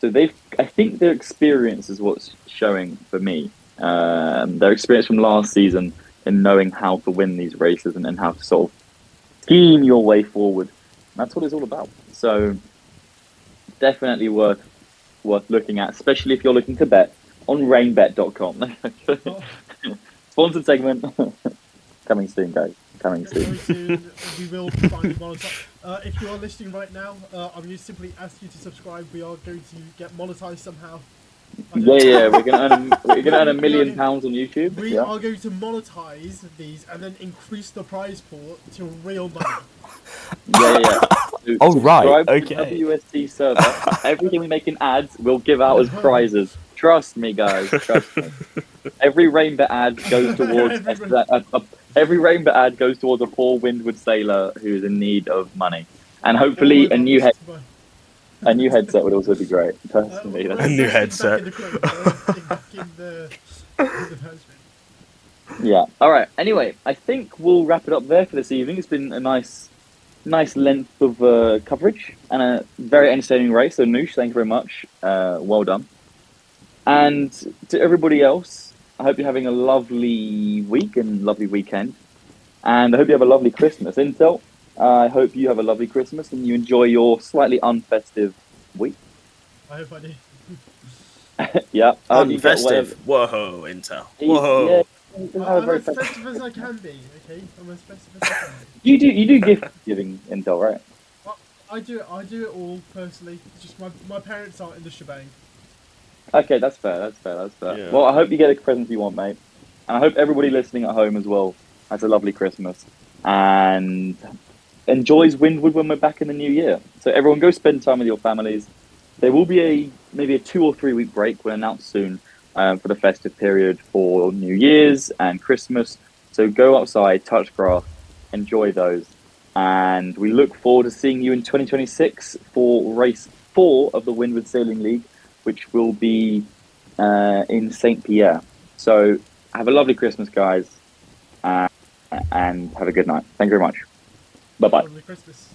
So I think their experience is what's showing for me. Their experience from last season in knowing how to win these races and how to sort of scheme your way forward. That's what it's all about. So definitely worth looking at, especially if you're looking to bet on rainbet.com. Sponsored segment. Coming soon, guys. Coming soon. We will finally monetize. If you are listening right now, I'm going to simply ask you to subscribe. We are going to get monetized somehow. Yeah. We're gonna earn £1 million on YouTube. We are going to monetize these and then increase the prize pool to real money. Yeah. So Oh, right, subscribe to okay. the WSC server. Everything we make in ads, we'll give out as prizes. Trust me, guys. Trust me. Every rainbow ad goes towards every rainbow ad goes towards a poor Windward sailor who is in need of money, and hopefully a new headset would also be great. Personally, A new headset. Yeah. All right. Anyway, I think we'll wrap it up there for this evening. It's been a nice length of coverage and a very entertaining race. So, Noosh, thank you very much. Well done. And to everybody else, I hope you're having a lovely week and lovely weekend. And I hope you have a lovely Christmas. Intel, I hope you have a lovely Christmas and you enjoy your slightly unfestive week. I hope I do. Yeah. Unfestive. Whoa, Intel. Whoa. Yeah, I'm as festive as I can be. Okay, I'm as festive as I can be. You do gift giving intel, right? I do it all personally. It's just my parents aren't in the shebang. Okay, that's fair. Yeah. Well, I hope you get a present you want, mate. And I hope everybody listening at home as well has a lovely Christmas and enjoys Windward when we're back in the new year. So everyone go spend time with your families. There will be maybe a 2 or 3 week break. We'll announce soon for the festive period for New Year's and Christmas. So go outside, touch grass, enjoy those. And we look forward to seeing you in 2026 for race 4 of the Windward Sailing League, which will be in St. Pierre. So have a lovely Christmas, guys, and have a good night. Thank you very much. Bye-bye. Lovely Christmas.